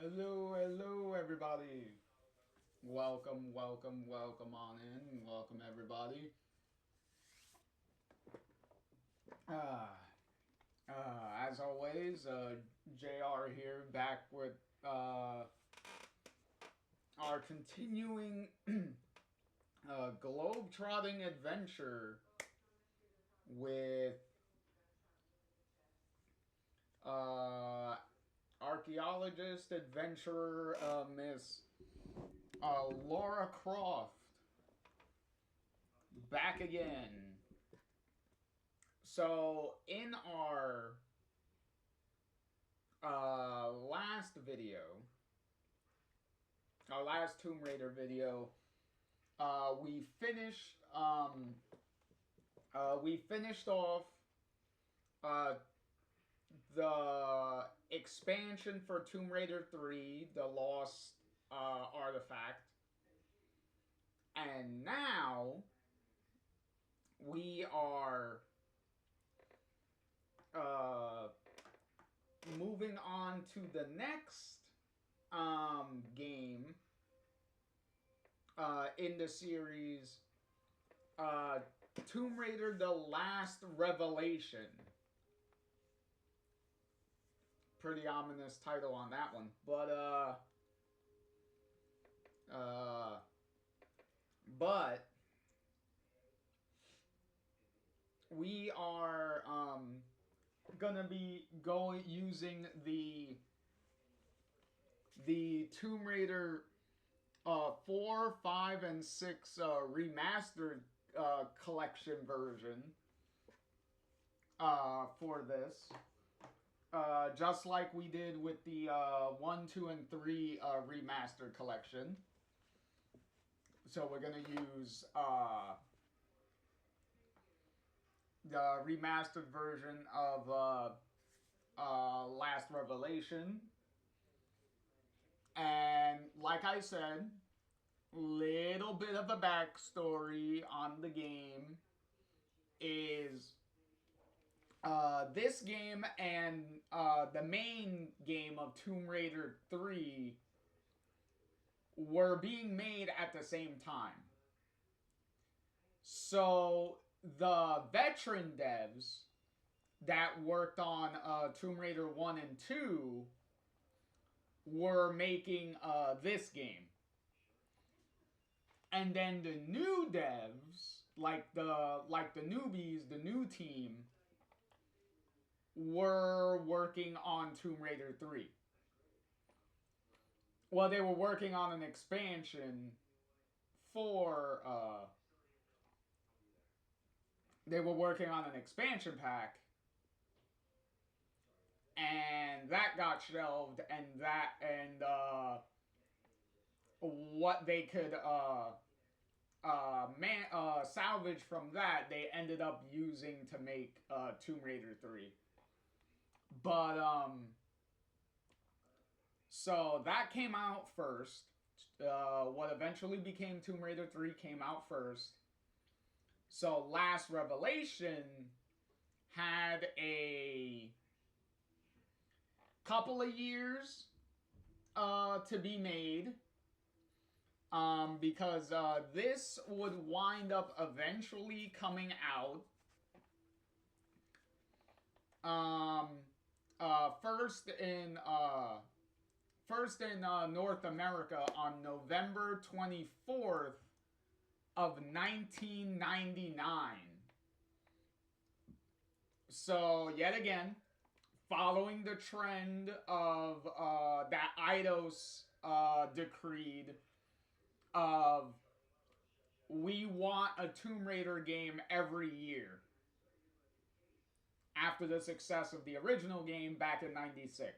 Hello, everybody. Welcome on in. Welcome, everybody. Uh, as always, JR here, back with our continuing globe-trotting adventure with uh, archaeologist, adventurer, Miss Laura Croft. Back again. So, in last video, our last Tomb Raider video, we finished off uh, the expansion for Tomb Raider 3, the Lost Artifact, and now we are uh, moving on to the next game in the series, Tomb Raider: The Last Revelation. Pretty ominous title on that one, but we are gonna be using the Tomb Raider 4, 5, and 6 remastered collection version for this. Just like we did with the 1, 2, and 3 remastered collection. So we're going to use the remastered version of Last Revelation. And like I said, little bit of a backstory on the game is this game and the main game of Tomb Raider 3 were being made at the same time. So the veteran devs that worked on Tomb Raider 1 and 2 were making this game. And then the new devs, like the newbies, the new team, were working on Tomb Raider 3. Well, they were working on an expansion for they were working on an expansion pack, and that got shelved, and what they could salvage from that, they ended up using to make Tomb Raider 3. But so that came out first. What eventually became Tomb Raider 3 came out first. So Last Revelation had a couple of years to be made, because this would wind up eventually coming out first in North America on November 24th of 1999. So yet again, following the trend of that Eidos decreed of we want a Tomb Raider game every year after the success of the original game back in 96.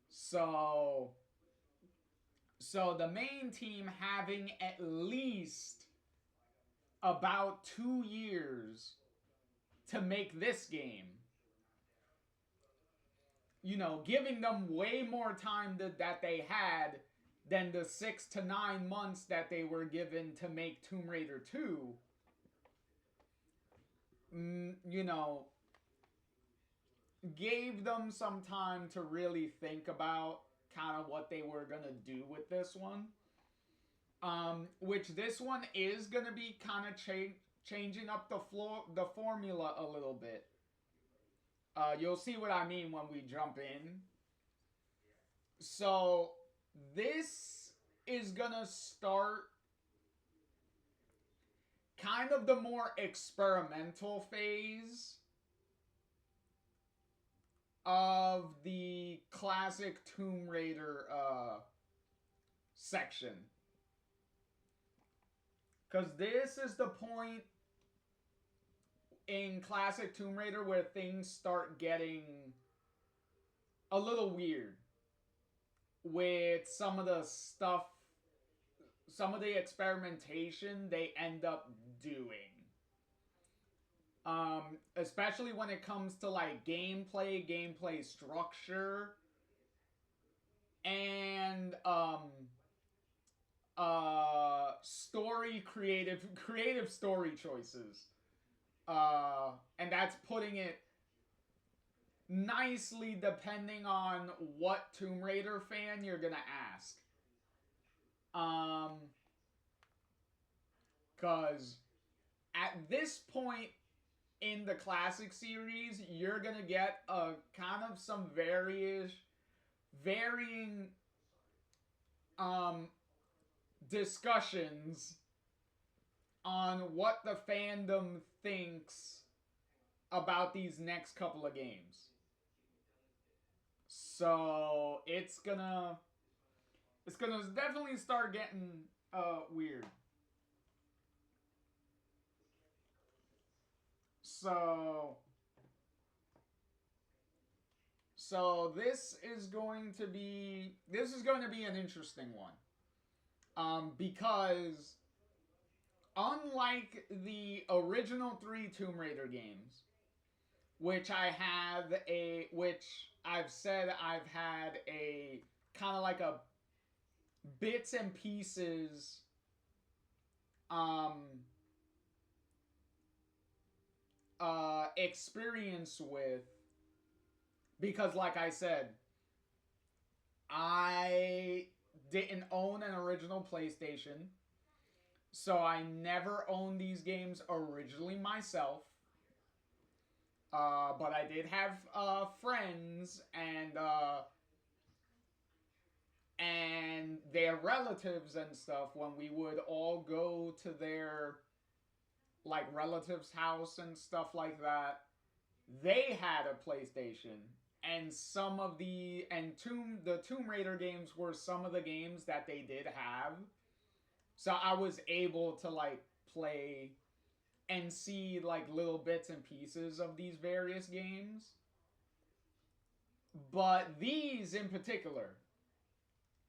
So the main team having at least about 2 years to make this game, you know, giving them way more time that they had than the 6 to 9 months that they were given to make Tomb Raider 2, you know, gave them some time to really think about kind of what they were gonna do with this one. Which this one is gonna be kind of changing up the formula a little bit. You'll see what I mean when we jump in. So this is gonna start kind of the more experimental phase of the classic Tomb Raider section. Because this is the point in classic Tomb Raider where things start getting a little weird with some of the stuff, some of the experimentation they end up doing. Especially when it comes to like gameplay structure, and creative story choices. And that's putting it nicely depending on what Tomb Raider fan you're gonna ask. Cause at this point in the classic series, you're gonna get a kind of some varying discussions on what the fandom thinks about these next couple of games. So it's gonna definitely start getting weird. So this is going to be an interesting one. Because unlike the original 3 Tomb Raider games, which I've said I've had a kind of like a bits and pieces experience with, because like I said, I didn't own an original PlayStation, so I never owned these games originally myself. But I did have friends and their relatives and stuff when we would all go to their like relatives' house and stuff like that. They had a PlayStation, and some of the Tomb Raider games were some of the games that they did have. So I was able to like play and see like little bits and pieces of these various games. But these in particular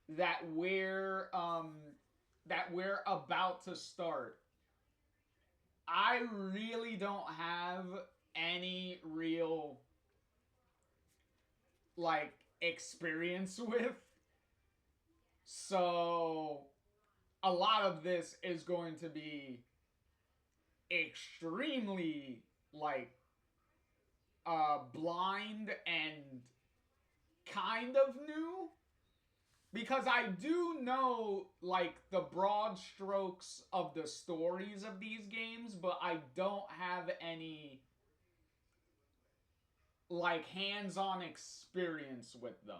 that we're about to start, I really don't have any real like experience with. So a lot of this is going to be extremely like blind and kind of new, because I do know like the broad strokes of the stories of these games, but I don't have any like hands-on experience with them.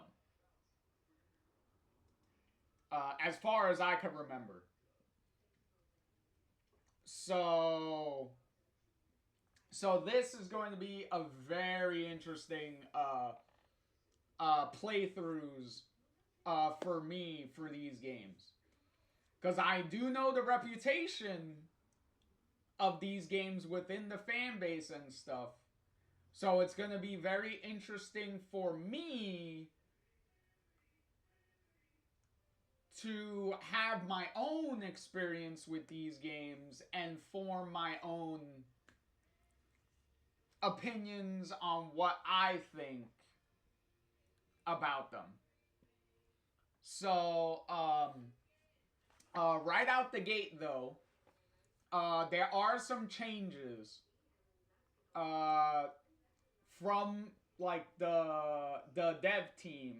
As far as I can remember. So this is going to be a very interesting playthroughs for me for these games, because I do know the reputation of these games within the fan base and stuff. So it's going to be very interesting for me to have my own experience with these games and form my own opinions on what I think about them. So, right out the gate, though, there are some changes from like the dev team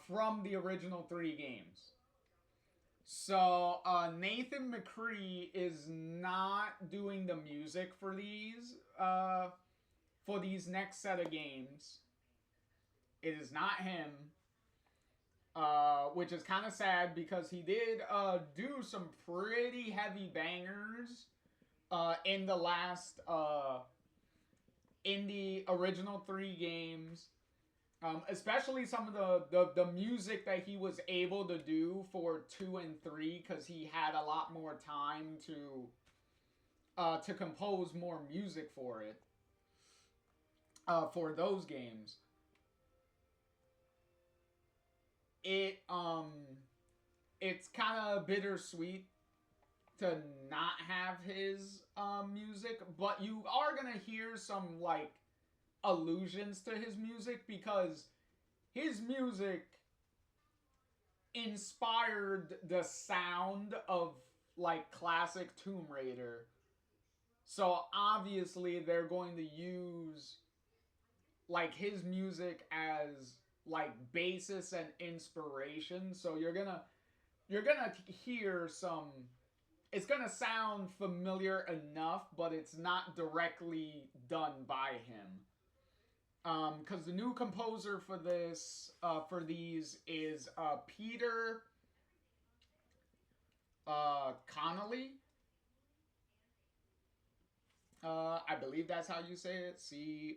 from the original 3 games. So Nathan McCree is not doing the music for these next set of games. It is not him, which is kind of sad because he did do some pretty heavy bangers in the last in the original 3 games. Especially some of the music that he was able to do for 2 and 3, because he had a lot more time to compose more music for it, for those games. It's kind of bittersweet to not have his music, but you are gonna hear some like allusions to his music because his music inspired the sound of like classic Tomb Raider. So obviously they're going to use like his music as like basis and inspiration. So you're gonna hear some. It's gonna sound familiar enough, but it's not directly done by him. Because the new composer for for these is Peter Connolly. I believe that's how you say it. Connelly.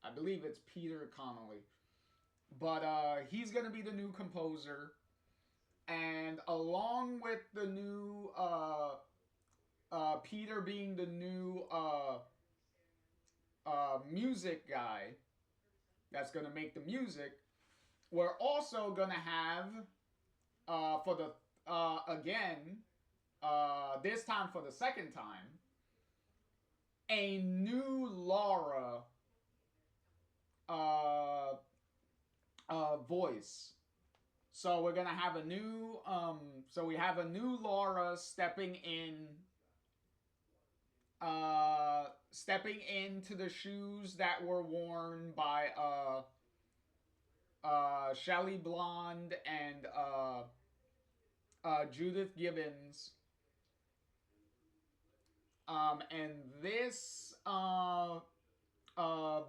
I believe it's Peter Connolly. But he's gonna be the new composer, and along with the new Peter being the new music guy that's gonna make the music, we're also gonna have for the again this time for the second time a new Laura uh, voice. So we're gonna have a new so we have a new Laura stepping into the shoes that were worn by Shelley Blonde and Judith Gibbons. And this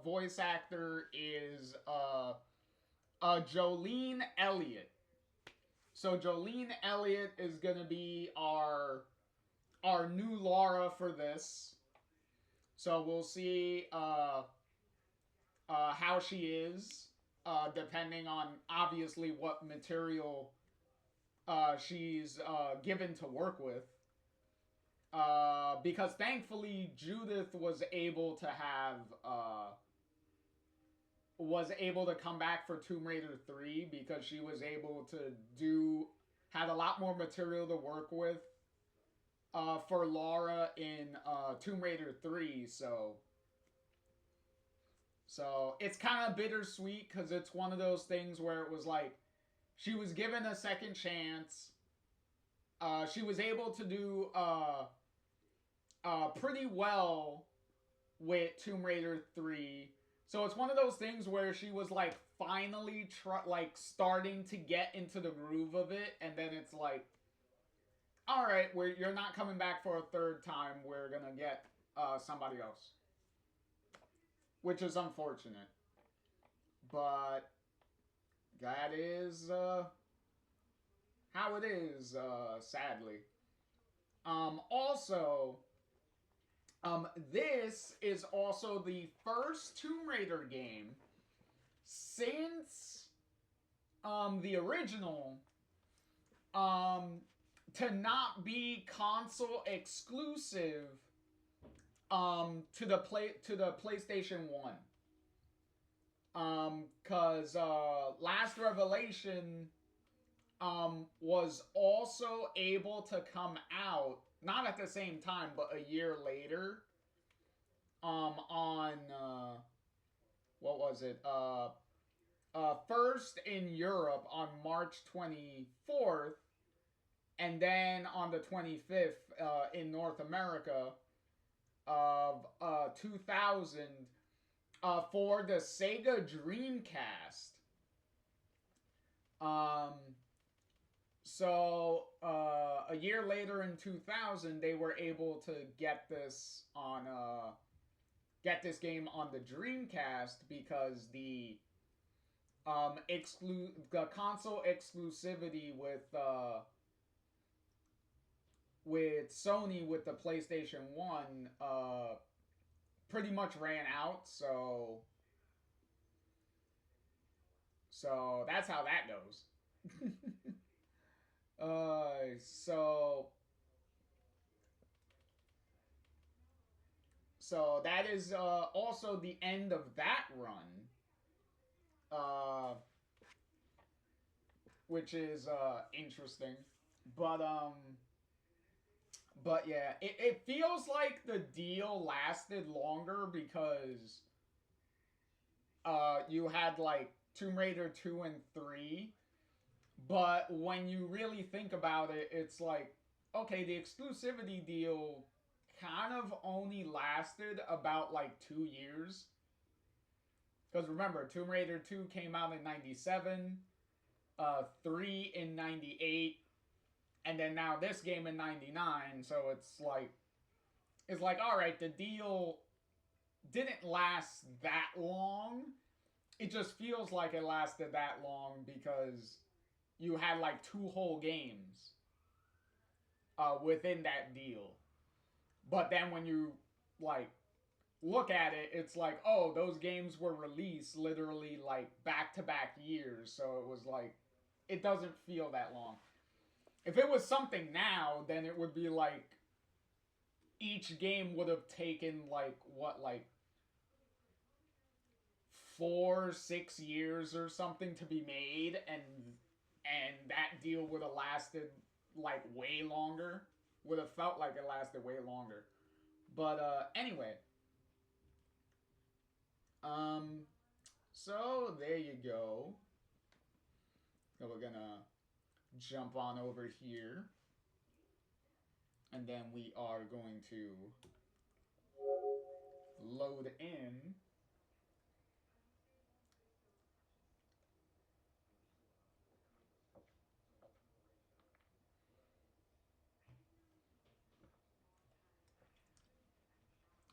voice actor is Jolene Elliott. So Jolene Elliott is gonna be our new Laura for this. So we'll see how she is, depending on obviously what material she's given to work with. Because thankfully Judith was able to come back for Tomb Raider 3 because she was able to had a lot more material to work with for Laura in Tomb Raider 3. So it's kind of bittersweet because it's one of those things where it was like she was given a second chance. She was able to do pretty well with Tomb Raider 3. So it's one of those things where she was like finally like starting to get into the groove of it, and then it's like, all right, you're not coming back for a third time. We're gonna get somebody else, which is unfortunate. But that is how it is, sadly. Also, this is also the first Tomb Raider game since the original to not be console exclusive to the PlayStation 1. Cause Last Revelation was also able to come out not at the same time but a year later on what was it first in Europe on March 24th, and then on the 25th in North America of 2000 for the Sega Dreamcast. Um, a year later in 2000, they were able to get this game on the Dreamcast because the console exclusivity with Sony with the PlayStation 1 pretty much ran out, so that's how that goes. uh so so that is also the end of that run. Uh which is interesting. But yeah, it feels like the deal lasted longer because you had like Tomb Raider 2 and 3, but when you really think about it, it's like, okay, the exclusivity deal kind of only lasted about like 2 years. Because remember, Tomb Raider 2 came out in 97, 3 in 98, and then now this game in 99, so it's like, all right, the deal didn't last that long. It just feels like it lasted that long because you had like 2 whole games within that deal. But then when you like look at it, it's like, oh, those games were released literally like back to back years, so it was like it doesn't feel that long. If it was something now, then it would be like each game would have taken like what, like 4-6 years or something to be made, and that deal would have lasted like way longer. Would have felt like it lasted way longer. But anyway, so there you go. So we're gonna jump on over here, and then we are going to load in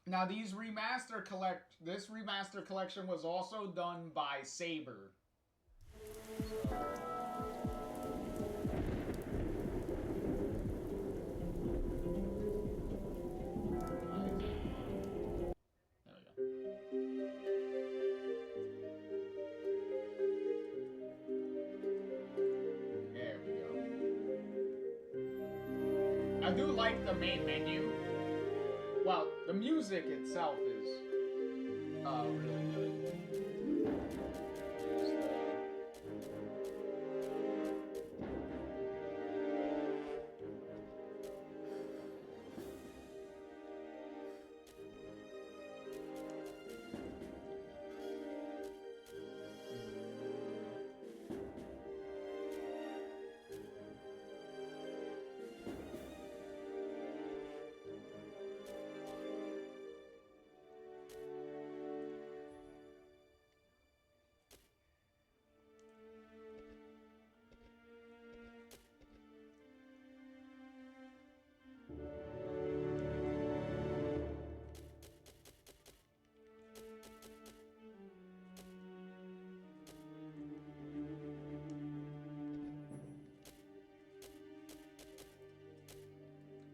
now. This remaster collection was also done by Saber. I do like the main menu. Well, the music itself is really good.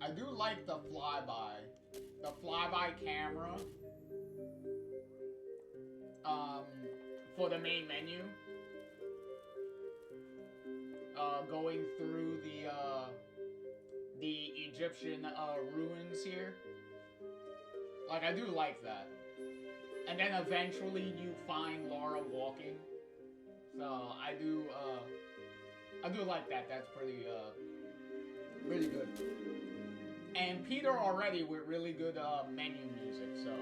I do like the flyby camera for the main menu, going through the Egyptian ruins here. Like, I do like that. And then eventually you find Laura walking. So I do like that. That's pretty really good. And Peter already with really good menu music, so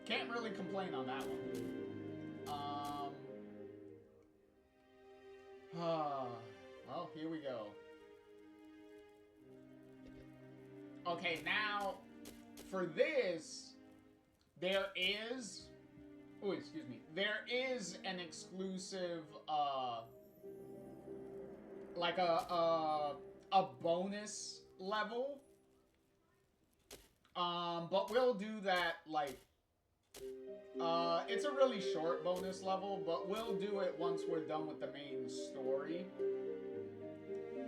can't really complain on that one. Well, here we go. Okay, now for this, there is, oh, excuse me, there is an exclusive, like a bonus level. But we'll do that, like, it's a really short bonus level, but we'll do it once we're done with the main story.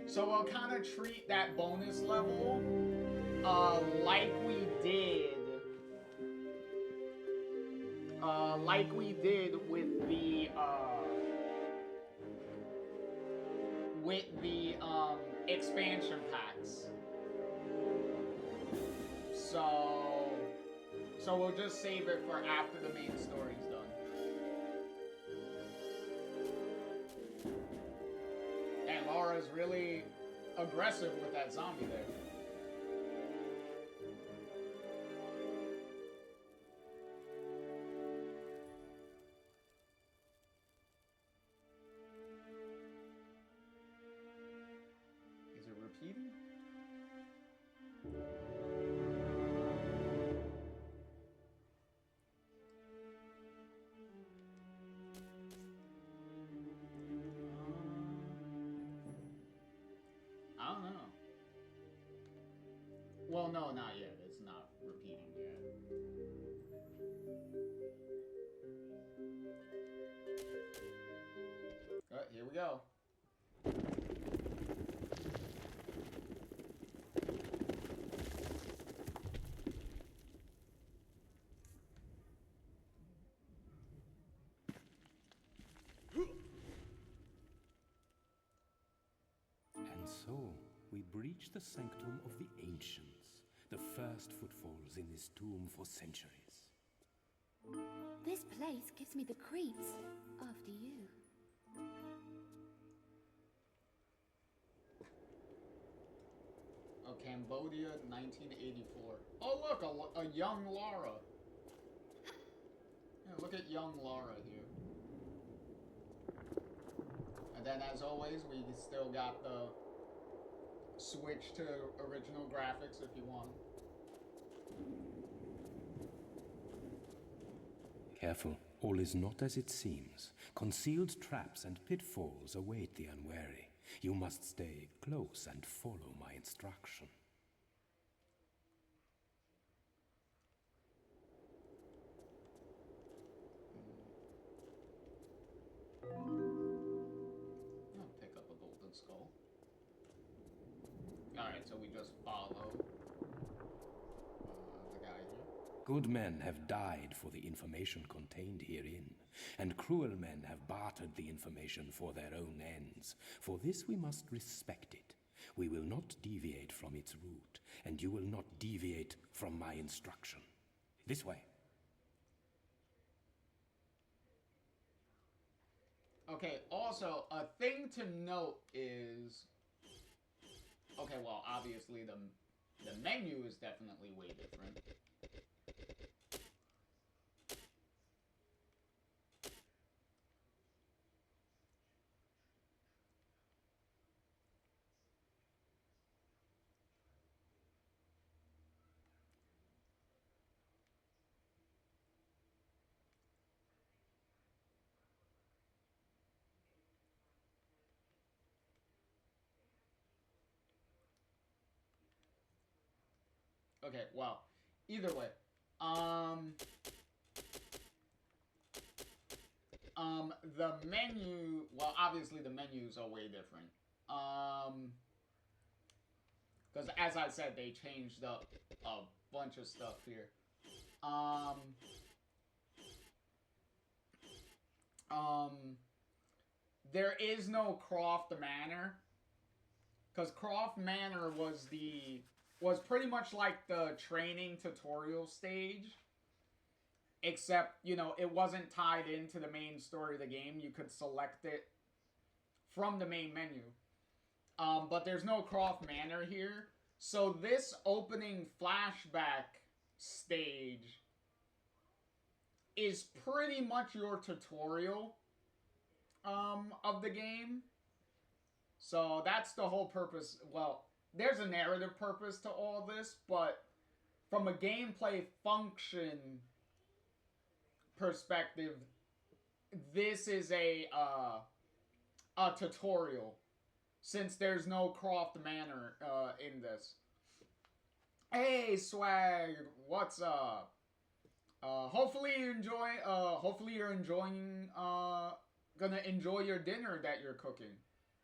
So we'll kind of treat that bonus level, like we did with the expansion packs. So we'll just save it for after the main story's done. And Laura's really aggressive with that zombie there. Is it repeating? I don't know. Well, no, not yet. It's not repeating yet. Here we go. And so, we breach the sanctum of the ancients, the first footfalls in this tomb for centuries. This place gives me the creeps. After you. Oh, Cambodia, 1984. Oh, look, a young Lara. Yeah, look at young Lara here. And then, as always, we still got the switch to original graphics if you want. Careful, all is not as it seems. Concealed traps and pitfalls await the unwary. You must stay close and follow my instruction. I'll pick up a golden skull. Alright, so we just follow the guy here. Good men have died for the information contained herein, and cruel men have bartered the information for their own ends. For this we must respect it. We will not deviate from its route, and you will not deviate from my instruction. This way. Okay, also, a thing to note is... Okay, well, obviously the menu is definitely way different. Okay, well, either way, the menu, well, obviously the menus are way different, because as I said, they changed up a bunch of stuff here, there is no Croft Manor, because Croft Manor was pretty much like the training tutorial stage, except, you know, it wasn't tied into the main story of the game. You could select it from the main menu. But there's no Croft Manor here. So this opening flashback stage is pretty much your tutorial of the game. So that's the whole purpose. Well, there's a narrative purpose to all this, but from a gameplay function, perspective, this is a tutorial, since there's no Croft Manor in this. Hey, Swag, what's up? Hopefully you enjoy. Hopefully you're enjoying. Gonna enjoy your dinner that you're cooking.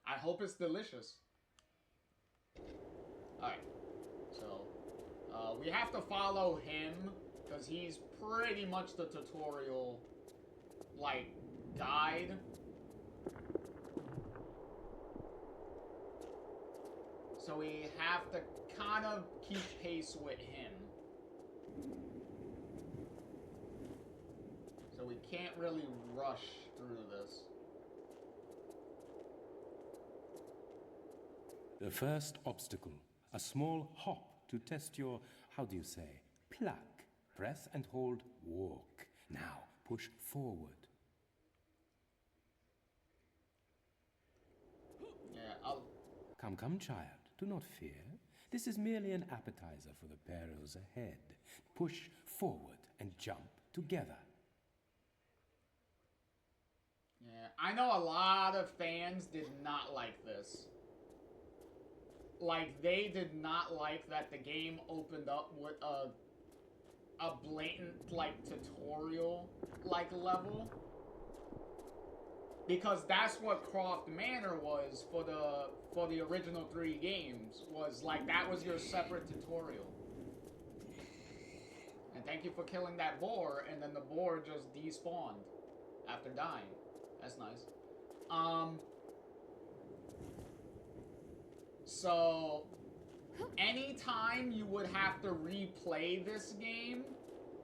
I hope it's delicious. All right, so we have to follow him because he's pretty much the tutorial, like, guide. So we have to kind of keep pace with him. So we can't really rush through this. The first obstacle, a small hop to test your, how do you say, pluck. Press and hold walk. Now push forward. Yeah, I'll... Come, come, child. Do not fear. This is merely an appetizer for the perils ahead. Push forward and jump together. Yeah, I know a lot of fans did not like this. Like, they did not like that the game opened up with a blatant, like, tutorial, like, level. Because that's what Croft Manor was for the original 3 games. Was, like, that was your separate tutorial. And thank you for killing that boar, and then the boar just despawned after dying. That's nice. So, anytime you would have to replay this game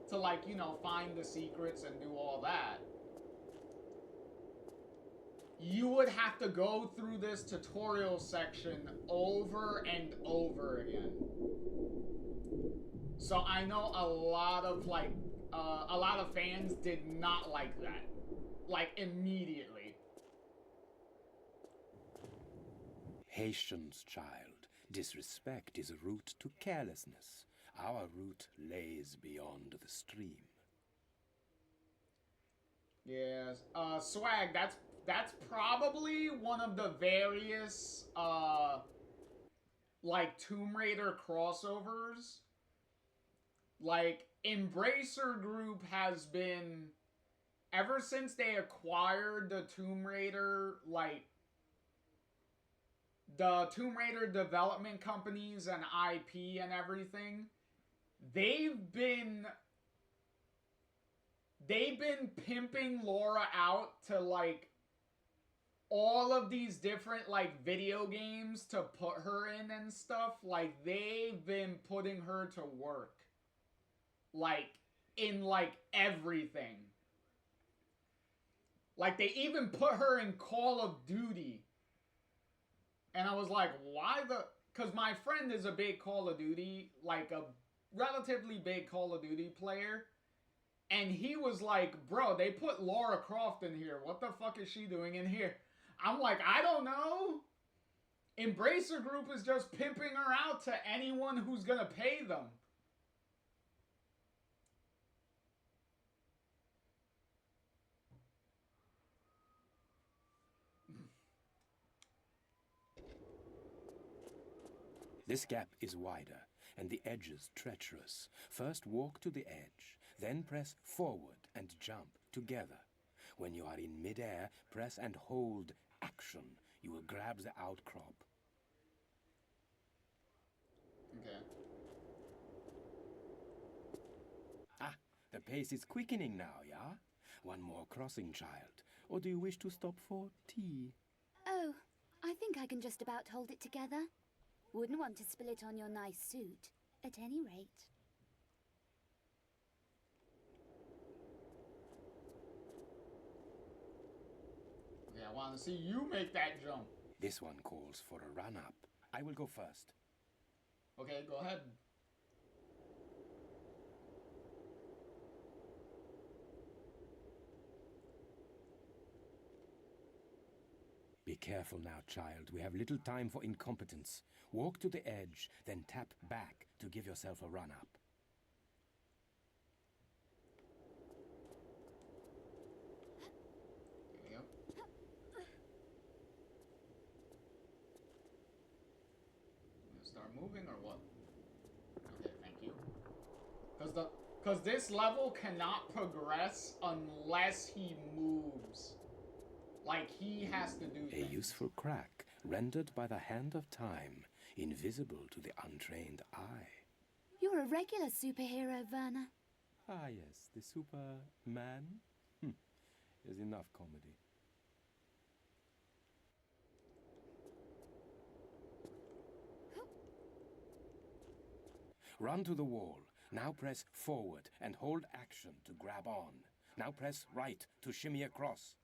to, like, you know, find the secrets and do all that, you would have to go through this tutorial section over and over again. So I know a lot of, like, a lot of fans did not like that. Like, immediately. Patience, child. Disrespect is a route to carelessness. Our route lays beyond the stream. Yes. Swag, that's probably one of the various, like, Tomb Raider crossovers. Like, Embracer Group has been, ever since they acquired the Tomb Raider, like, the Tomb Raider development companies and IP and everything, they've been pimping Laura out to, like, all of these different, like, video games to put her in and stuff. Like, they've been putting her to work. Like, in, like, everything. Like, they even put her in Call of Duty. And I was like, why the... Because my friend is a big Call of Duty, like, a relatively big Call of Duty player. And he was like, bro, they put Lara Croft in here. What the fuck is she doing in here? I'm like, I don't know. Embracer Group is just pimping her out to anyone who's gonna pay them. This gap is wider, and the edges treacherous. First walk to the edge, then press forward and jump together. When you are in midair, press and hold action. You will grab the outcrop. Okay. Ah, the pace is quickening now, yeah? One more crossing, child. Or do you wish to stop for tea? Oh, I think I can just about hold it together. Wouldn't want to spill it on your nice suit, at any rate. Okay, I want to see you make that jump. This one calls for a run-up. I will go first. Okay, go ahead. Be careful now, child. We have little time for incompetence. Walk to the edge, then tap back to give yourself a run-up. Start moving or what? Okay, thank you. Because this level cannot progress unless he moves. Like, he has to do things. A useful crack, rendered by the hand of time, invisible to the untrained eye. You're a regular superhero, Werner. Ah, yes, the Superman. Is enough comedy. Run to the wall. Now press forward and hold action to grab on. Now press right to shimmy across.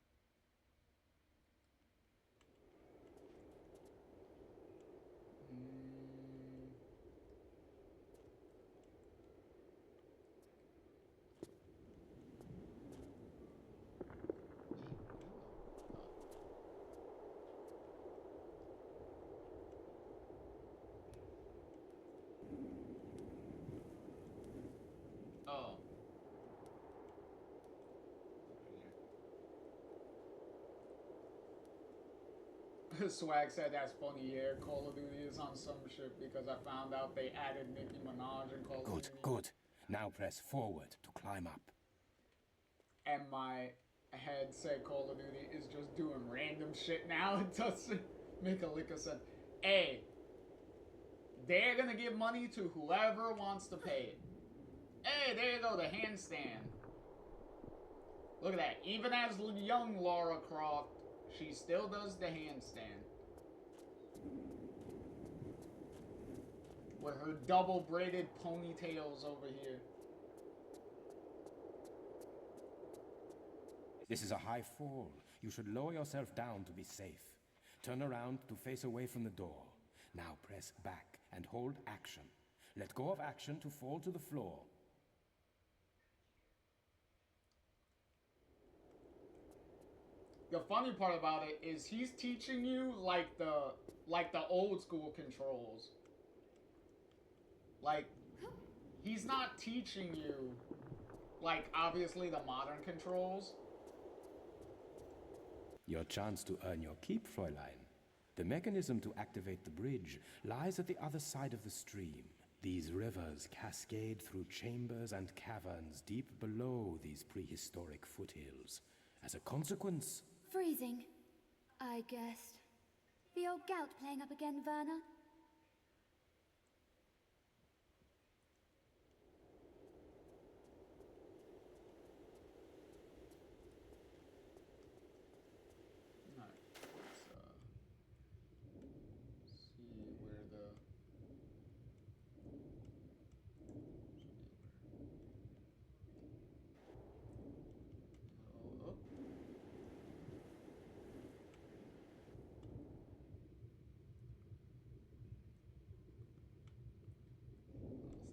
Oh. Swag said that's funny, yeah. Call of Duty is on some shit because I found out they added Nicki Minaj in Call of Duty. Good. Now press forward to climb up. And my head said Call of Duty is just doing random shit now. It doesn't make a lick of sense. Hey, they're gonna give money to whoever wants to pay it. Hey, there you go, the handstand. Look at that. Even as young Lara Croft, she still does the handstand. With her double braided ponytails over here. This is a high fall. You should lower yourself down to be safe. Turn around to face away from the door. Now press back and hold action. Let go of action to fall to the floor. The funny part about it is he's teaching you like the old school controls. Like, he's not teaching you like obviously the modern controls. Your chance to earn your keep, Fräulein. The mechanism to activate the bridge lies at the other side of the stream. These rivers cascade through chambers and caverns deep below these prehistoric foothills. As a consequence... Freezing, I guessed. The old gout playing up again, Werner?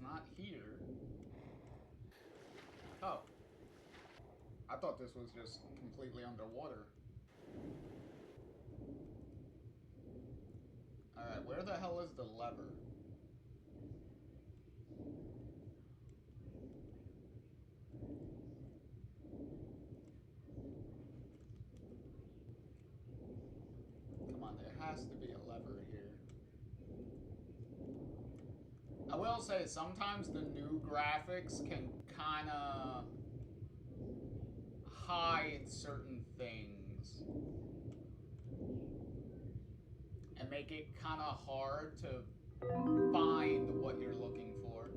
Not here. Oh. I thought this was just completely underwater. Alright, where the hell is the lever? Come on, there has to be a lever here. I will say, sometimes the new graphics can kind of hide certain things and make it kind of hard to find what you're looking for.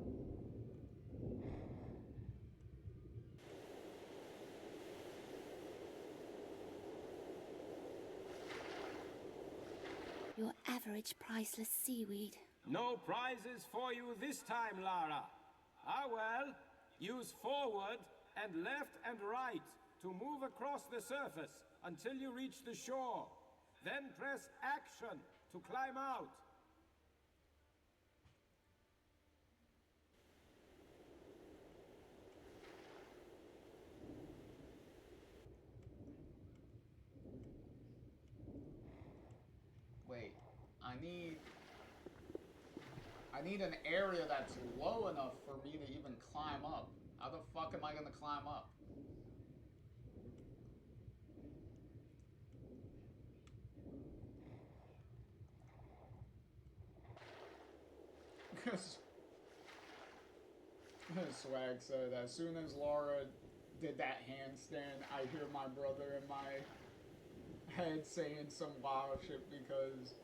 Your average priceless seaweed. No prizes for you this time, Lara. Ah well, use forward and left and right to move across the surface until you reach the shore. Then press action to climb out. Wait, I need an area that's low enough for me to even climb up. How the fuck am I gonna climb up? Swag said, as soon as Laura did that handstand, I hear my brother in my head saying some wild shit because,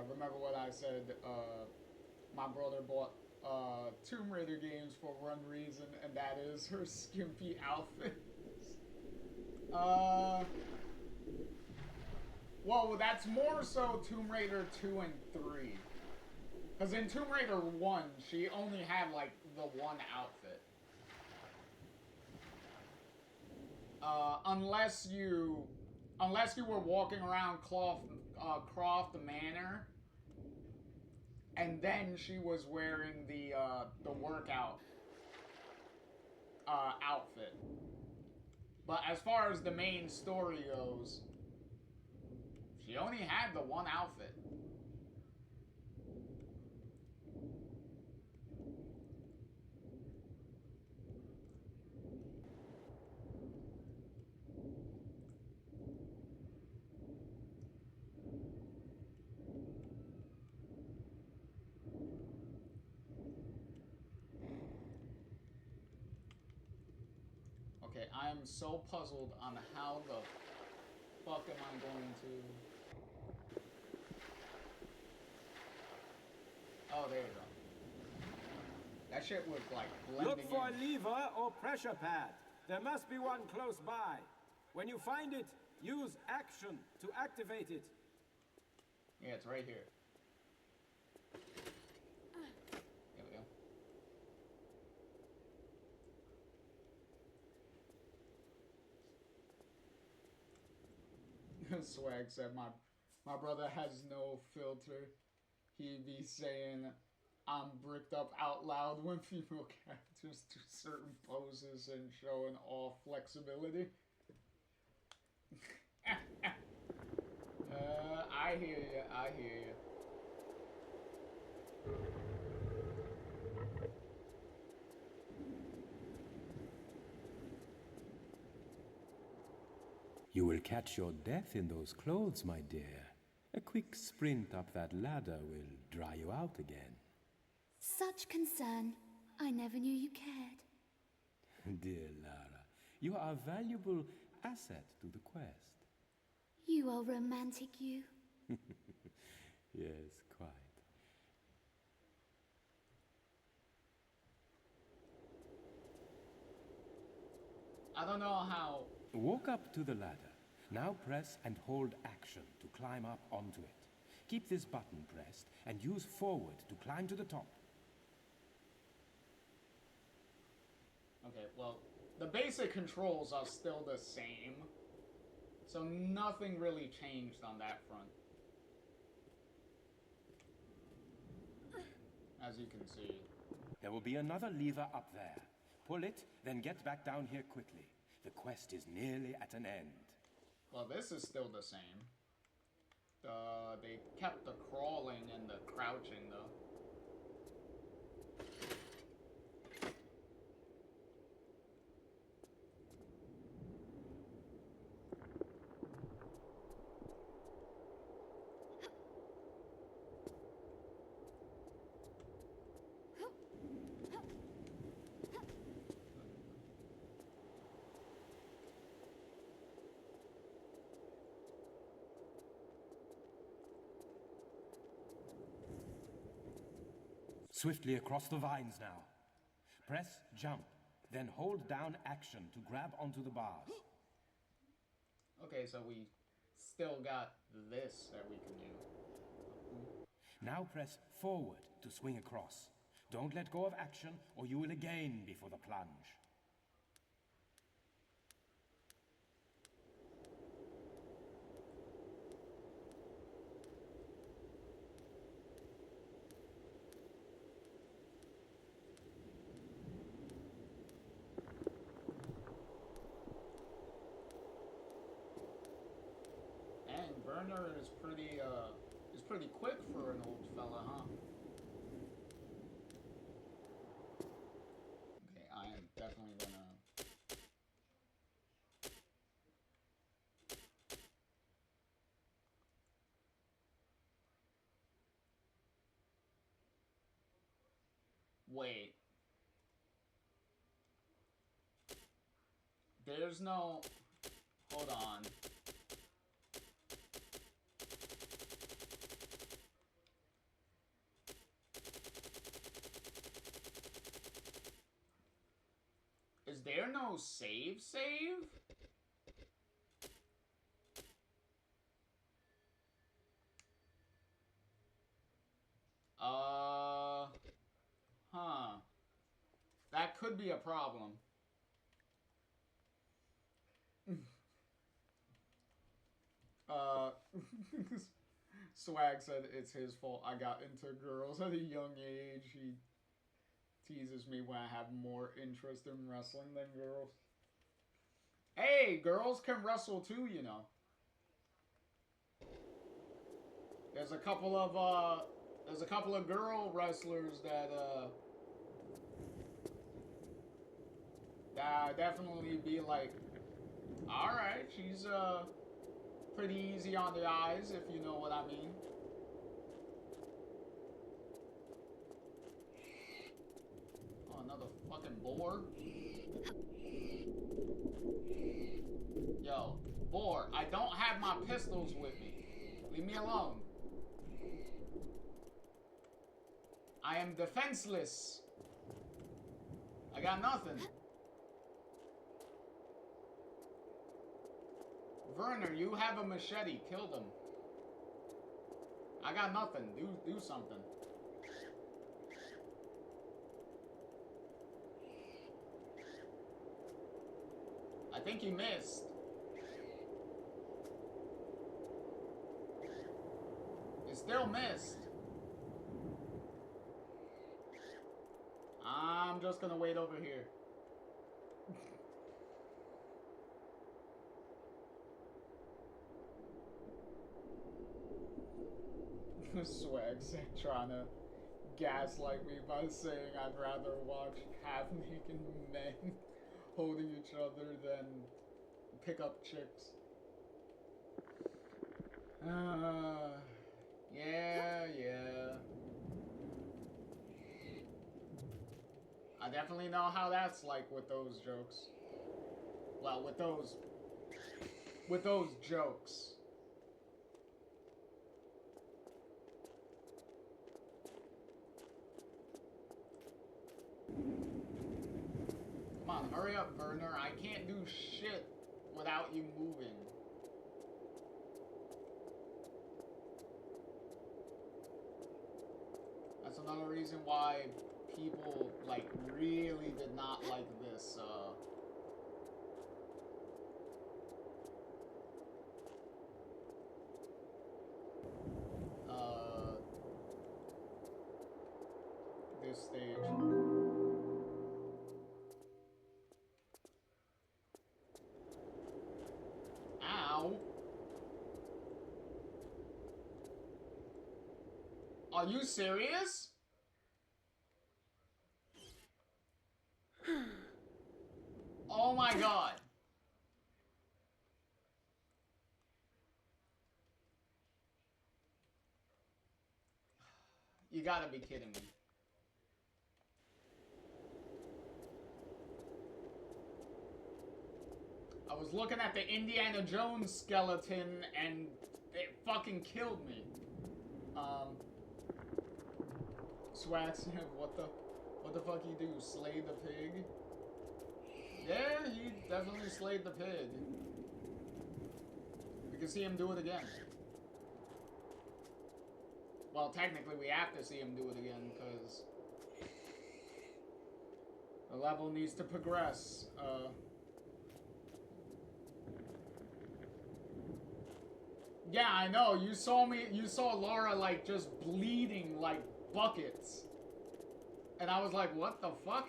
remember what I said, my brother bought Tomb Raider games for one reason, and that is her skimpy outfits. Well, that's more so Tomb Raider 2 and 3. Because in Tomb Raider 1, she only had, like, the one outfit. Unless you were walking around Croft Manor, and then she was wearing the workout outfit. But as far as the main story goes, she only had the one outfit. Okay, I am so puzzled on how the fuck am I going to... Oh, there you go. That shit was like blending Look for in. a lever or pressure pad. There must be one close by. When you find it, use action to activate it. Yeah, it's right here. There we go. Swag said my brother has no filter. He'd be saying I'm bricked up out loud when female characters do certain poses and showing off flexibility. I hear you, I hear you. You will catch your death in those clothes, my dear. A quick sprint up that ladder will dry you out again. Such concern. I never knew you cared. Dear Lara, you are a valuable asset to the quest. You are romantic, you. Yes, quite. I don't know how... Walk up to the ladder. Now press and hold action to climb up onto it. Keep this button pressed and use forward to climb to the top. Okay, well, the basic controls are still the same. So nothing really changed on that front. As you can see. There will be another lever up there. Pull it, then get back down here quickly. The quest is nearly at an end. Well, this is still the same. They kept the crawling and the crouching, though. Swiftly across the vines now. Press jump, then hold down action to grab onto the bars. Okay, so we still got this that we can do. Now press forward to swing across. Don't let go of action or you will again be for the plunge. And Burner is pretty quick for an old fella, huh? Okay, I am definitely gonna... Wait. There's no... Hold on. Is there no save? Huh. That could be a problem. Swag said it's his fault I got into girls at a young age. He teases me when I have more interest in wrestling than girls. Hey, girls can wrestle too, you know. There's a couple of girl wrestlers that that definitely be like, all right, she's pretty easy on the eyes, if you know what I mean. Oh, another fucking boar. Yo, boar, I don't have my pistols with me. Leave me alone. I am defenseless. I got nothing. Werner, you have a machete. Kill them. I got nothing. Do something. I think you missed. You still missed. I'm just gonna wait over here. Swag said trying to gaslight me by saying I'd rather watch half-naked men holding each other than pick up chicks. Yeah. I definitely know how that's like with those jokes. Well, with those jokes. Come on, hurry up, Werner. I can't do shit without you moving. That's another reason why people, like, really did not like this, this stage. Ow. Are you serious? Oh my god. You gotta be kidding me. I was looking at the Indiana Jones skeleton and it fucking killed me. Swag said, what the fuck he do? Slay the pig? Yeah, he definitely slayed the pig. We can see him do it again. Well, technically we have to see him do it again, because the level needs to progress. Yeah, I know. You saw Laura, like, just bleeding like buckets. And I was like, what the fuck?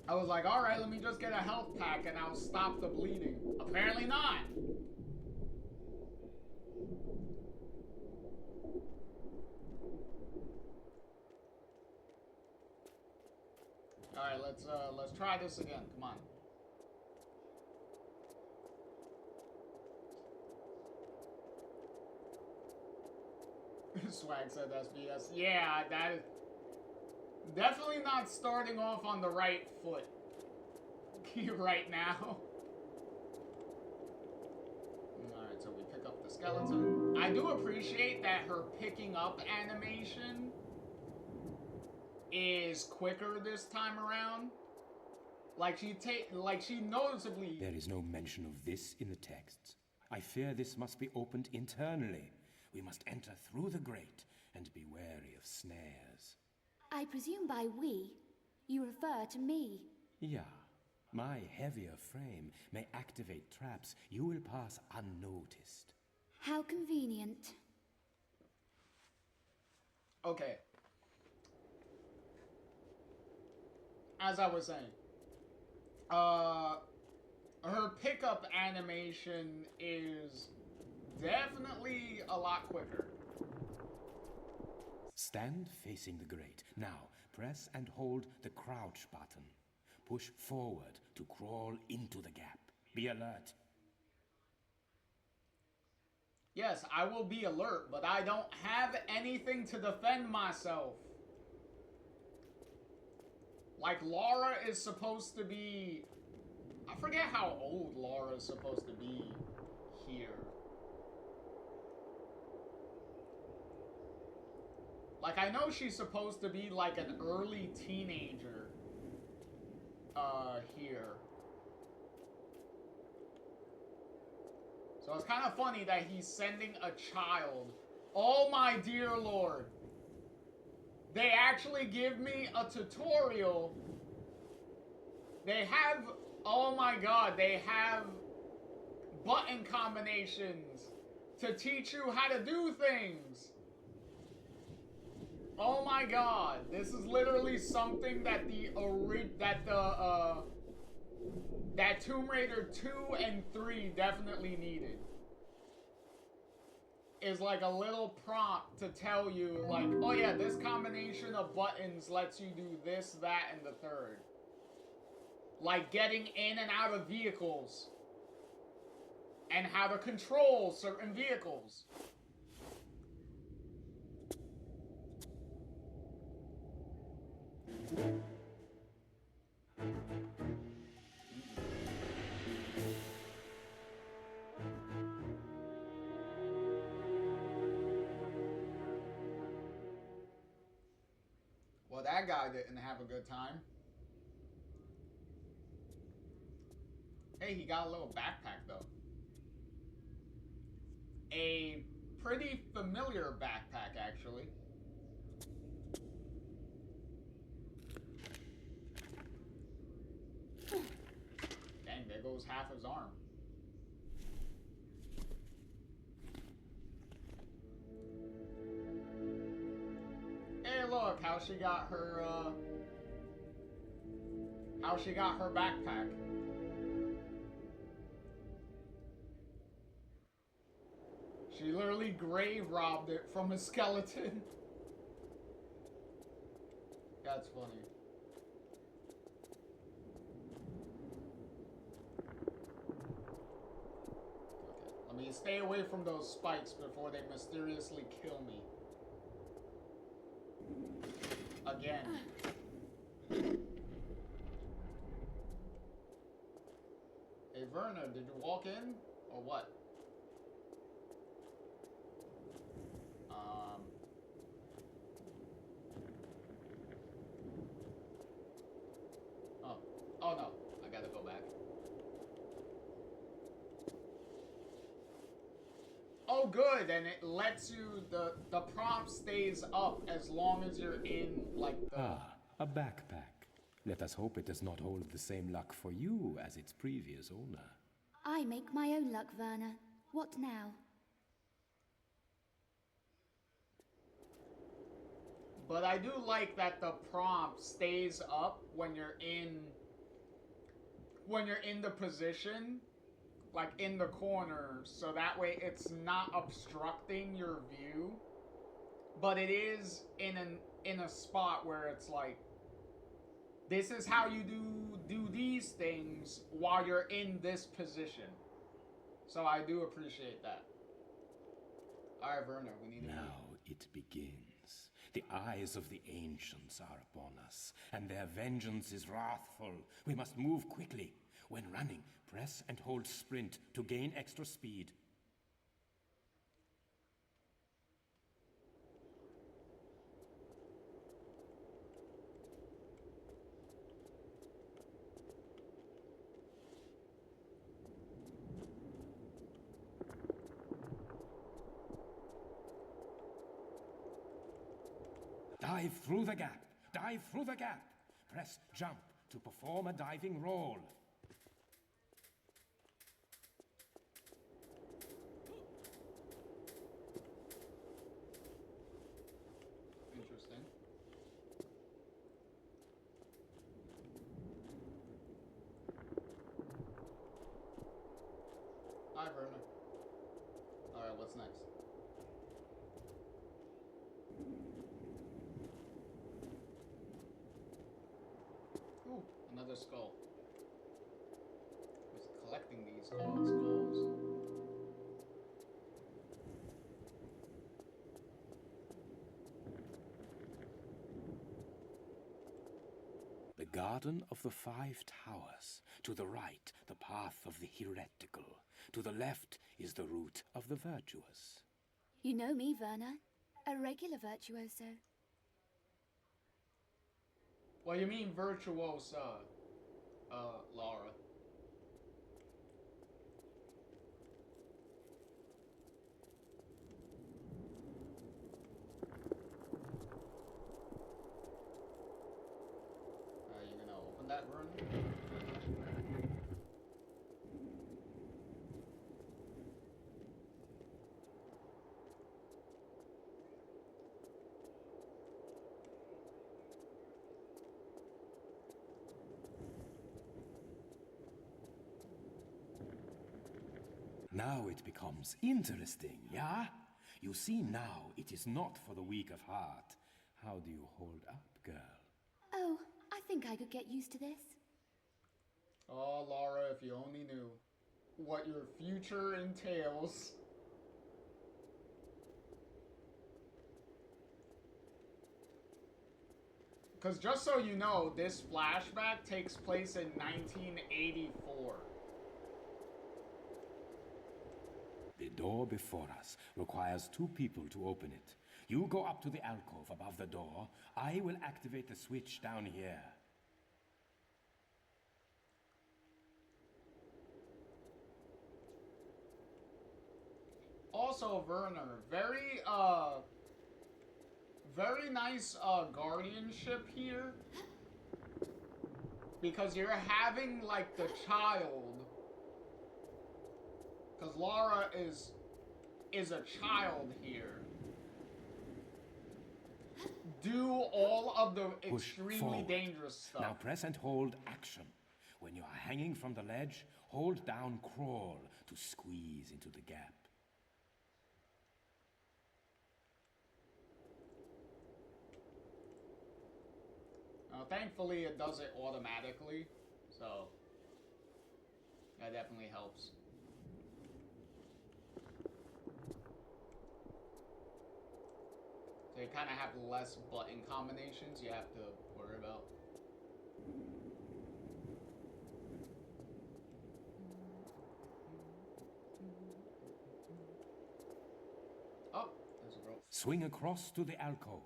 I was like, alright, let me just get a health pack and I'll stop the bleeding. Apparently not. Alright, let's try this again. Come on. Swag said that's BS. Yeah, that is... Definitely not starting off on the right foot right now. Alright, so we pick up the skeleton. I do appreciate that her picking up animation is quicker this time around. Like she noticeably... There is no mention of this in the texts. I fear this must be opened internally. We must enter through the grate and be wary of snares. I presume by we, you refer to me. Yeah. My heavier frame may activate traps. You will pass unnoticed. How convenient. Okay. As I was saying, her pickup animation is definitely a lot quicker. Stand facing the grate. Now, press and hold the crouch button. Push forward to crawl into the gap. Be alert. Yes, I will be alert, but I don't have anything to defend myself. Like, Lara is supposed to be... I forget how old Lara is supposed to be here. Like, I know she's supposed to be like an early teenager here. So it's kind of funny that he's sending a child. Oh my dear Lord. They actually give me a tutorial. They have, oh my god, they have button combinations to teach you how to do things. Oh my god, this is literally something that that Tomb Raider 2 and 3 definitely needed. Is like a little prompt to tell you, like, oh yeah, this combination of buttons lets you do this, that, and the third. Like getting in and out of vehicles. And how to control certain vehicles. Well, that guy didn't have a good time. Hey, he got a little backpack, though. A pretty familiar backpack, actually. Dang, there goes half his arm. Hey, look, how she got her backpack. She literally grave robbed it from a skeleton. That's funny. Okay, let me stay away from those spikes before they mysteriously kill me. Again. Hey, Werner, did you walk in? Or what? Oh no, I gotta go back. Oh good, and it lets you, the prompt stays up as long as you're in, like, the... Ah, a backpack. Let us hope it does not hold the same luck for you as its previous owner. I make my own luck, Werner. What now? But I do like that the prompt stays up when you're in the position, like in the corner, so that way it's not obstructing your view, but it is in a spot where it's like, this is how you do these things while you're in this position. So I do appreciate that. Alright, Werner, we need to Now it begins. The eyes of the ancients are upon us, and their vengeance is wrathful. We must move quickly. When running, press and hold sprint to gain extra speed. Dive through the gap! Dive through the gap! Press jump to perform a diving roll. Interesting. Hi, Verna. Alright, what's next? Ooh, another skull. Who's collecting these old skulls? The Garden of the Five Towers. To the right, the path of the heretical. To the left is the route of the virtuous. You know me, Verna. A regular virtuoso. Well, you mean virtuosa, Lara. Are you gonna open that, Verna? Now it becomes interesting, yeah? You see now it is not for the weak of heart. How do you hold up, girl? Oh, I think I could get used to this. Oh, Lara, if you only knew what your future entails. Because just so you know, this flashback takes place in 1984. The door before us requires 2 people to open it. You go up to the alcove above the door. I will activate the switch down here. Also, Werner, very nice, guardianship here. Because you're having, like, the child. Because Lara is a child here. Do all of the extremely dangerous stuff. Now press and hold action. When you are hanging from the ledge, hold down crawl to squeeze into the gap. Thankfully, it does it automatically, so that definitely helps. So you kind of have less button combinations you have to worry about. Oh, there's a rope. Swing across to the alcove.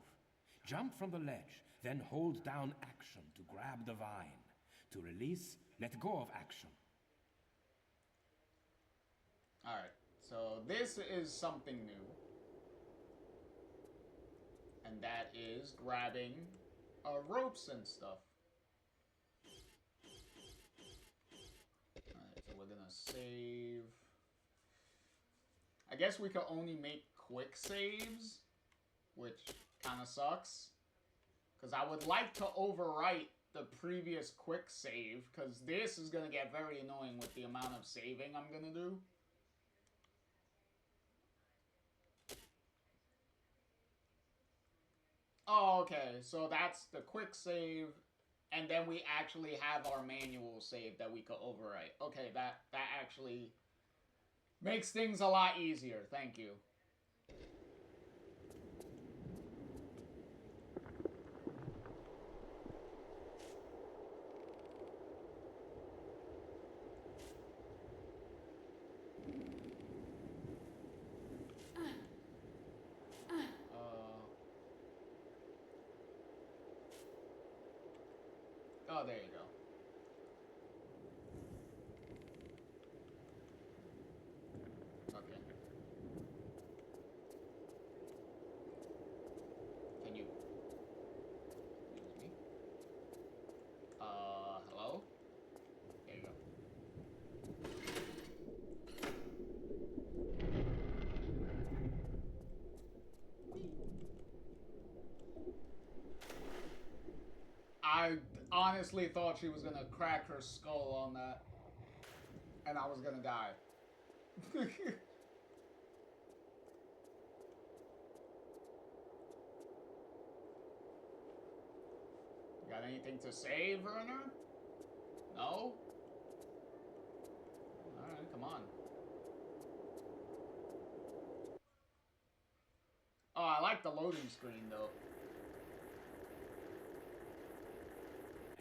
Jump from the ledge, then hold down action to grab the vine. To release, let go of action. Alright, so this is something new. And that is grabbing ropes and stuff. Alright, so we're gonna save. I guess we could only make quick saves, which kind of sucks. Because I would like to overwrite the previous quick save, because this is going to get very annoying with the amount of saving I'm going to do. Oh, okay, so that's the quick save, and then we actually have our manual save that we could overwrite. Okay, that actually makes things a lot easier. Thank you. Oh, there you go. Okay. Can you... Excuse me? Hello? There you go. I honestly thought she was gonna crack her skull on that. And I was gonna die. Got anything to say, Werner? No? Alright, come on. Oh, I like the loading screen, though.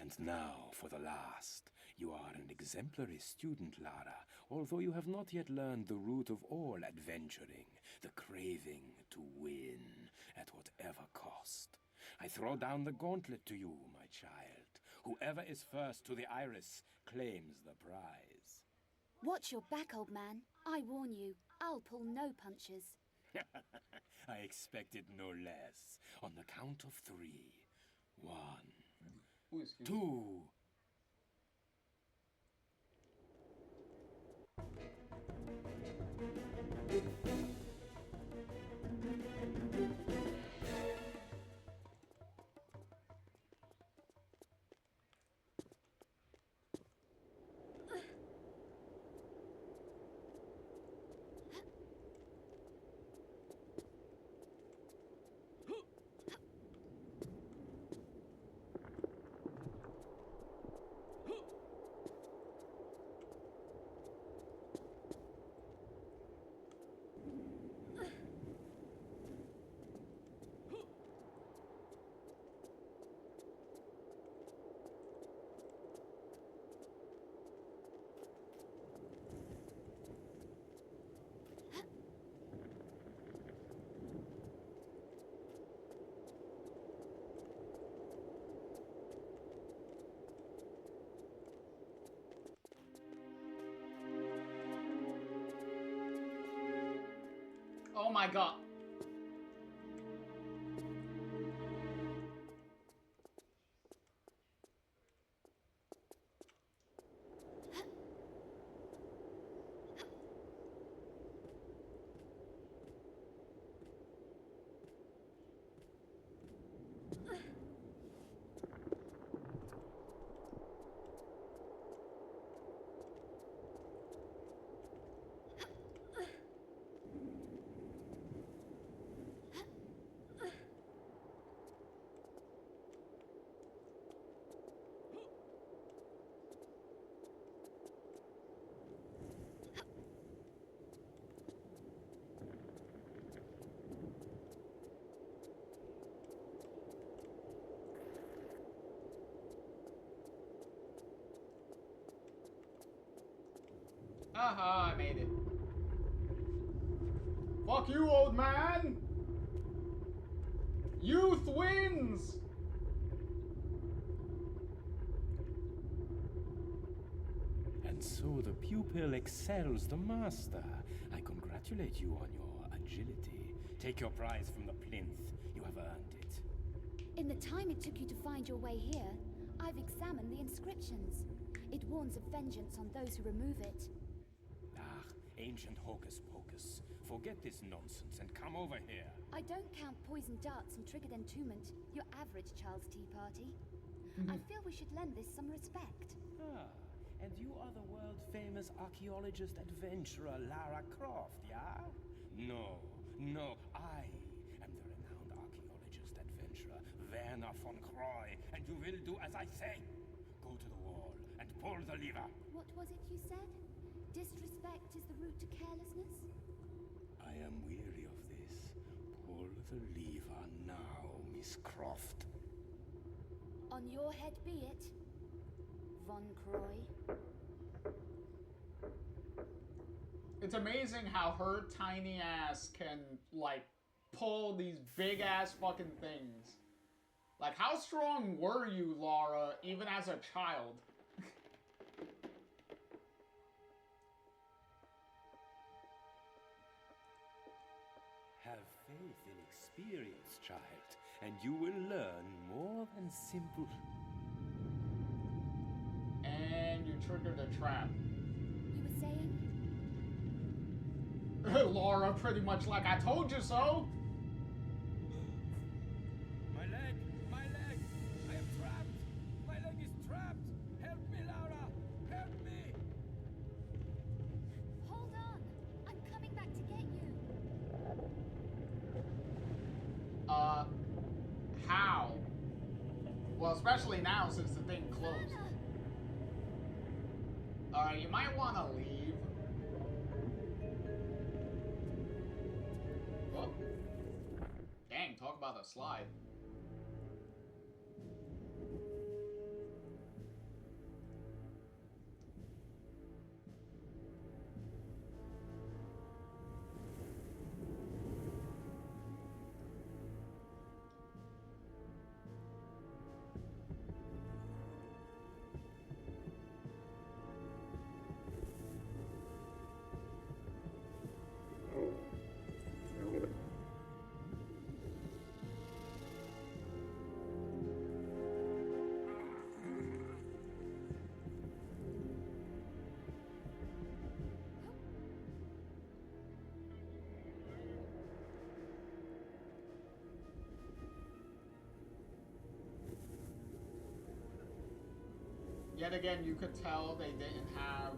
And now for the last. You are an exemplary student, Lara, although you have not yet learned the root of all adventuring, the craving to win at whatever cost. I throw down the gauntlet to you, my child. Whoever is first to the iris claims the prize. Watch your back, old man. I warn you, I'll pull no punches. I expected no less. On the count of 3. 1, Ooh, excuse me. 2. Oh my god. Aha, I made it. Fuck you, old man! Youth wins! And so the pupil excels the master. I congratulate you on your agility. Take your prize from the plinth. You have earned it. In the time it took you to find your way here, I've examined the inscriptions. It warns of vengeance on those who remove it. Ah, ancient hocus pocus. Forget this nonsense and come over here. I don't count poison darts and triggered entombment, your average child's tea party. I feel we should lend this some respect. Ah, and you are the world-famous archaeologist adventurer Lara Croft, yeah? No, I am the renowned archaeologist adventurer Werner von Croy, and you will do as I say. Go to the wall and pull the lever. What was it you said? Disrespect is the route to carelessness? I am weary of this. Pull the lever now, Miss Croft. On your head be it, Von Croy. It's amazing how her tiny ass can, like, pull these big ass fucking things. Like, how strong were you, Lara, even as a child? Have faith in experience, child, and you will learn more than simple... And you triggered a trap. You were saying? Lara pretty much like, I told you so! My leg! My leg! I am trapped! My leg is trapped! Help me, Laura! Help me! Hold on! I'm coming back to get you! How? Well, especially now since the thing closed. Alright, you might want to leave. Oh. Dang, talk about a slide. Yet again, you could tell they didn't have,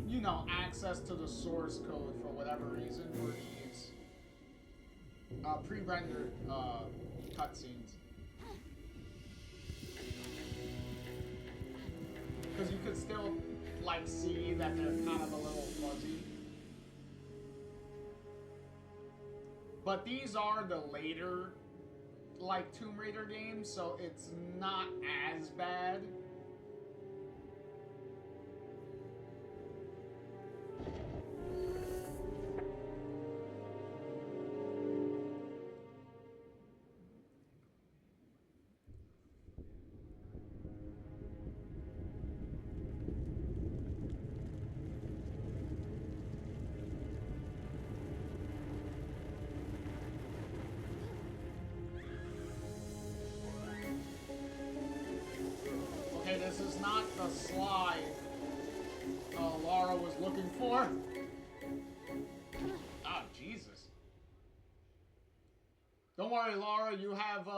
you know, access to the source code for whatever reason for these pre-rendered cutscenes. Because you could still, like, see that they're kind of a little fuzzy. But these are the later, like, Tomb Raider games, so it's not as bad. Okay, this is not the slide Lara was looking for. Oh, Jesus. Don't worry, Lara, you have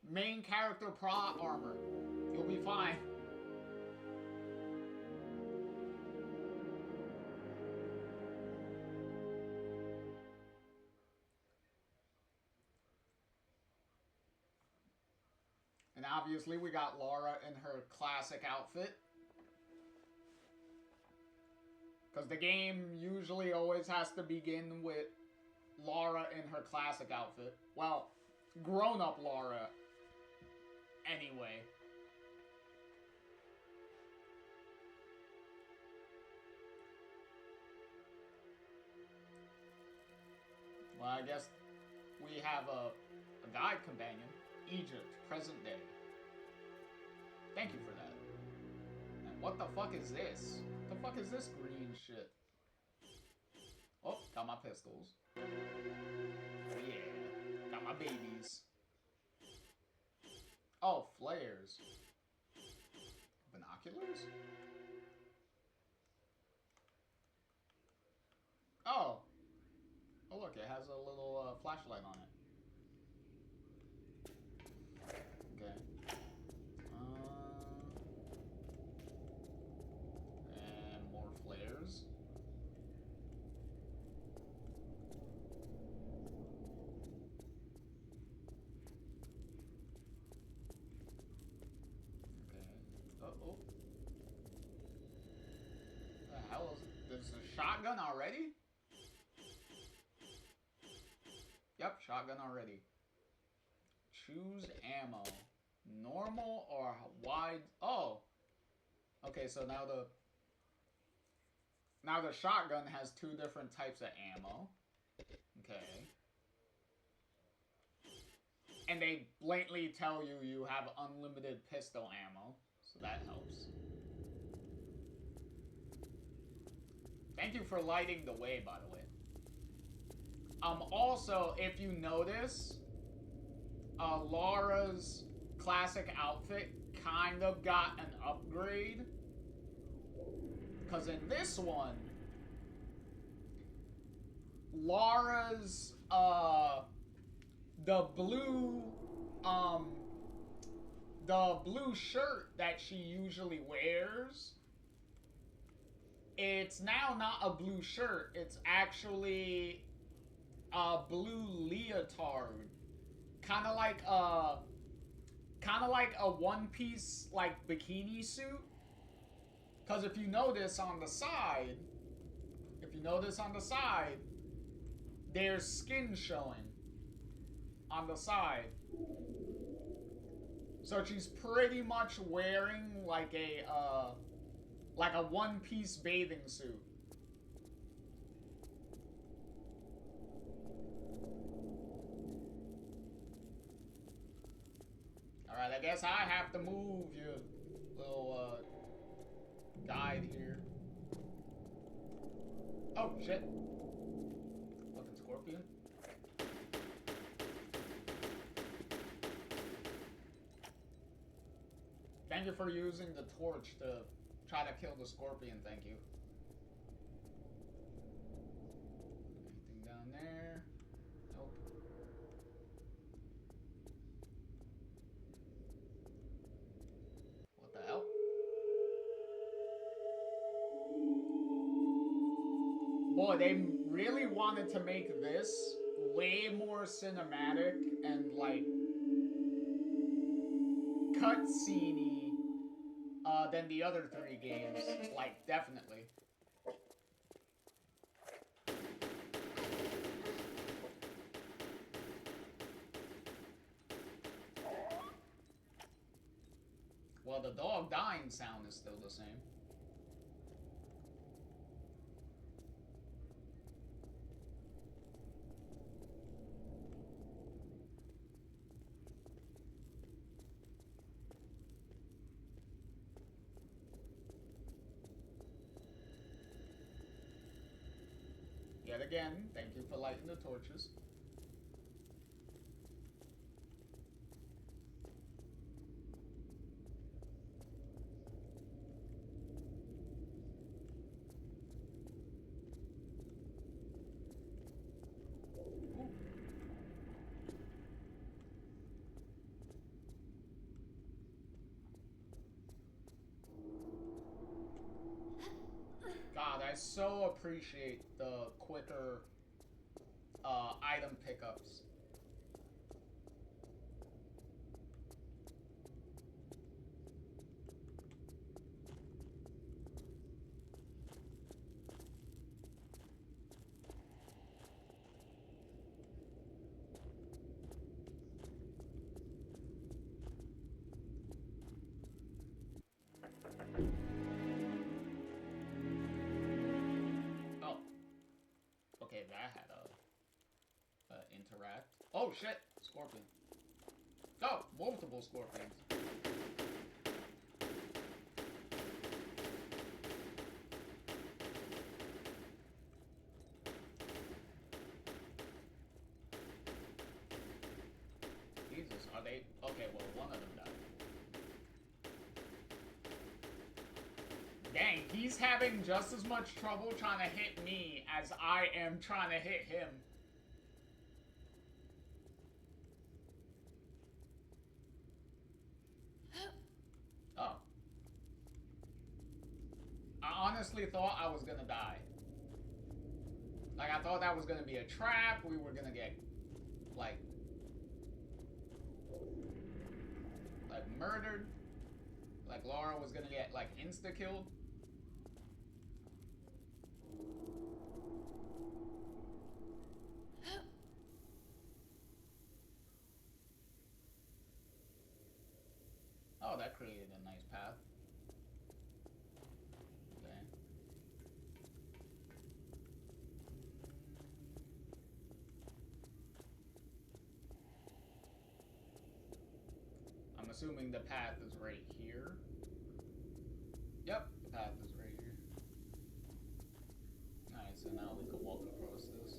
main character plot armor. You'll be fine. And obviously we got Lara in her classic outfit. Because the game usually always has to begin with Lara in her classic outfit. Well, grown-up Lara, anyway. Well, I guess we have a guide companion. Egypt, present day. Thank you for that. And what the fuck is this? What the fuck is this green shit? Oh, got my pistols. Yeah, got my babies. Oh, flares. Binoculars? Oh. Oh, look, it has a little flashlight on it. Okay. And more flares. Okay. Uh-oh. The hell is... There's a shotgun already? Yep, shotgun already. Choose ammo. Normal or wide? Oh. Okay, so now the shotgun has two different types of ammo. Okay. and they blatantly tell you you have unlimited pistol ammo, so that helps. Thank you for lighting the way, by the way. Also, if you notice, Laura's classic outfit kind of got an upgrade. Because in this one, Laura's, the blue shirt that she usually wears, it's now not a blue shirt, it's actually a blue leotard. Kind of like a one-piece, like, bikini suit. Because if you notice on the side, there's skin showing on the side. So she's pretty much wearing like a one-piece bathing suit. Alright, I guess I have to move your little guide here. Oh, shit. Fucking scorpion. Thank you for using the torch to try to kill the scorpion, thank you. Anything down there? Nope. What the hell? Boy, they really wanted to make this way more cinematic and, like, cutscene-y than the other 3 games. Like, definitely. Well, the dog dying sound is still the same. Yet again, thank you for lighting the torches. God, I so appreciate the quicker item pickups. Okay, that had a interact. Oh shit, scorpion. Oh, multiple scorpions. Jesus, are they? Okay, well, one of them died. Dang, he's having just as much trouble trying to hit me as I am trying to hit him. Oh. I honestly thought I was gonna die. Like, I thought that was gonna be a trap. We were gonna get, like murdered. Like, Laura was gonna get, like, insta-killed. Oh, that created a nice path. Okay. assuming the path is right here. Yep, the path is right here. Alright, so now we can walk across this.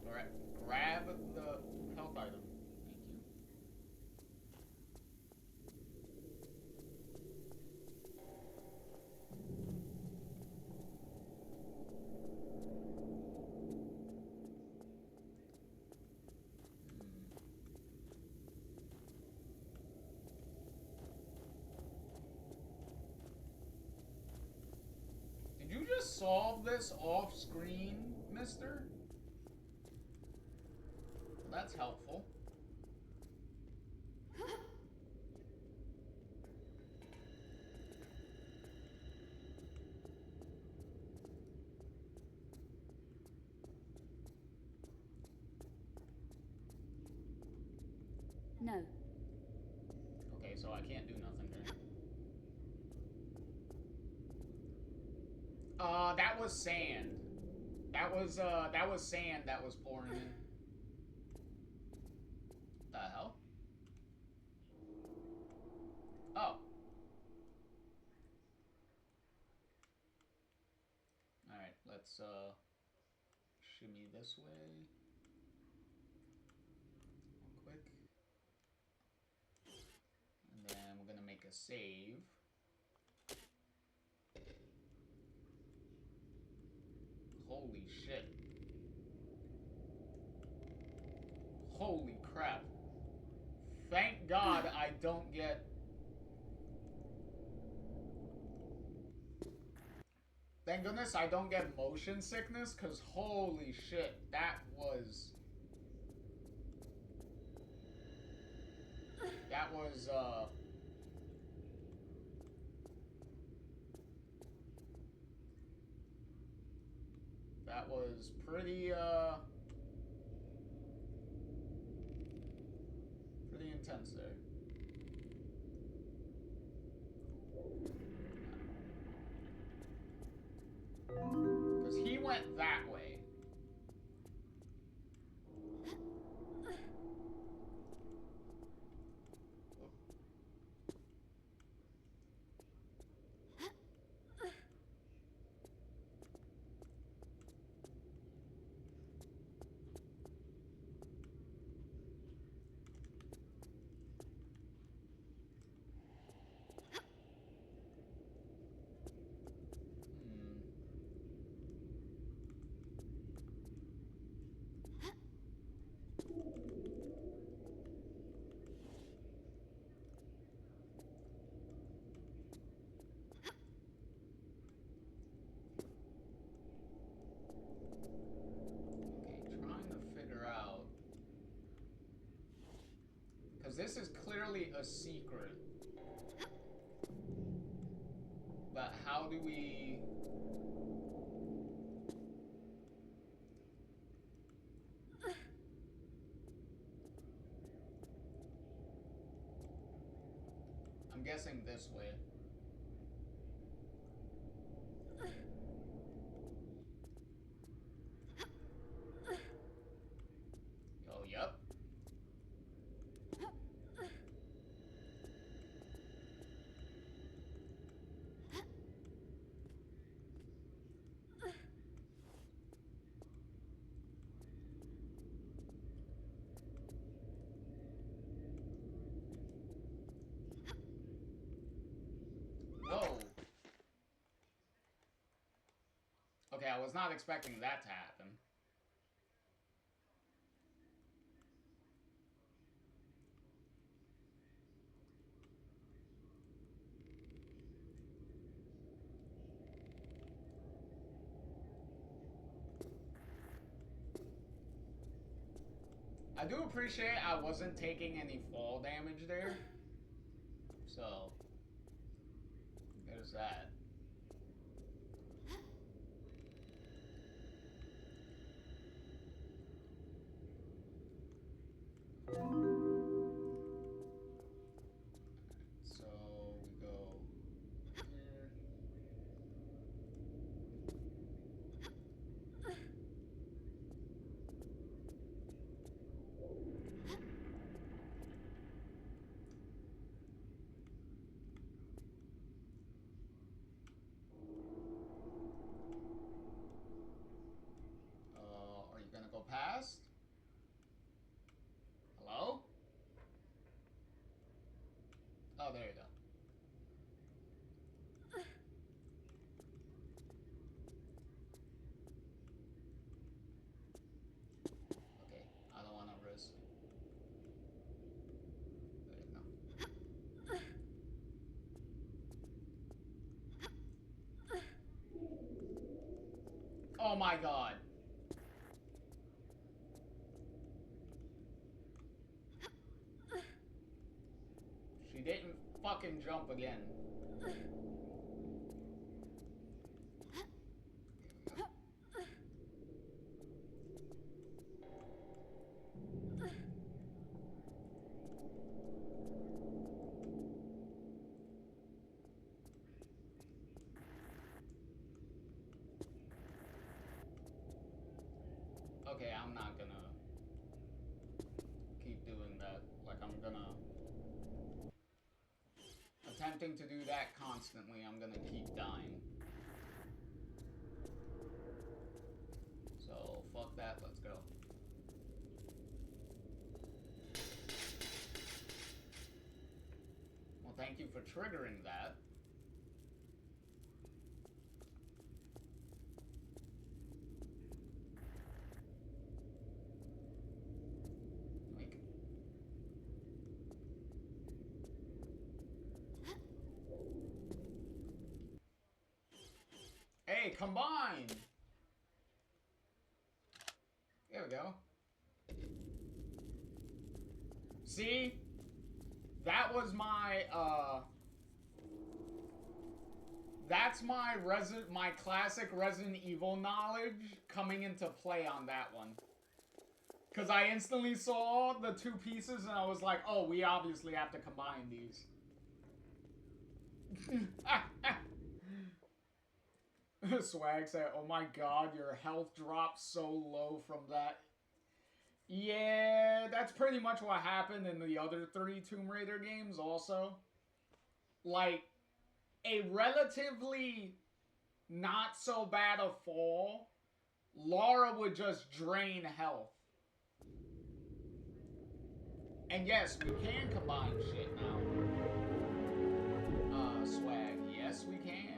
Alright, grab the health item. Thank you. Did you just solve this off screen, mister? That's helpful. No. Okay, so I can't do nothing there. That was sand. That was sand that was pouring in. The hell? Oh. Alright, let's, shimmy this way. Real quick. And then we're gonna make a save. Holy shit. Holy crap. Thank God I don't get... Thank goodness I don't get motion sickness, because holy shit, that was... That was, that was pretty, pretty intense there. Because he went that way. This is clearly a secret. But how do we... I'm guessing this way. Oh, yep. Whoa. Okay, I was not expecting that to happen. I do appreciate I wasn't taking any fall damage there. So, there's that. So we go here. Oh, there you go. Okay, I don't want to risk. There you go. Oh my god. She didn't fucking jump again. Okay, I'm not gonna keep doing that. Like, I'm gonna... Attempting to do that constantly, I'm gonna keep dying. So, fuck that, let's go. Well, thank you for triggering that. Hey, combine! There we go. See? That was my, that's my classic Resident Evil knowledge coming into play on that one. Because I instantly saw the two pieces and I was like, oh, we obviously have to combine these. Swag said, oh my god, your health dropped so low from that. Yeah, that's pretty much what happened in the other 3 Tomb Raider games also. Like, a relatively not so bad a fall, Lara would just drain health. And yes, we can combine shit now. Swag, yes we can.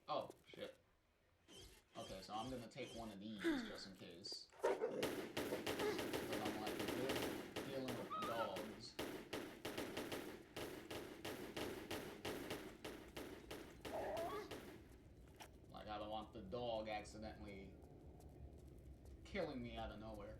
Oh, shit. Okay, so I'm gonna take one of these just in case. But I'm like dealing with dogs. Like, I don't want the dog accidentally killing me out of nowhere.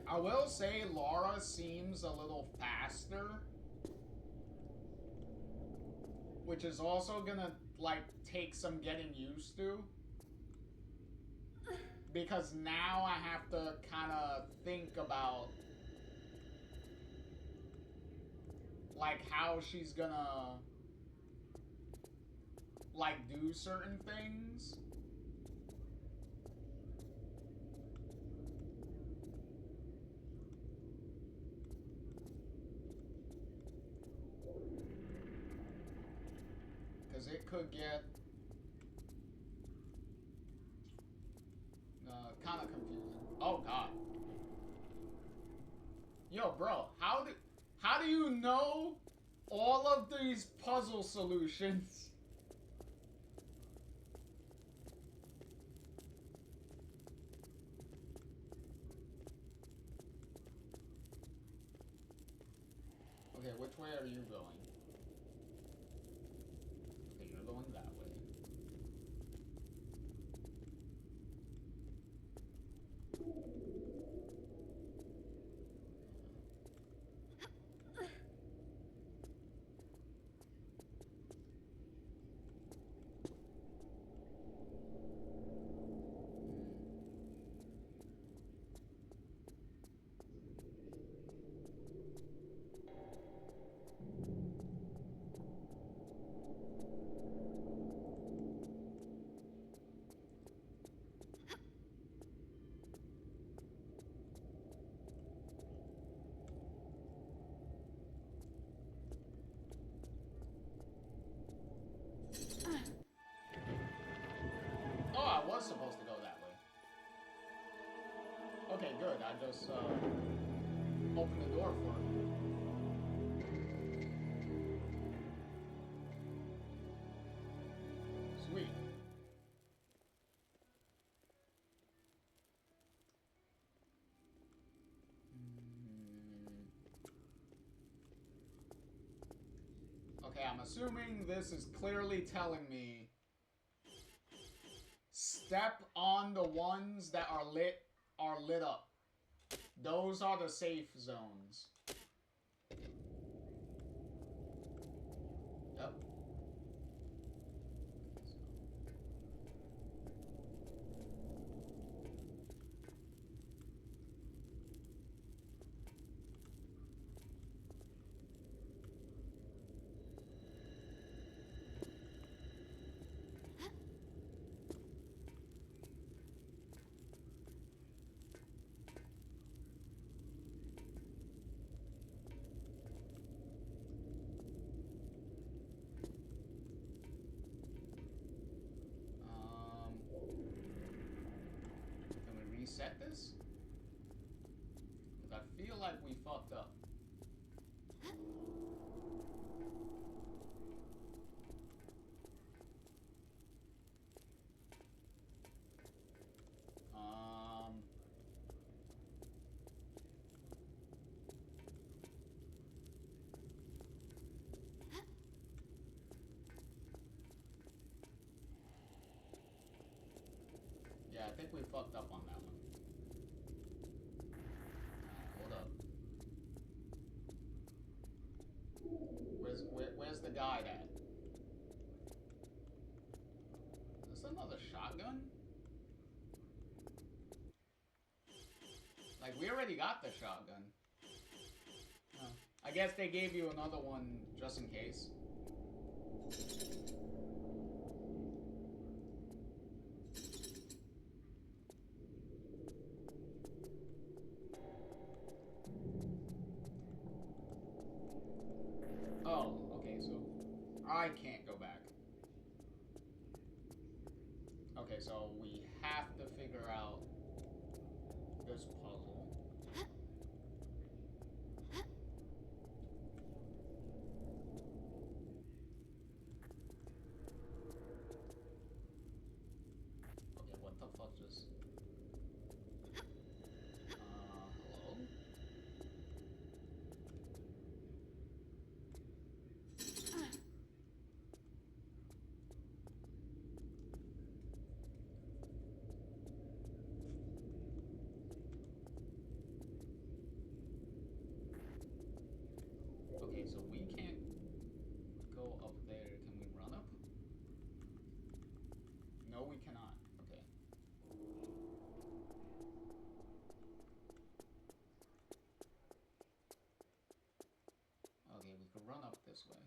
I will say Lara seems a little faster, which is also gonna, like, take some getting used to. Because now I have to kind of think about, like, how she's gonna, like, do certain things. Because it could get kind of confusing. Oh, God. Yo, bro, how do you know all of these puzzle solutions? Okay, which way are you going? Okay, you're going that way. that just opened the door for me. Sweet. Okay, I'm assuming this is clearly telling me step on the ones that are lit up. Those are the safe zones. Yep. Can we reset this? Because I feel like we fucked up. Yeah, I think we fucked up on that one. Hold up. Where's the guide at? Is this another shotgun? Like, we already got the shotgun. Oh. I guess they gave you another one just in case. Oh, okay, so I can't go back. Okay, so we have to figure out this puzzle. Okay, what the fuck just... hello? Okay, so we can't go up there. Can we run up? No, we cannot. Okay. Okay, we could run up this way.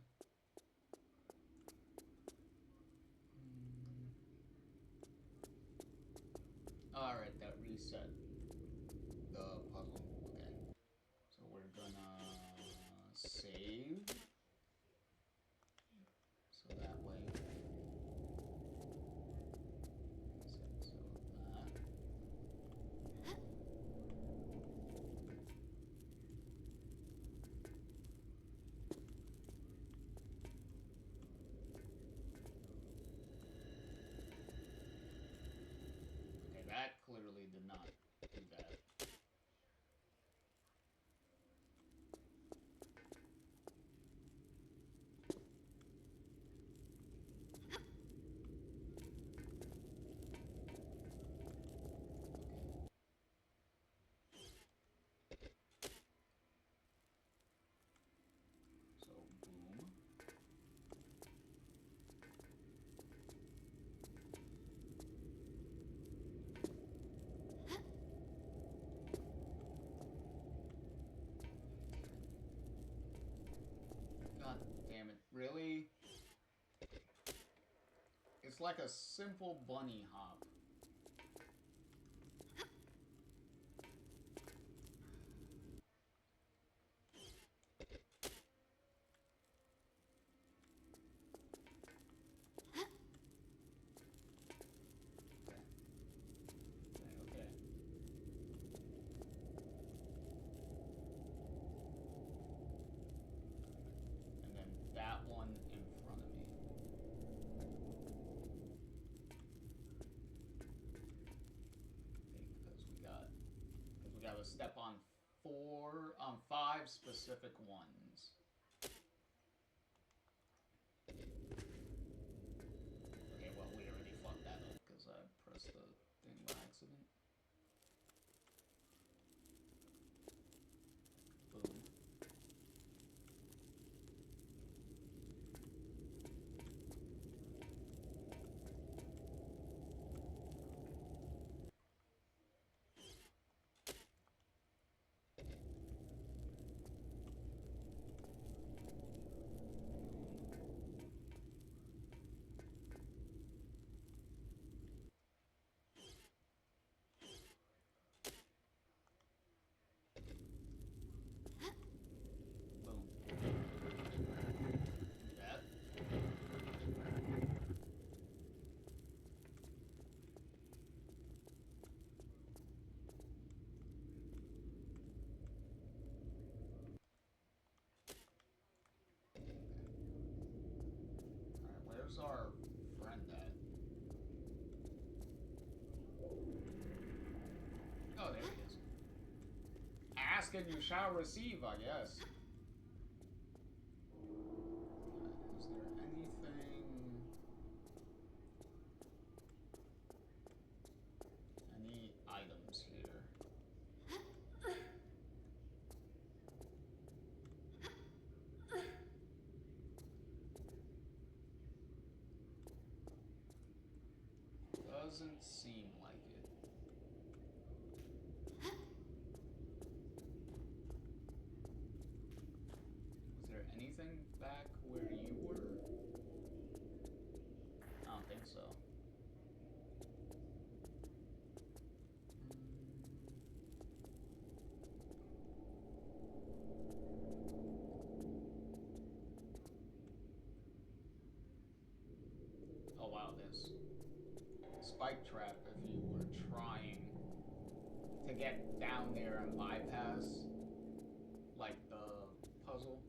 Alright, that reset the puzzle. Okay. So we're gonna save. So that way. So that. Okay, that clearly did not do that. So, boom. God damn it. Really? It's like a simple bunny hop. Okay. to step on five specific ones. Okay, well, we already fucked that up because I pressed the thing by accident. Boom. Where's our friend at? Oh, there he is. Ask and you shall receive, I guess. Is there anything... any items here? Doesn't seem like it. Was there anything back where you were? I don't think so. Oh wow, this spike trap if you were trying to get down there and bypass like the puzzle.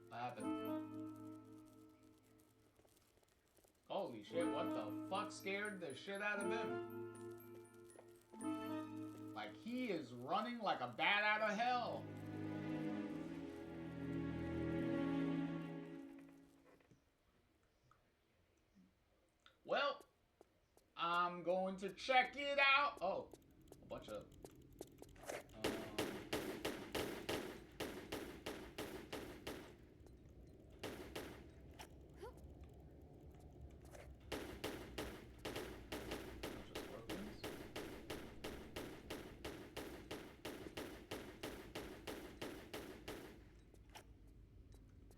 What happened? Holy shit, what the fuck scared the shit out of him? Like, he is running like a bat out of hell. Well, I'm going to check it out. Oh, a bunch of...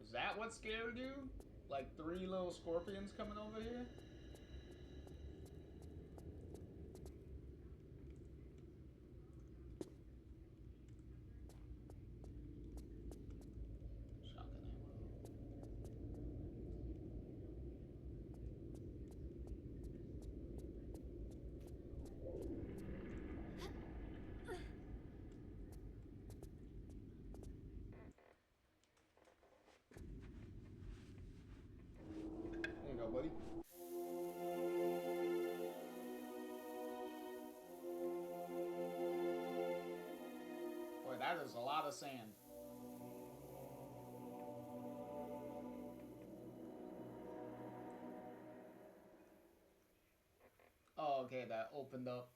Is that what scared you? Like 3 little scorpions coming over here? Shotgun ammo. There you go, buddy. Boy, that is a lot of sand. Oh, okay, that opened up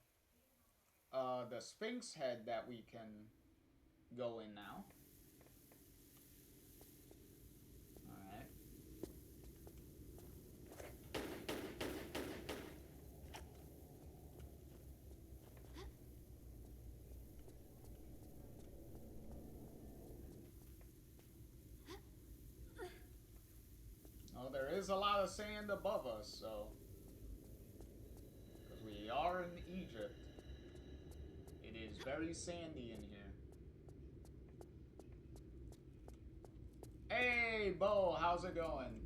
the Sphinx head that we can go in now. Alright. Oh, there is a lot of sand above us, so... because we are in Egypt. It is very sandy in here. Hey, Bo, how's it going?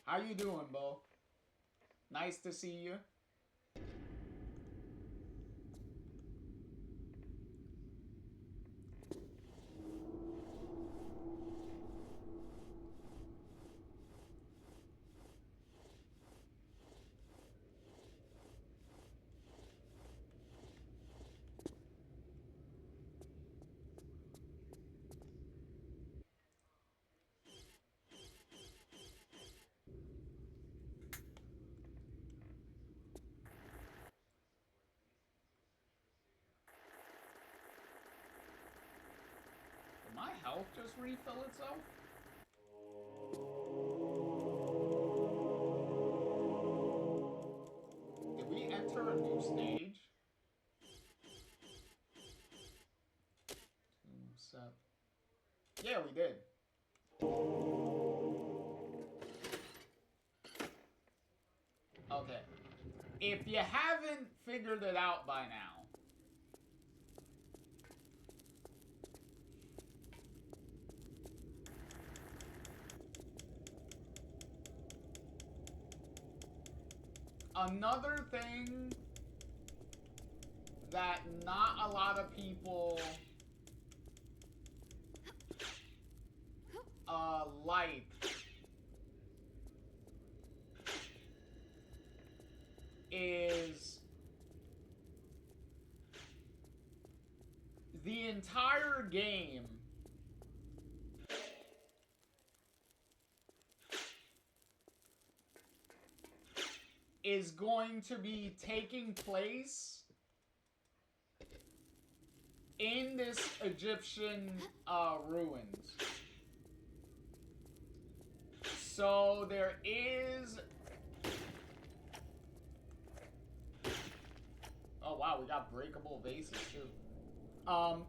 How you doing, Bo? Nice to see you. Did my health just refill itself? Did we enter a new stage? 2-7. Yeah, we did. Okay. If you haven't figured it out by now, another thing that not a lot of people like is the entire game is going to be taking place in this Egyptian ruins. So there is... Oh wow, we got breakable vases too.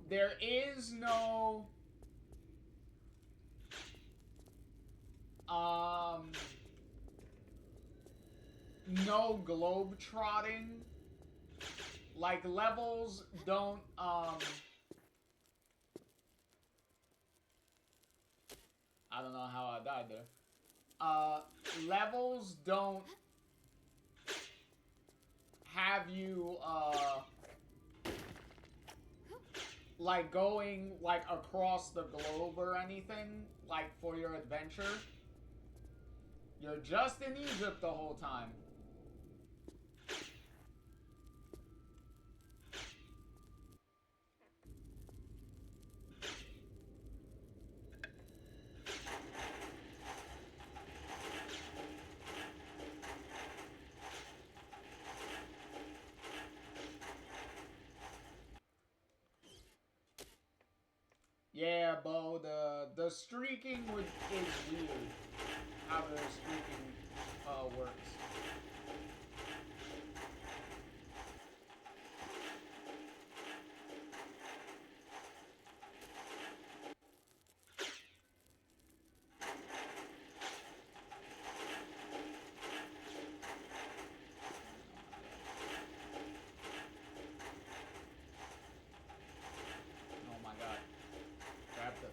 There is no... no globe trotting. Like, levels don't, I don't know how I died there. Levels don't have you, like, going, like, across the globe or anything, like, for your adventure. You're just in Egypt the whole time. Yeah, Bo, the streaking is weird. How the streaking works. Oh my god. Grab the thing.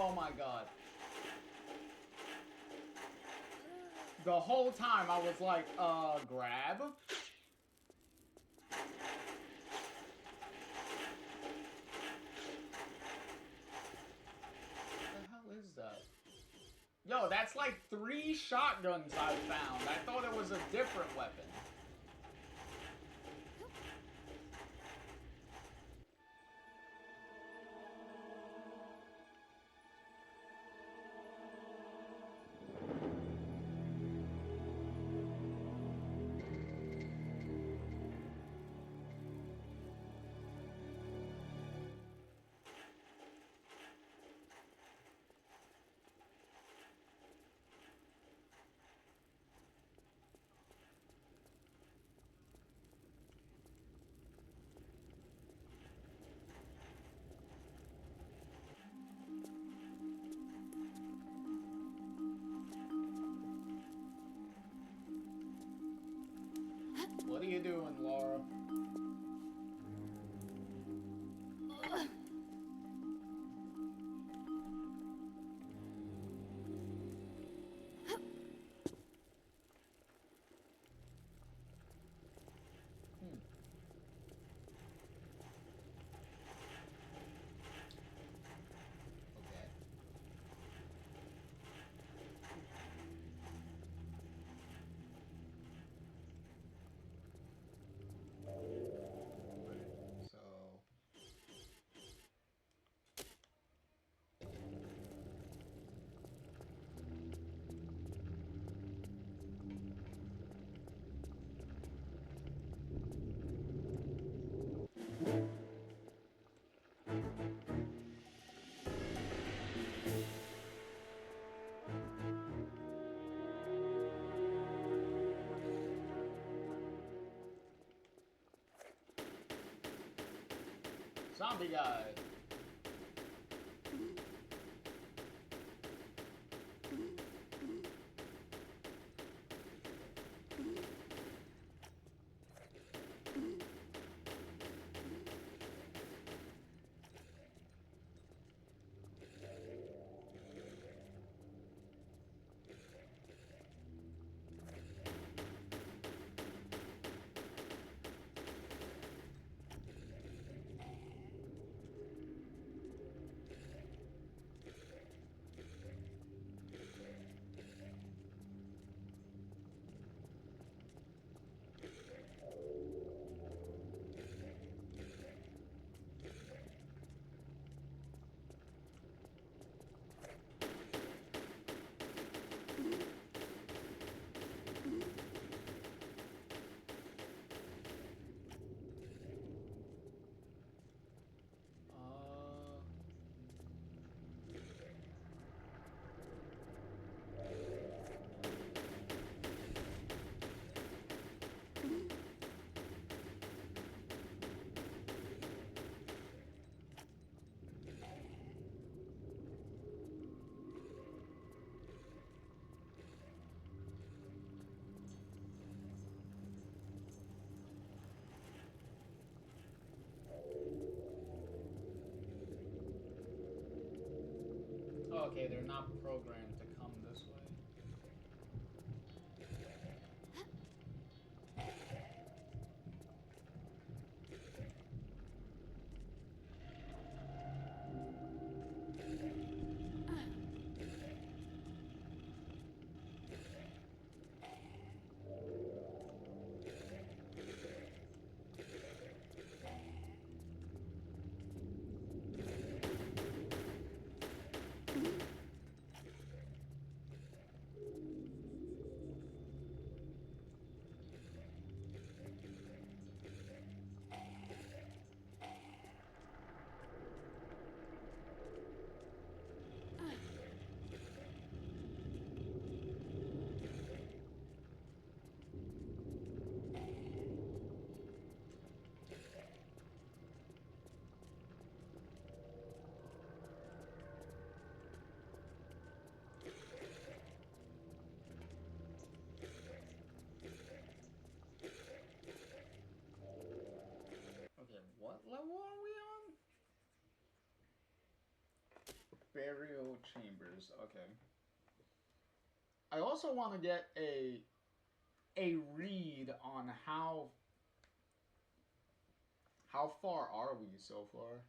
Oh my god. The whole time I was like, grab? What the hell is that? Yo, that's like 3 shotguns I found. I thought it was a different weapon. Lara. Okay. So zombie guy. Okay, they're not programmed to come this way. Okay, what level are we on? Burial chambers. Okay. I also want to get a read on how far are we so far?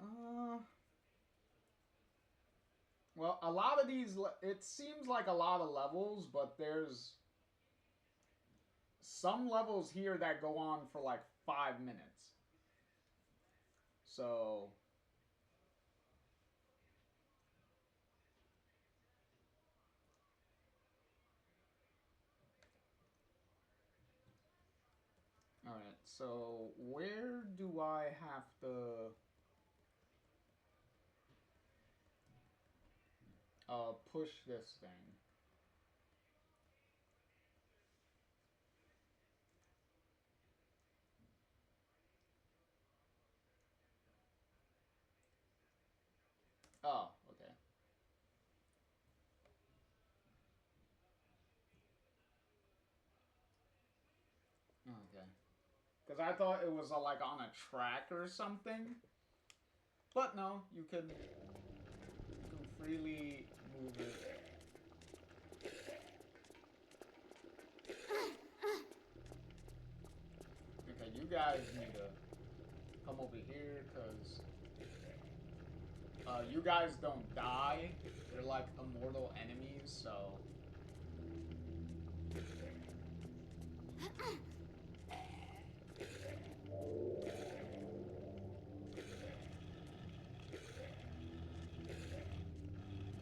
Uh, well, a lot of these, it seems like a lot of levels, but there's some levels here that go on for like 5 minutes. So, Alright, so where do I have to push this thing? Oh, okay. Okay. Because I thought it was like on a track or something. But no, you can freely move it. Okay, you guys need to come over here because you guys don't die. They're like immortal enemies, so.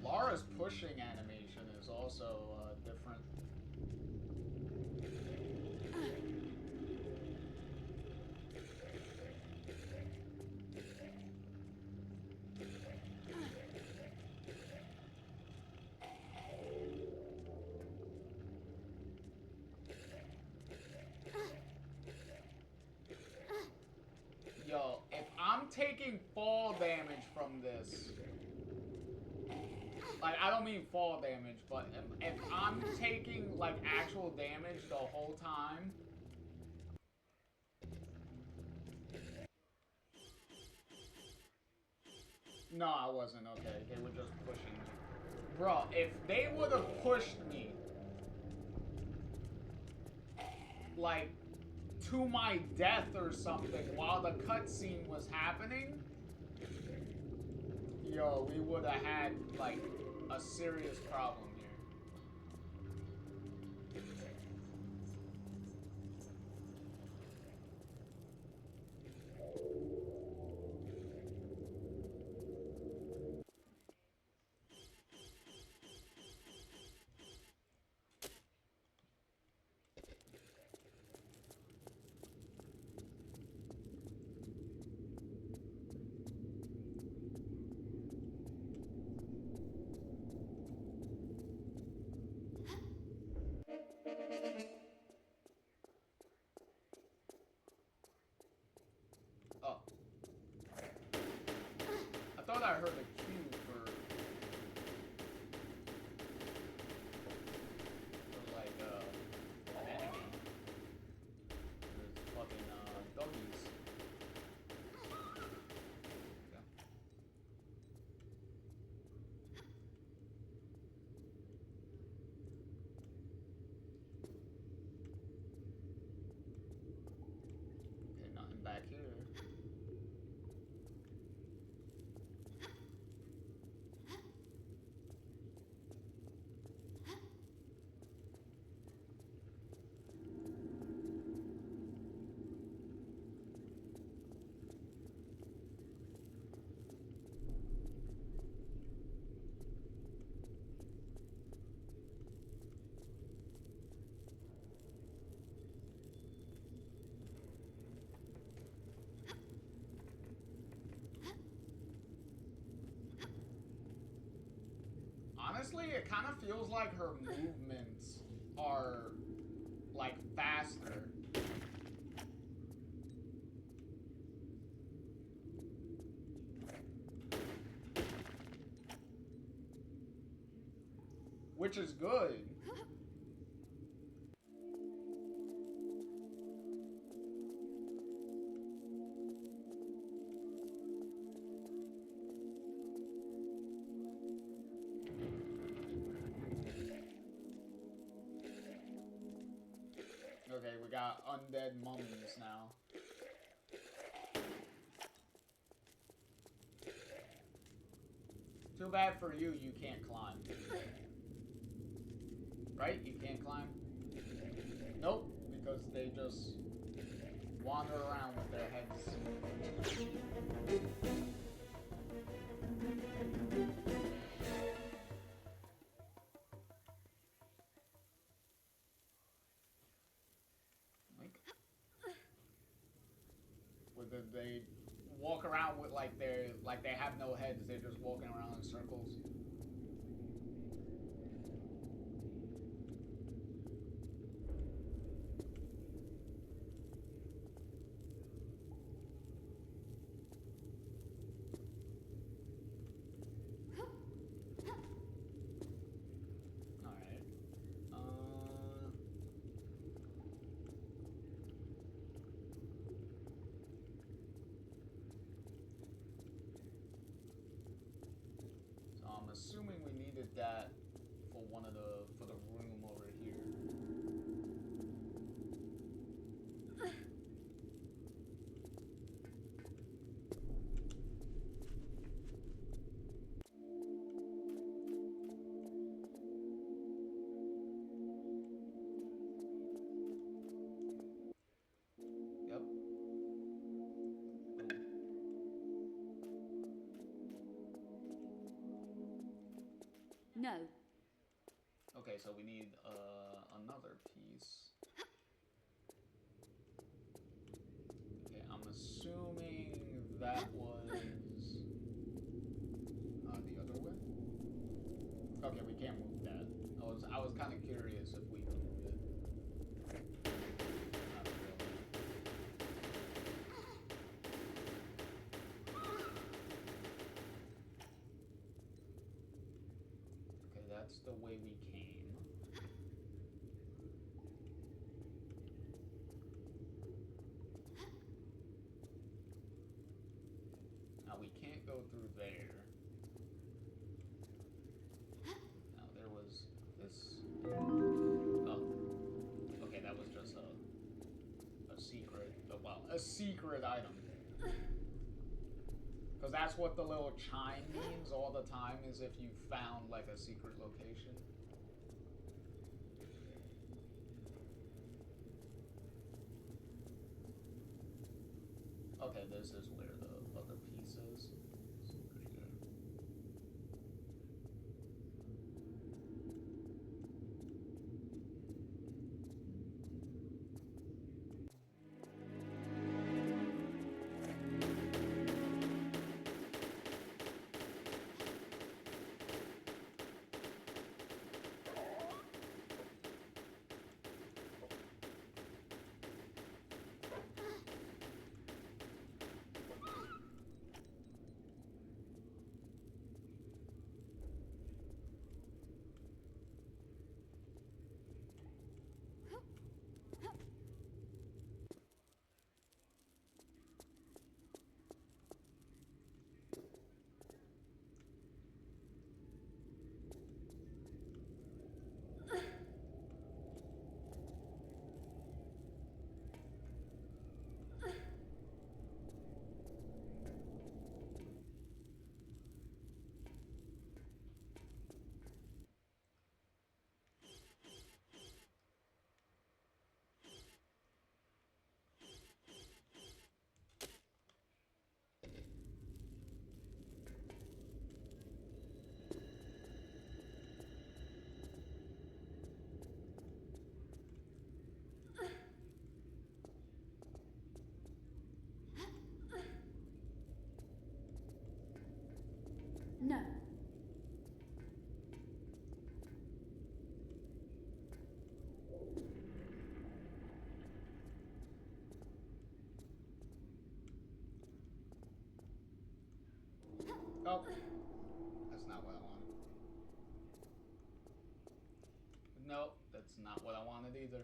Lara's pushing animation is also different. Yo, if I'm taking fall damage from this, like, I don't mean fall damage, but if I'm taking, like, actual damage the whole time, no, I wasn't, okay, they were just pushing me. Bro, if they would have pushed me, like, to my death or something while the cutscene was happening, yo, we would have had, like, a serious problem here. Oh. I thought I heard a cue for like, an enemy. There's fucking, doggies. Okay. Okay, nothing back here. Honestly, it kind of feels like her movements are, like, faster. Which is good. Okay, we got undead mummies now. Too bad for you, you can't climb. Right? You can't climb? Nope, because they just wander around with their heads. they walk around with like they have no heads. They're just walking around in circles. Assuming we needed that for for the room over here. Yep. No. Okay, so we need another piece. Okay, I'm assuming that was the other way. Okay, we can't move that. I was kind of curious if we could move it. Not really. Okay, that's the way we came. Now we can't go through there. Now there was this. Oh, okay, that was just a secret. Well, a secret item. Because that's what the little chime means all the time, is if you found like a secret location. Okay, this is where the other piece is. It's pretty good. No. Oh, that's not what I wanted. Nope, that's not what I wanted either.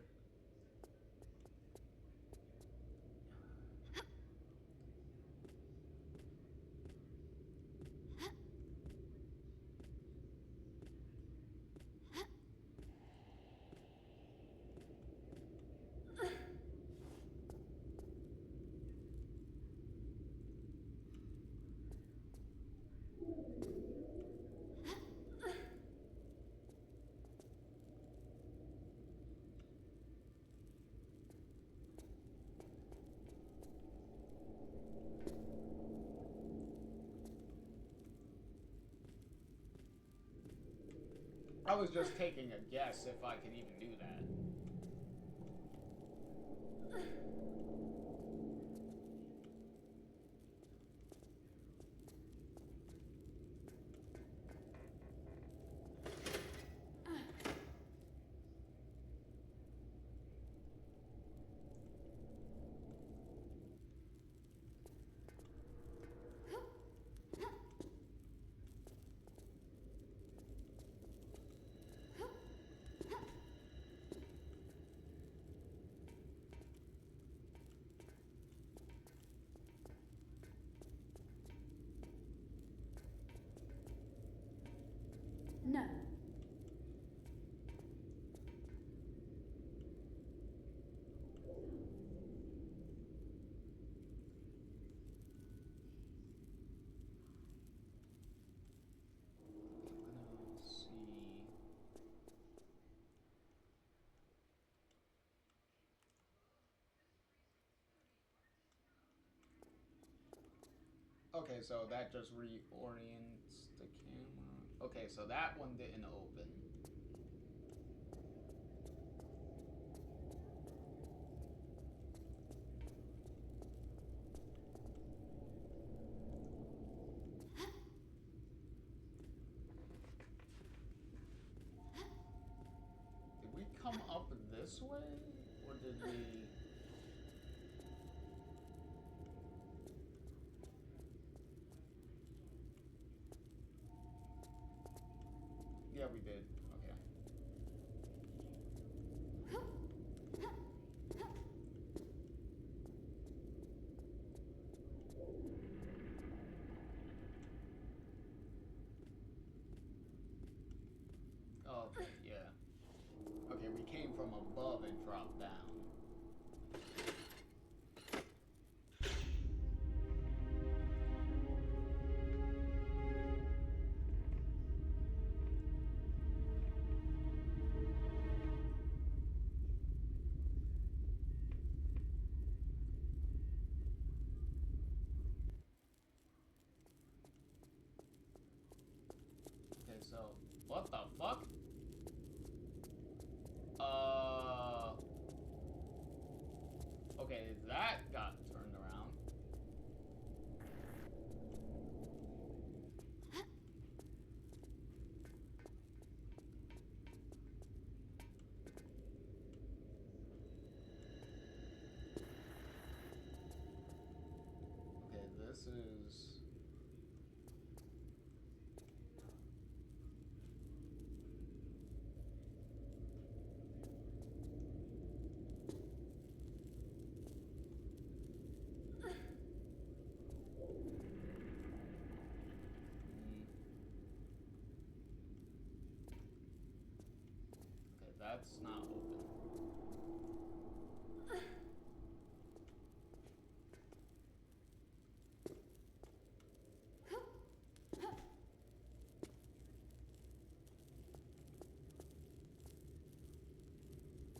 I was just taking a guess if I could even do that. Okay, so that just reorients the camera. Okay, so that one didn't open. Did we come up this way? Or did we... Yeah, we did. Okay. Okay, yeah. Okay, we came from above and dropped down. Okay, so what the fuck? Okay, that got turned around. Okay, this is... Okay, that's not open.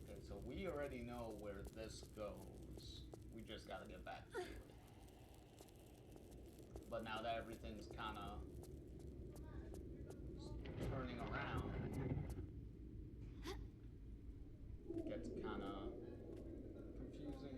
Okay, so we already know where this goes. We just gotta get back to it. But now that everything's kind of turning around, it gets kind of confusing.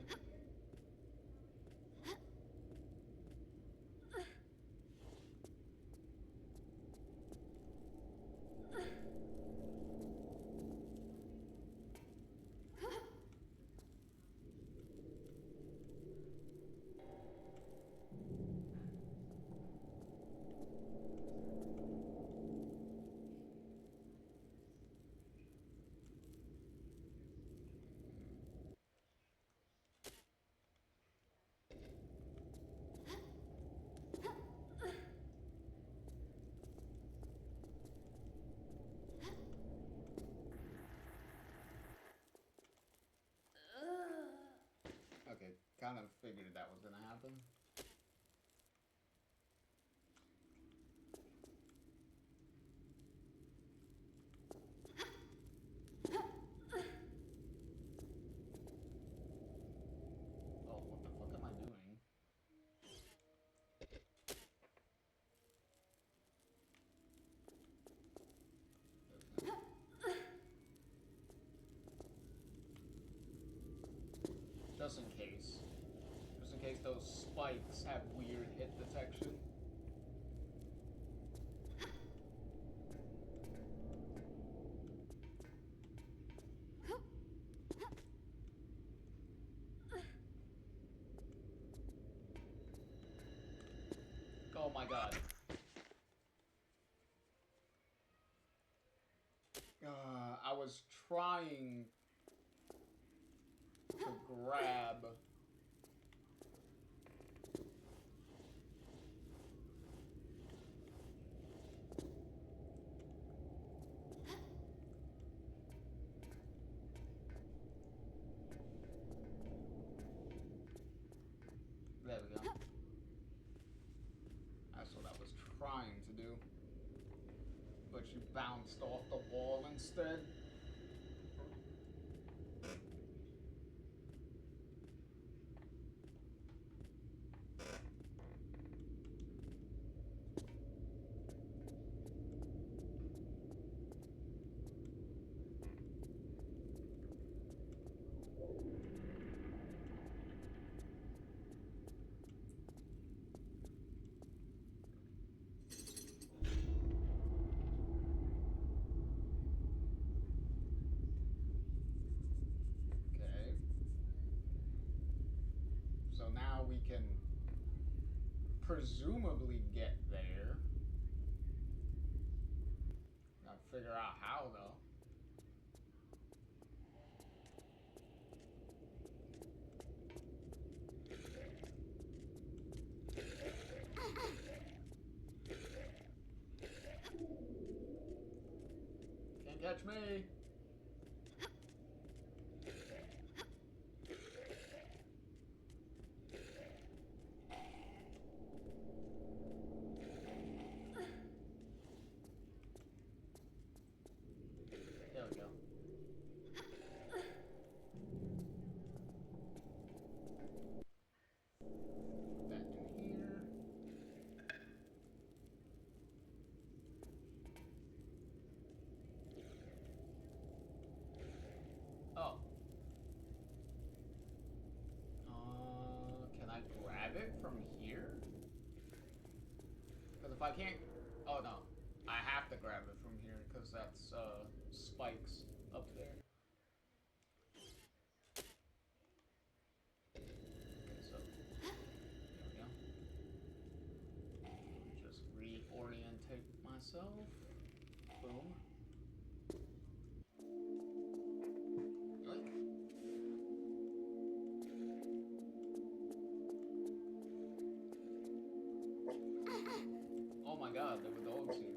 Okay, kind of figured that was gonna happen. Oh, what the fuck am I doing? Just in case. Just in case those spikes have weird hit detection. Oh my god. I was trying to grab... There we go. That's what I was trying to do. But you bounced off the wall instead. we can presumably get there. Gotta figure out how, though. Can't catch me. There we go. Put that in here. Oh. Can I grab it from here? Because if I can't... Oh, no. I have to grab it from here, because that's, spikes up there. Okay, so... There we go. Just reorientate myself. Boom. Yoink. Oh my god, there were dogs here.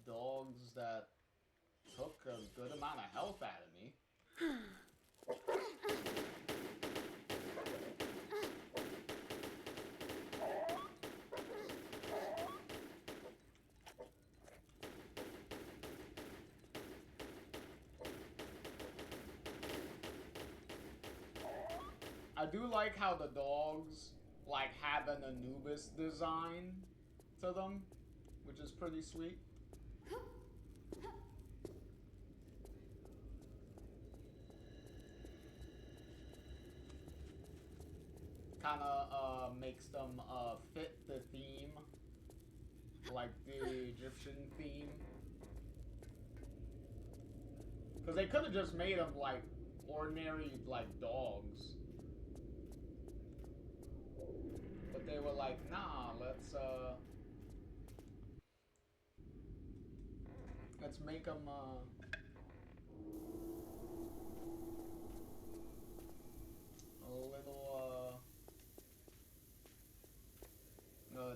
Dogs that took a good amount of health out of me. I do like how the dogs, like, have an Anubis design to them, which is pretty sweet. Kinda, makes them, fit the theme, like the Egyptian theme. Because they could have just made them, like, ordinary, like, dogs. But they were like, nah, let's make them, a little,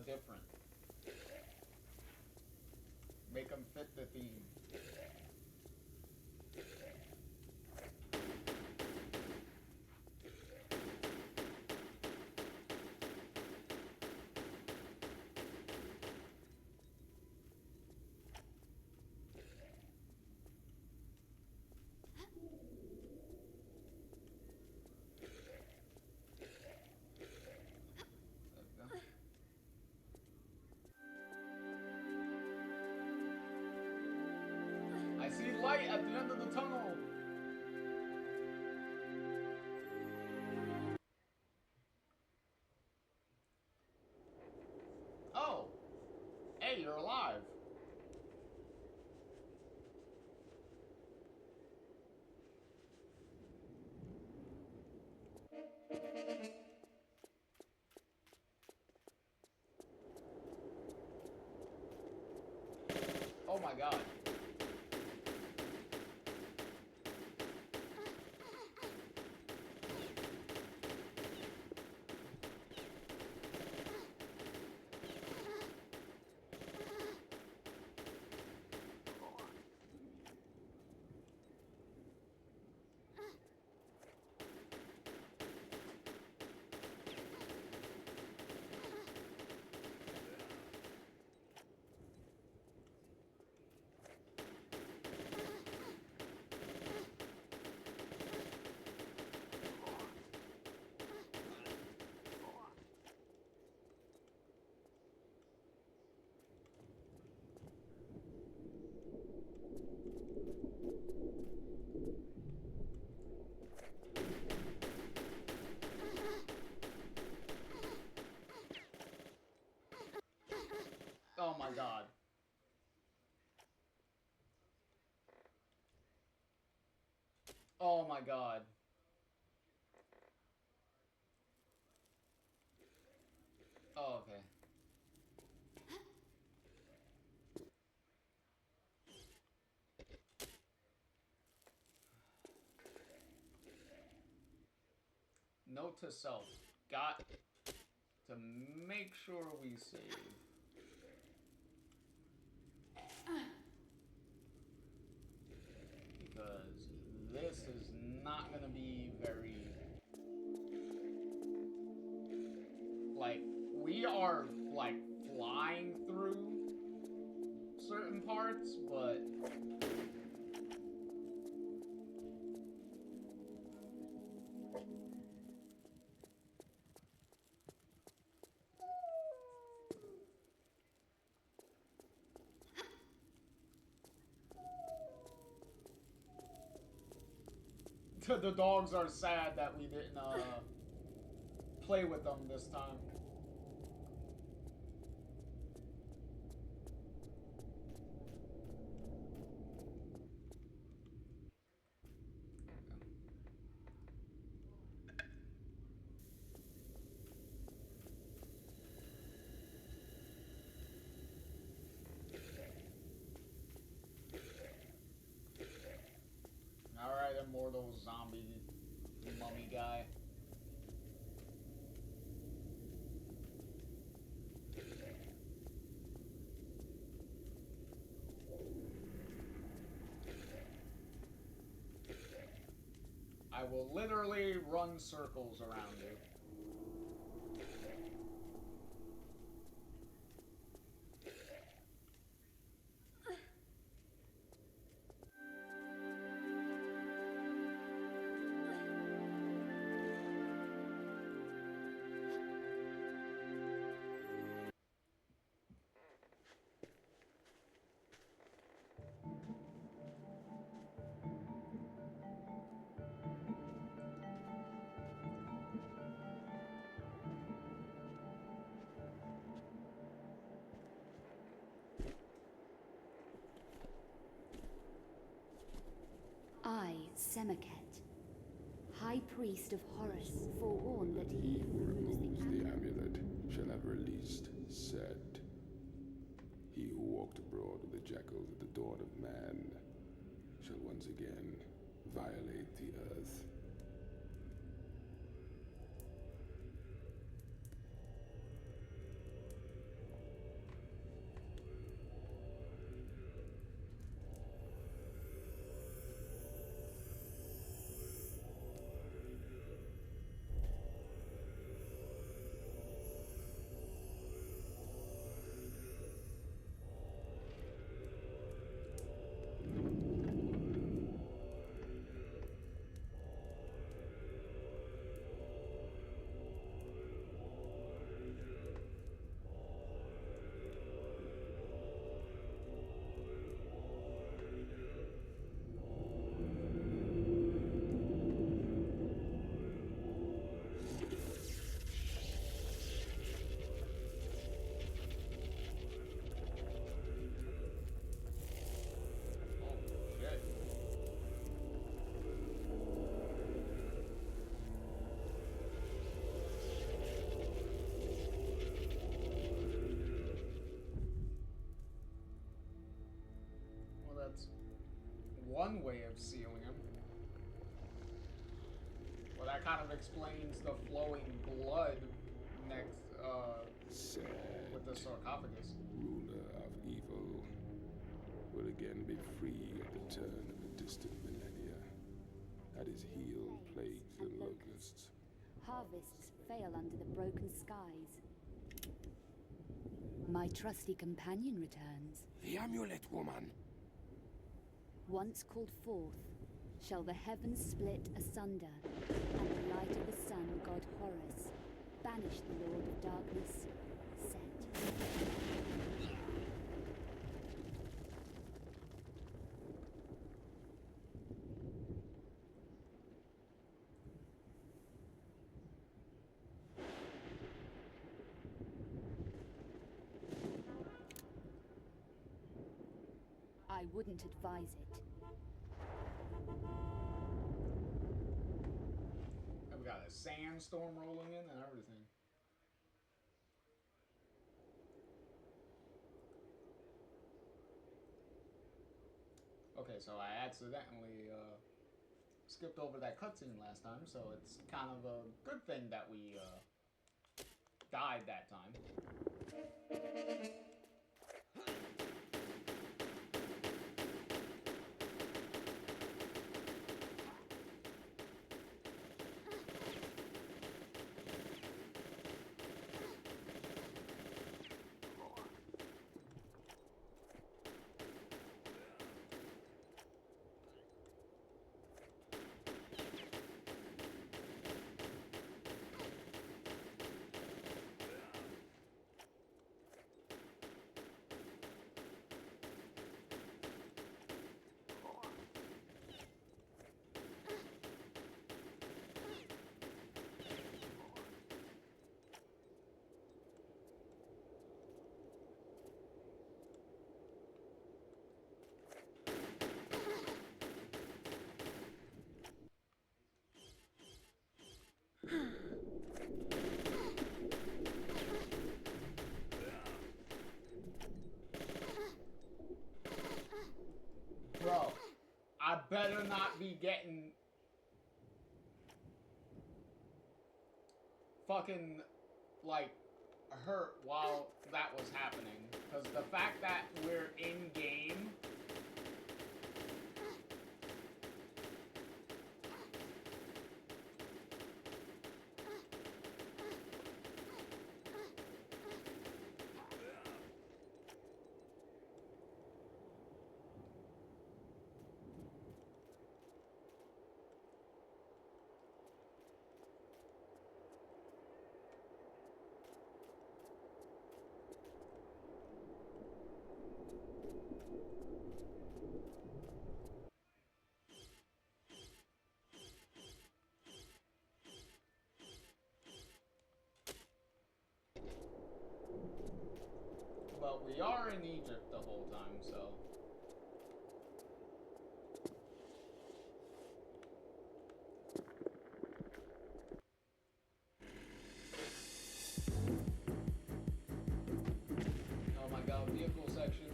different. Make them fit the theme. I see light at the end of the tunnel. Oh. Hey, you're alive. Oh my god. Oh my god. Oh, okay. Note to self. Got to make sure we save. Because this is not gonna be very... Like, we are, like, flying through certain parts, but... The dogs are sad that we didn't, play with them this time. Alright, immortal zombie mummy guy. I will literally run circles around you. I, Semaket, High Priest of Horus, forewarn that he who removes the the amulet shall have released Set. He who walked abroad with the jackals at the dawn of man shall once again violate the earth. One way of sealing him. Well, that kind of explains the flowing blood next, Set, with the sarcophagus. ruler of evil, will again be free at the turn of the distant millennia. At his heel plagues and locusts. harvests fail under the broken skies. My trusty companion returns. The amulet, woman! Once called forth, shall the heavens split asunder, and the light of the sun, god Horus, banish the lord of darkness, Set. I wouldn't advise it. We got a sandstorm rolling in and everything. Okay, so I accidentally skipped over that cutscene last time, so it's kind of a good thing that we died that time. Bro, I better not be getting fucking, like, hurt while that was happening. Because the fact that we're in-game... But we are in Egypt the whole time, so... Oh my god, vehicle section.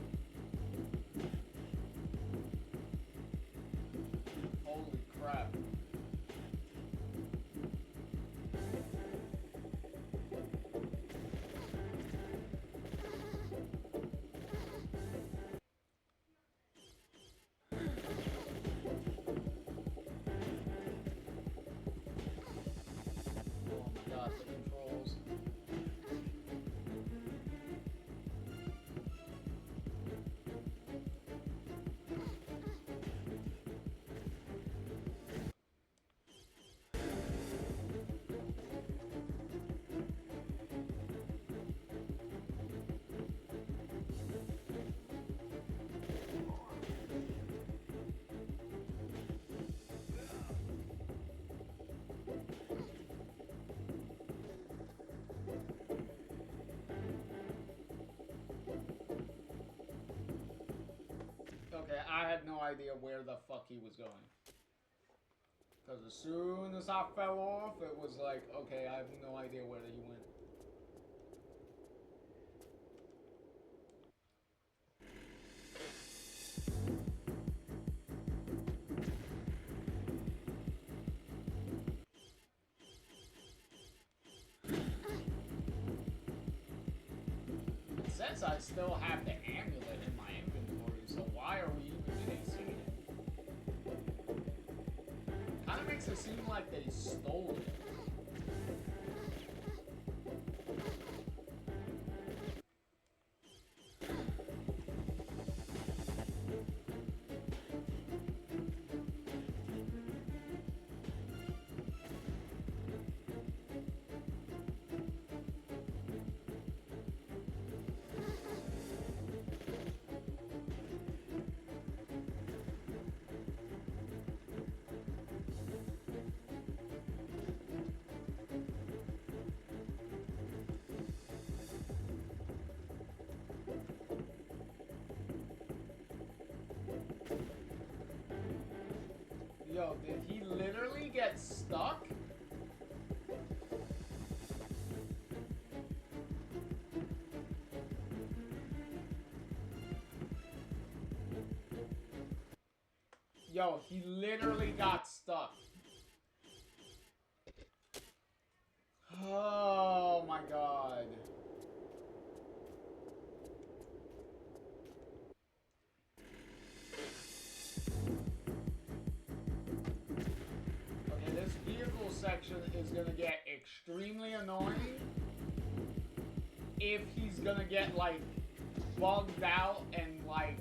Holy crap. Oh my god, the controls. Okay, I had no idea where the fuck he was going. Because as soon as I fell off, it was like, okay, I have no idea where he went. It says I still have the amulet in my inventory, so why are we even chasing it? Kind of makes it seem like they stole it. Yo, did he literally get stuck? Yo, he literally got stuck. Oh my god. Okay, this vehicle section is gonna get extremely annoying if he's gonna get, like, bugged out and, like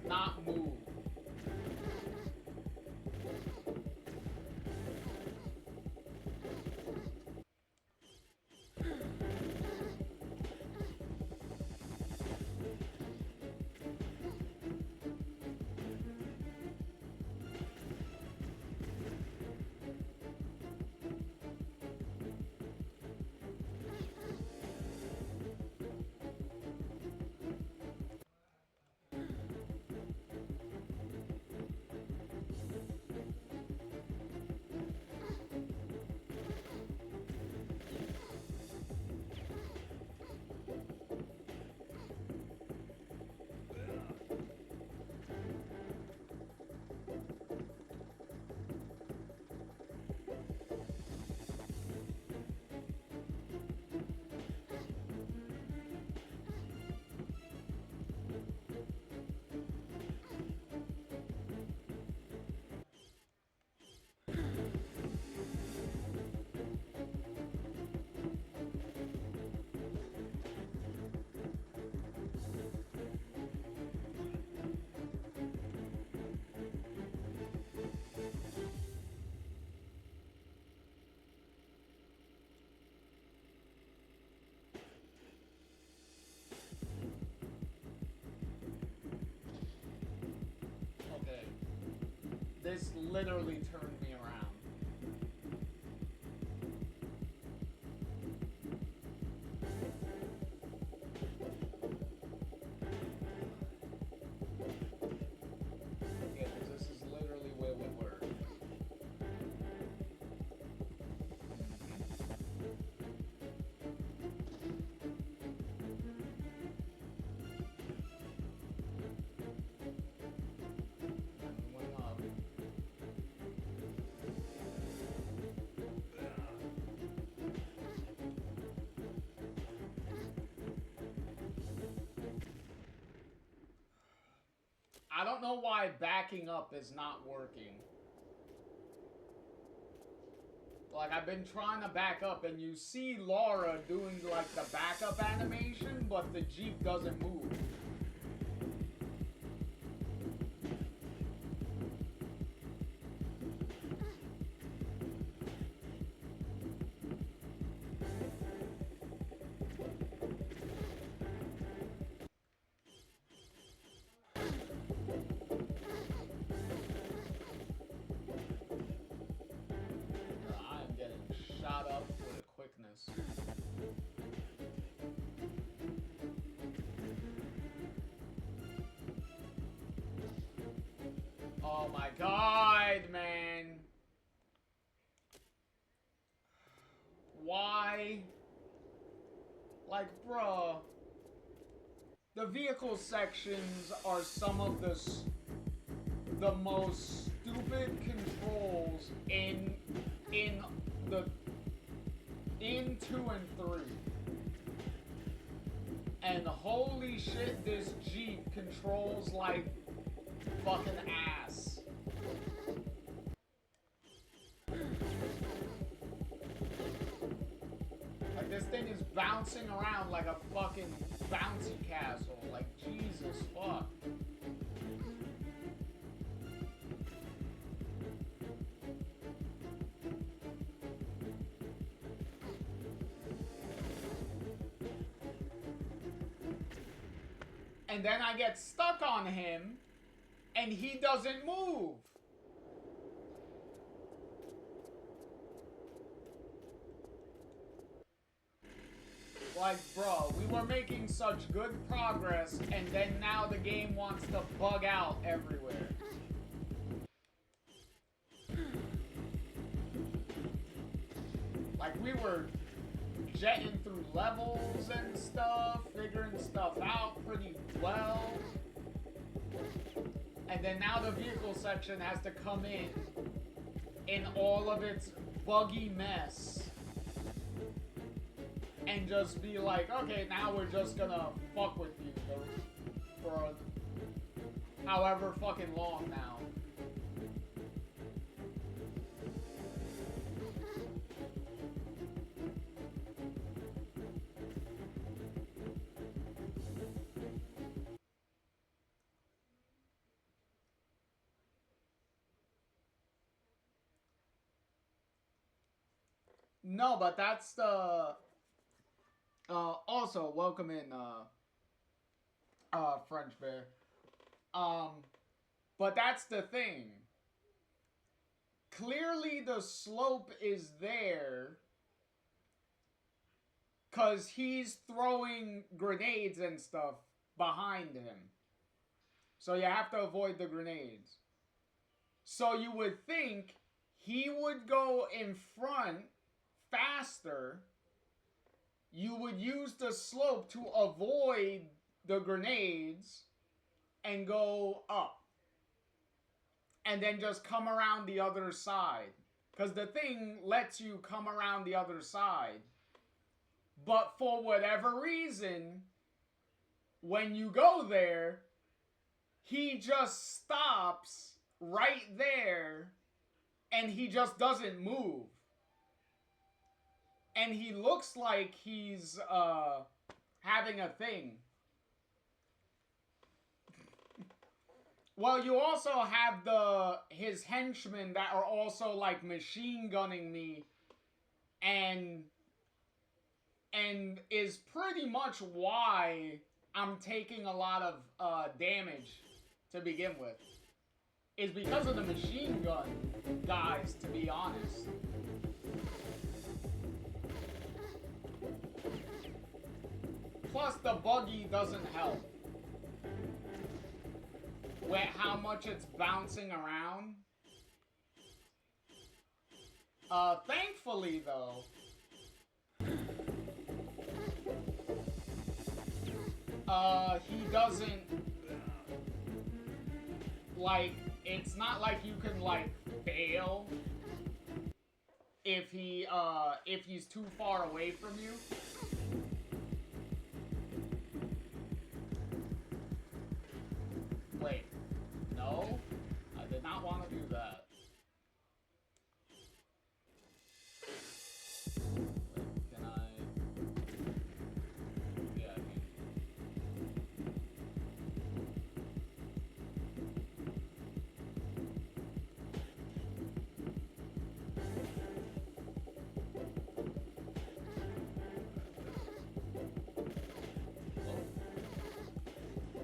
not move. Okay. This literally turned me around. Okay, because this is literally where we were. And we went up. I don't know why backing up is not working. Like, I've been trying to back up, and you see Laura doing, like, the backup animation, but the Jeep doesn't move. I am getting shot up with a quickness. Oh my god, man. Why? Like, bruh. The vehicle sections are some of the most stupid controls in 2 and 3. And holy shit, this Jeep controls like fucking ass. Like, this thing is bouncing around like a fucking bouncy castle. Like, Jesus fuck. And then I get stuck on him, and he doesn't move. Like, bro, we were making such good progress, and then now the game wants to bug out everywhere. Like, we were jetting through levels and stuff, figuring stuff out pretty well. And then now the vehicle section has to come in all of its buggy mess. And just be like, okay, now we're just gonna fuck with you for however fucking long now. No, but that's the... also, welcome in, French Bear. But that's the thing. Clearly the slope is there because he's throwing grenades and stuff behind him. So you have to avoid the grenades. So you would think he would go in front faster. You would use the slope to avoid the grenades and go up. And then just come around the other side. Because the thing lets you come around the other side. But for whatever reason, when you go there, he just stops right there and he just doesn't move. And he looks like he's having a thing. Well, you also have his henchmen that are also like machine gunning me and is pretty much why I'm taking a lot of damage to begin with. Is because of the machine gun guys, to be honest. Plus the buggy doesn't help. With how much it's bouncing around. Thankfully though, he doesn't, like, it's not like you can, like, fail if he's too far away from you. Wait, no, I did not want to do that. Wait, can I? Yeah, I can.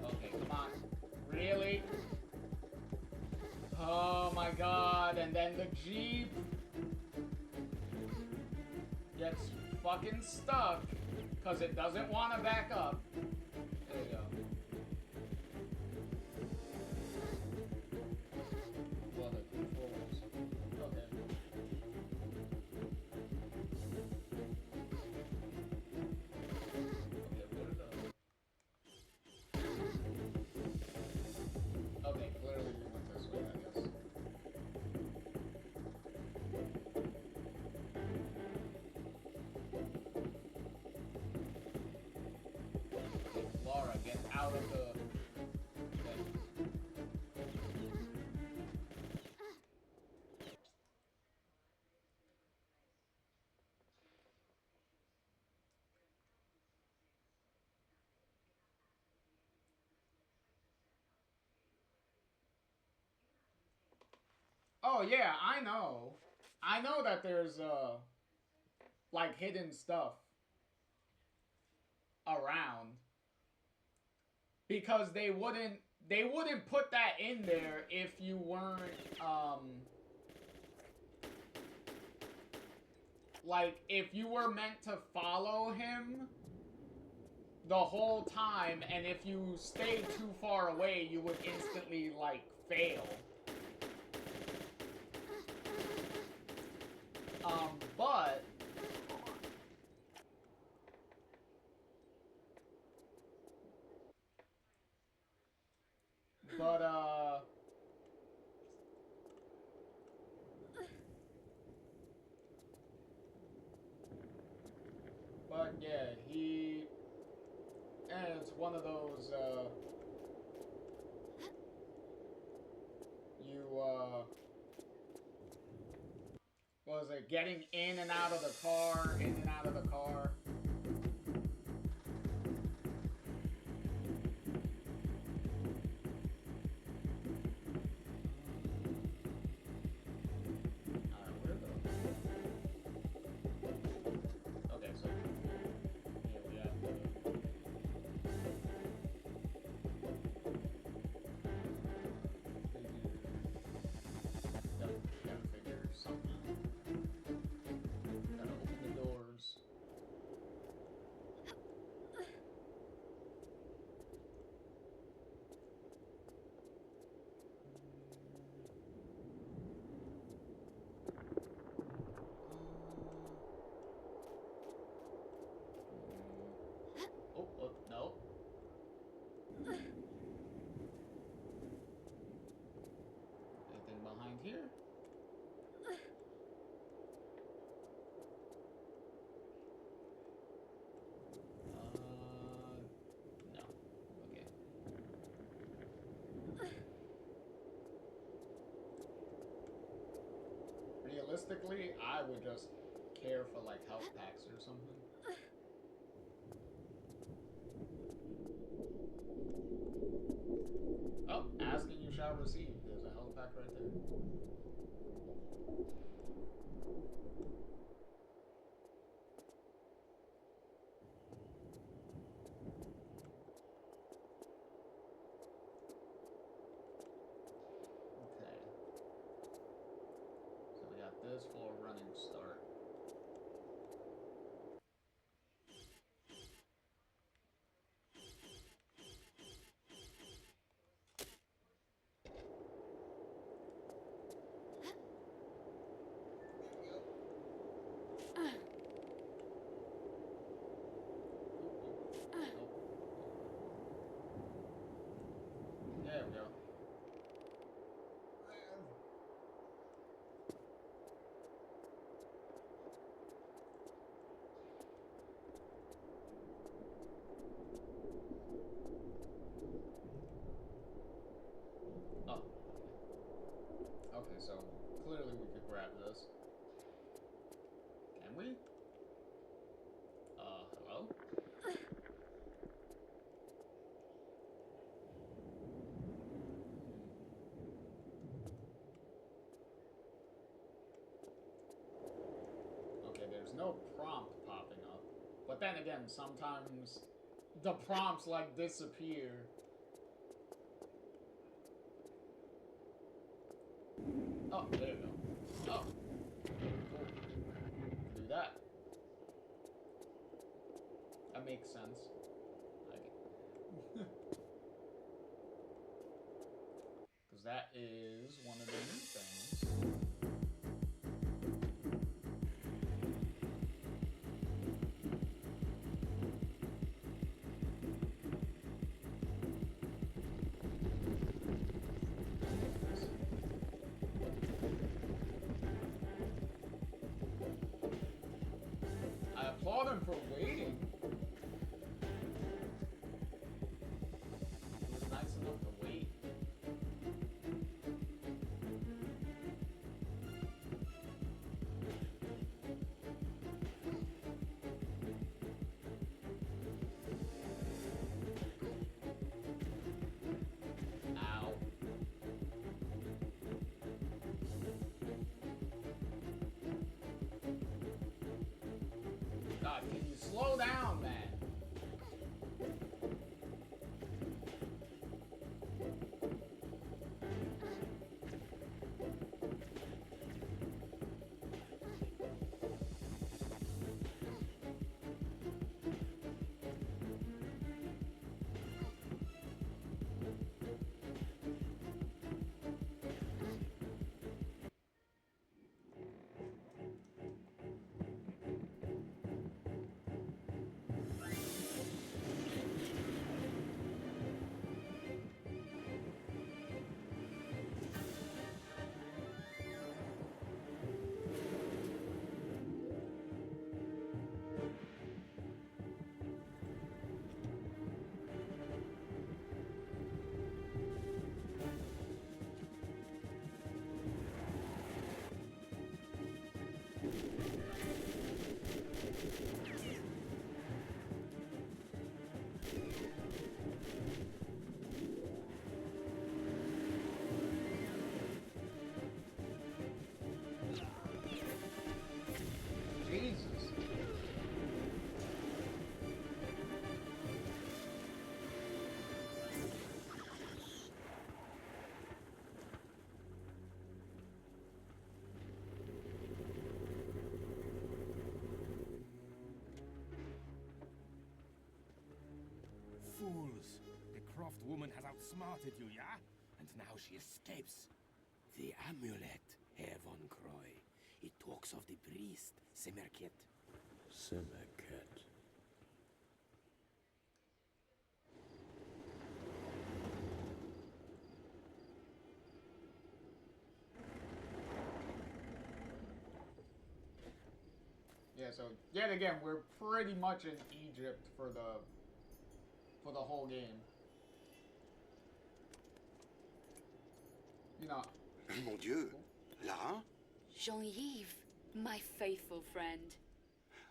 Okay, come on. Really? Oh my god, and then the Jeep gets fucking stuck because it doesn't want to back up. There you go. Well, the controls. Okay. Okay, clearly we went this way, I guess. Laura, get out of the... Okay. Oh yeah, I know. I know that there's like hidden stuff around because they wouldn't put that in there if you weren't like if you were meant to follow him the whole time, and if you stayed too far away you would instantly like fail. But was it getting in and out of the car, in and out of the car? Okay, so here we have gotta figure something. Gotta open the doors. Oh, no. Anything behind here? No. Okay. Realistically, I would just care for like health packs or something. Oh, asking you shall receive. There's a health pack right there. Okay. So we got this for a running start. There we go. Oh. Okay, so clearly we could grab this. Can we? Hello? Okay, there's no prompt popping up. But then again, sometimes the prompts like disappear. Oh, there you go. Oh. Cool. Do that. That makes sense. Because that is one of the new things. I applaud him for waiting. It was nice enough to wait. Soft woman has outsmarted you, yeah? And now she escapes. The amulet, Herr von Croy. It talks of the priest, Semerket. Semerket. Yeah, so yet again, we're pretty much in Egypt for the whole game. You know. Mon Dieu, Lara? Jean-Yves, my faithful friend.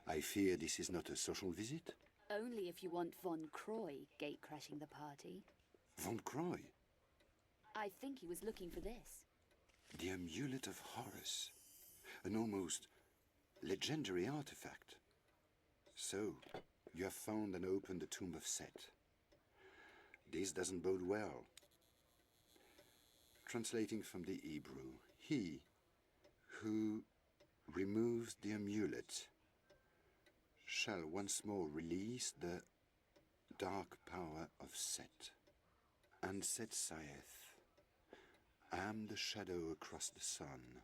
I fear this is not a social visit. Only if you want Von Croy gate-crashing the party. Von Croy? I think he was looking for this. The amulet of Horus. An almost legendary artifact. So, you have found and opened the tomb of Set. This doesn't bode well. Translating from the Hebrew, he who removes the amulet shall once more release the dark power of Set. And Set saith, I am the shadow across the sun.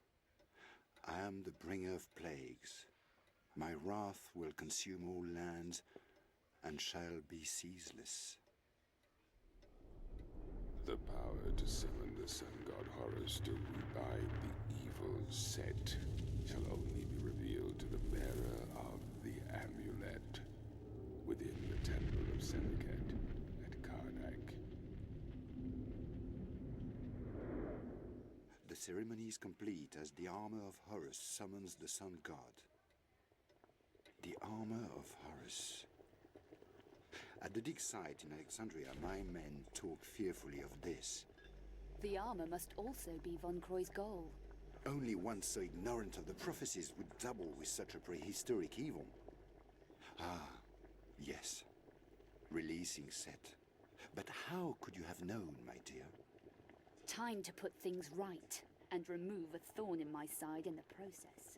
I am the bringer of plagues. My wrath will consume all lands and shall be ceaseless. The power to summon the sun god Horus to rebind the evil Set shall only be revealed to the bearer of the amulet within the temple of Semerket at Karnak. The ceremony is complete as the armor of Horus summons the sun god. The armor of Horus. At the dig site in Alexandria, my men talk fearfully of this. The armor must also be Von Croy's goal. Only one so ignorant of the prophecies would double with such a prehistoric evil. Ah, yes. Releasing Set. But how could you have known, my dear? Time to put things right and remove a thorn in my side in the process.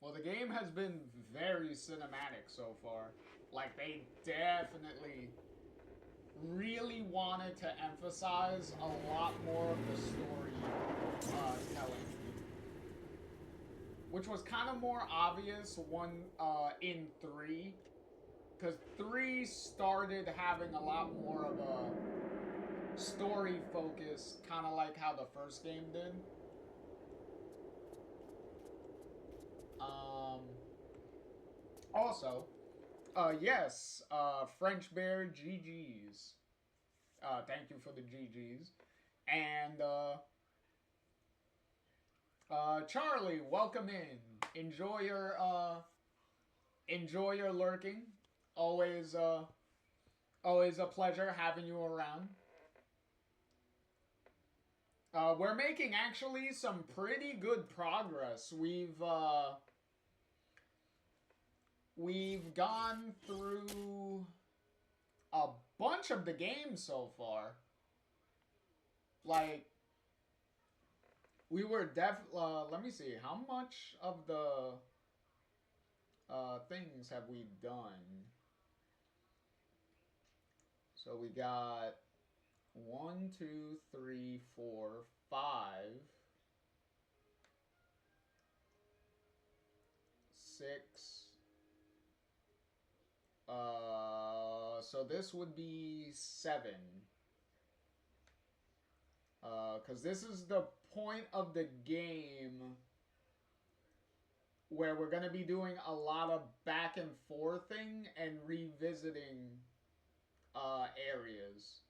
Well, the game has been very cinematic so far. Like, they definitely really wanted to emphasize a lot more of the story telling. Which was kind of more obvious in 3. Because 3 started having a lot more of a story focus, kind of like how the first game did. Also, yes, French Bear GG's. Thank you for the GG's. And, Charlie, welcome in. Enjoy your lurking. Always a pleasure having you around. We're making actually some pretty good progress. We've gone through a bunch of the game so far. Like, we were let me see, how much of the things have we done? So we got 1, 2, 3, 4, 5, 6. So this would be 7. Because this is the point of the game where we're going to be doing a lot of back and forthing and revisiting areas.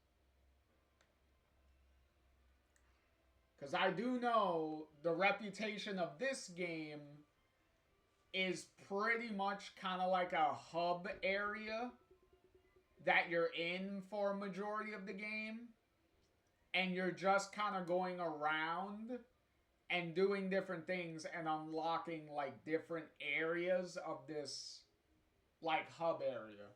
Because I do know the reputation of this game is pretty much kind of like a hub area that you're in for a majority of the game. And you're just kind of going around and doing different things and unlocking, like, different areas of this, like, hub area.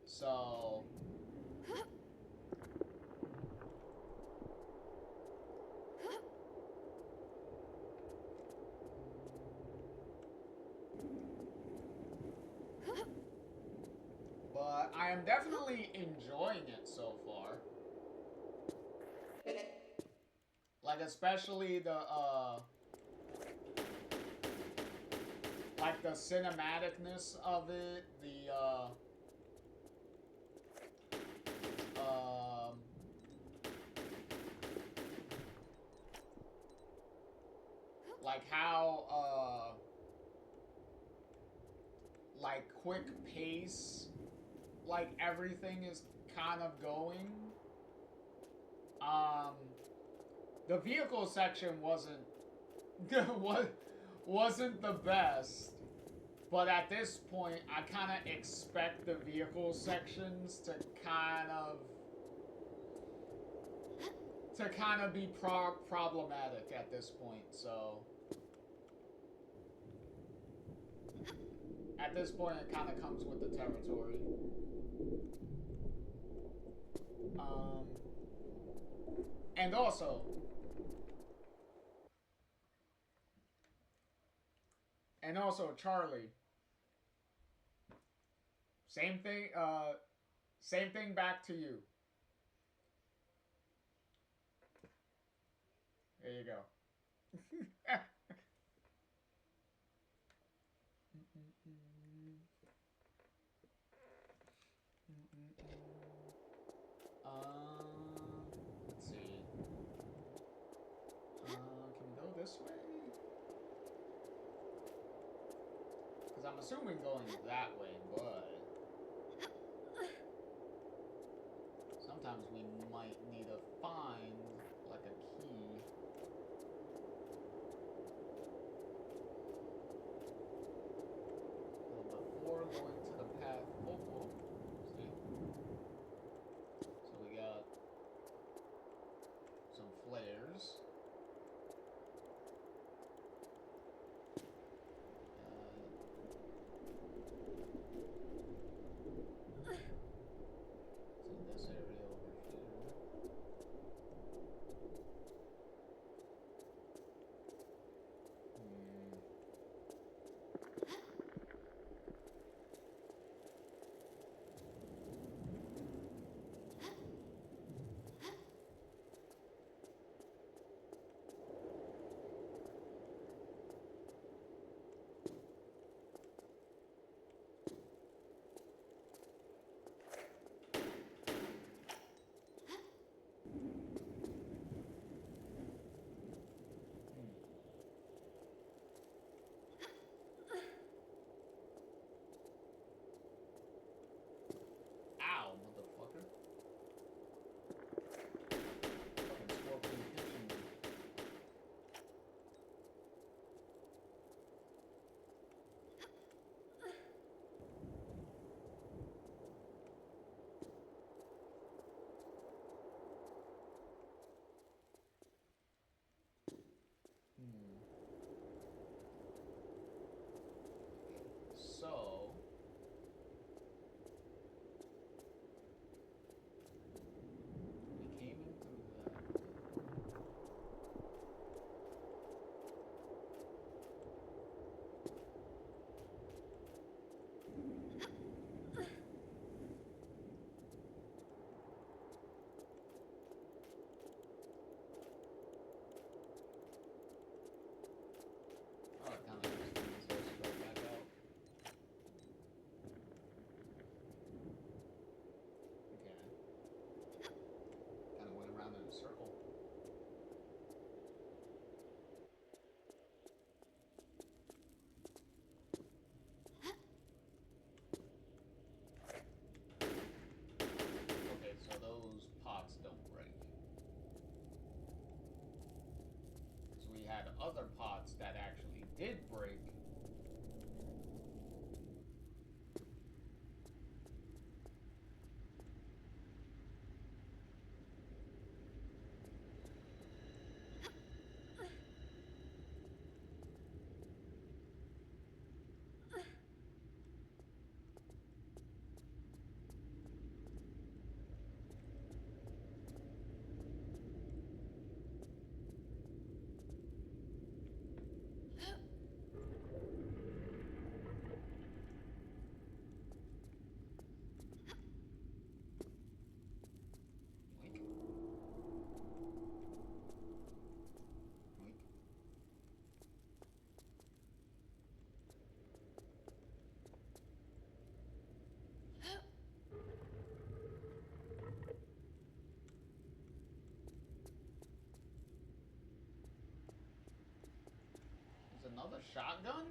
So... I am definitely enjoying it so far. Like, especially the, like the cinematicness of it, the, like how, like quick pace, like everything is kind of going. The vehicle section wasn't wasn't the best, but at this point, I kind of expect the vehicle sections to kind of be problematic at this point. So at this point, it kind of comes with the territory. And also, Charlie. Same thing back to you. There you go. Let's see. Can we go this way? Because I'm assuming going that way, but sometimes we might need to find like a key. Before going to the path. Oh, see. So we got some flares. It's in this area over here. Another shotgun?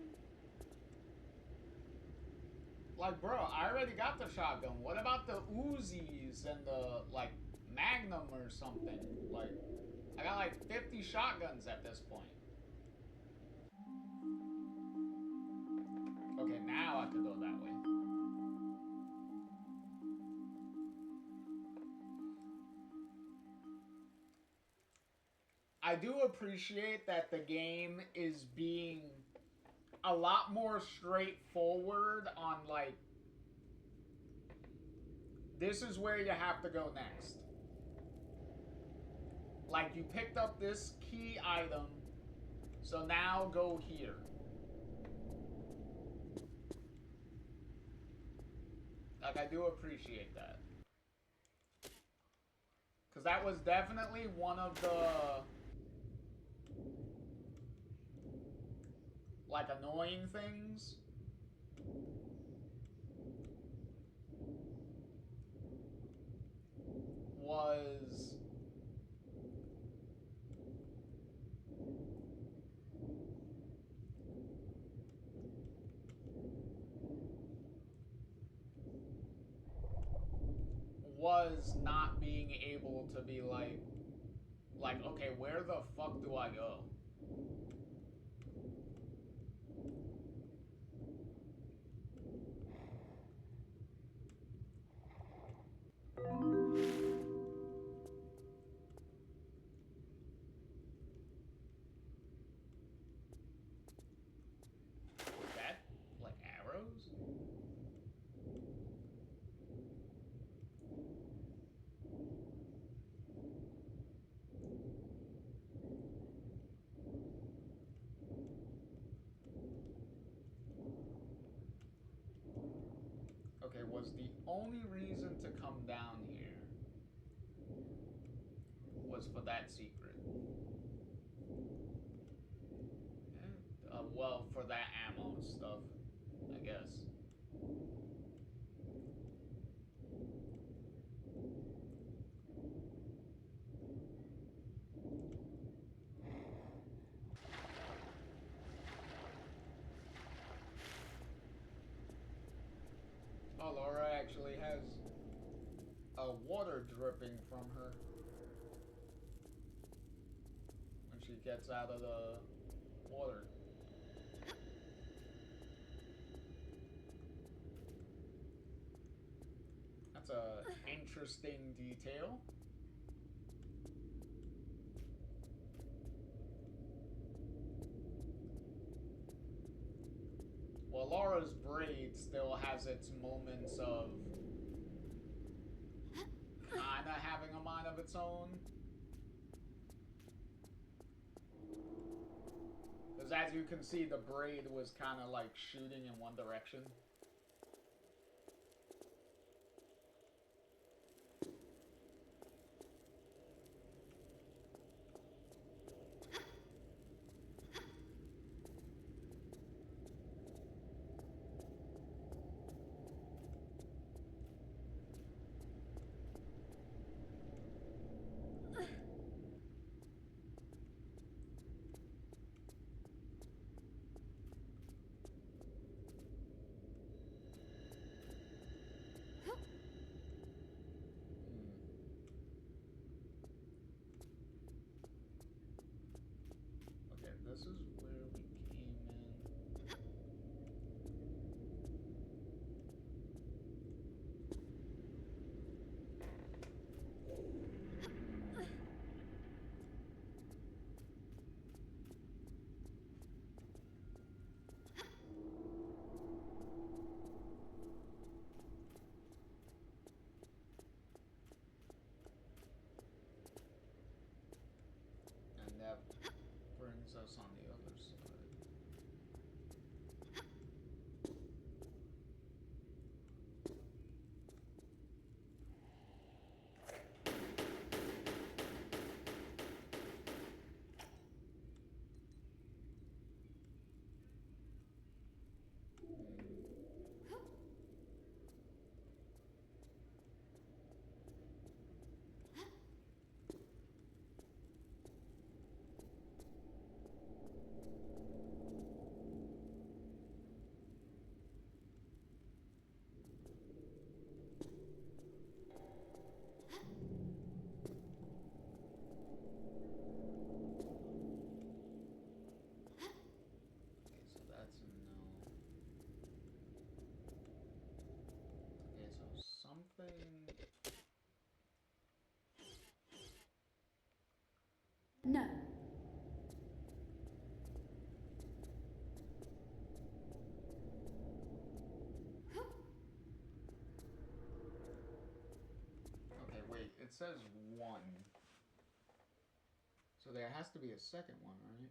Like, bro, I already got the shotgun. What about the Uzis and the, like, Magnum or something? Like, I got like 50 shotguns at this point. Okay, now I could go that way. I do appreciate that the game is being a lot more straightforward on, like, this is where you have to go next. Like, you picked up this key item, so now go here. Like, I do appreciate that. Because that was definitely one of the, like, annoying things. Was not being able to be like, okay, where the fuck do I go? Was that, like, arrows? Okay, was the only reason to come down here was for that secret? Well, for that ammo stuff, I guess. Oh, Laura actually has water dripping from her when she gets out of the water. That's a interesting detail. Well, Laura's braid still has its moments of kinda having a mind of its own. Because as you can see, the braid was kind of like shooting in one direction. says one. So there has to be a second one, right?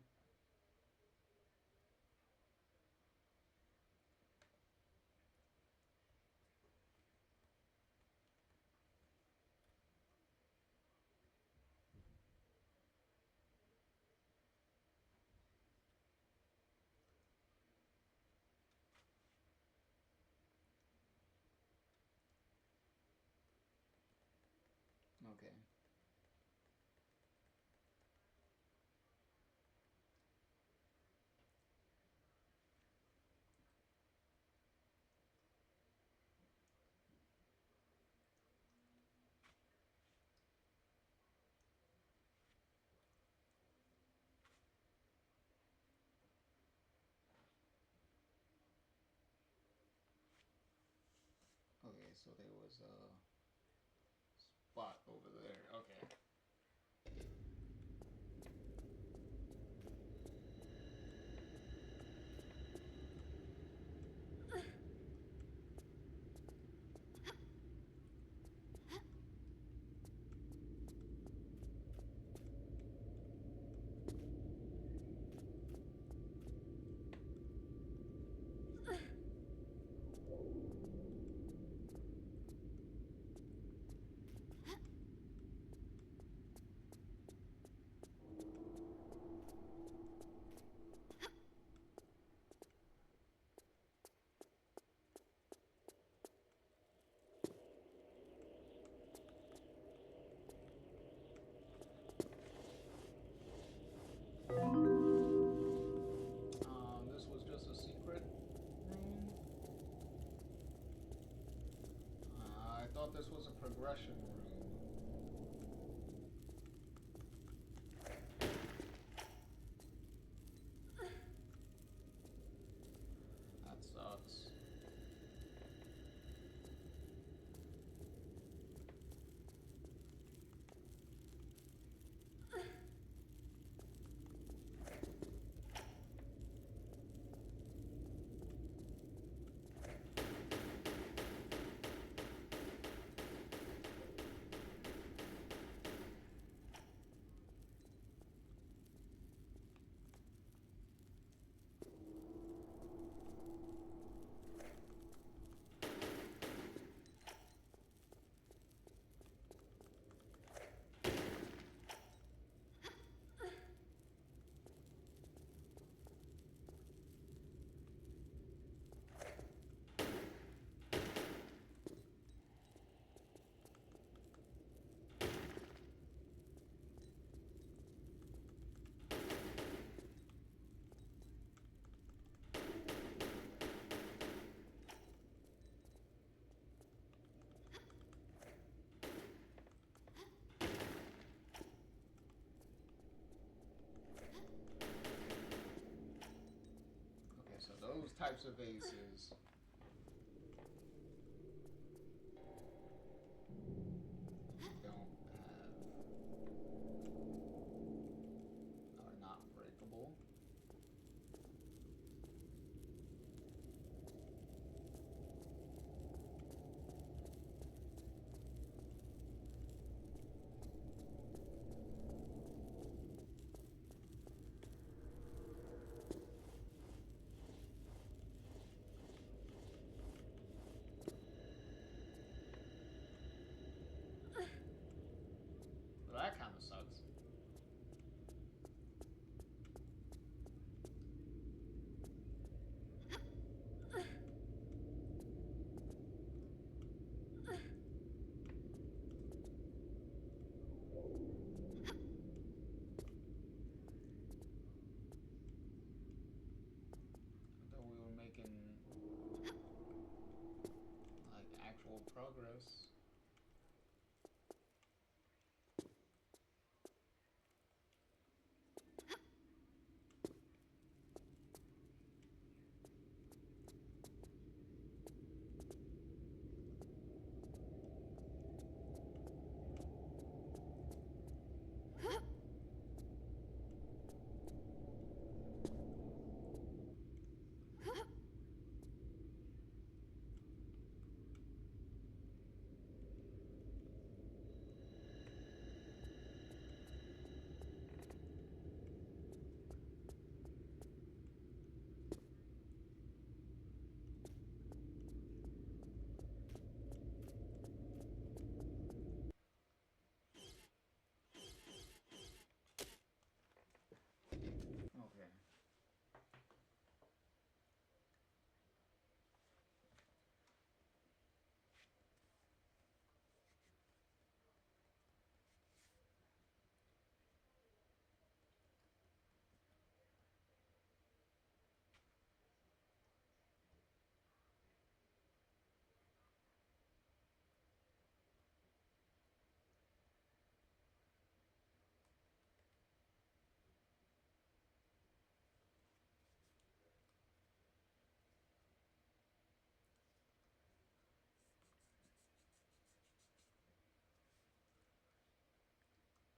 Okay. Okay, so there was a spot over there. Okay. This was just a secret room. I thought this was a progression room. That sucks. Okay, so those types of vases. Don't have, are not breakable. Well, that kind of sucks. I thought we were making like actual progress.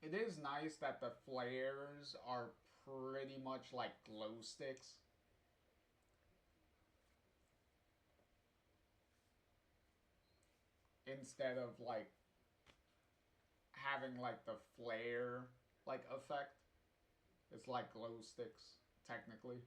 it is nice that the flares are pretty much like glow sticks. Instead of like having like the flare like effect. It's like glow sticks, technically.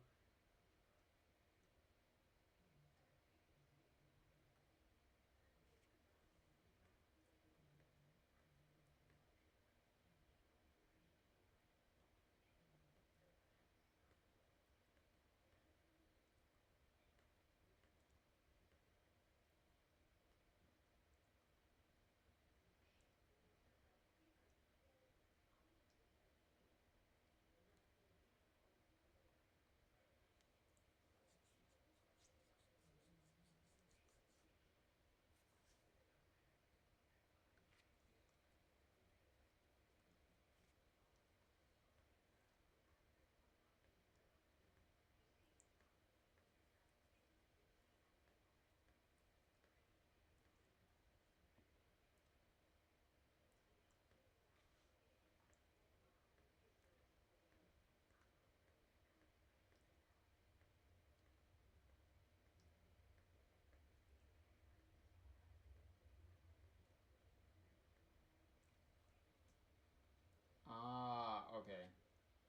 Ah, okay.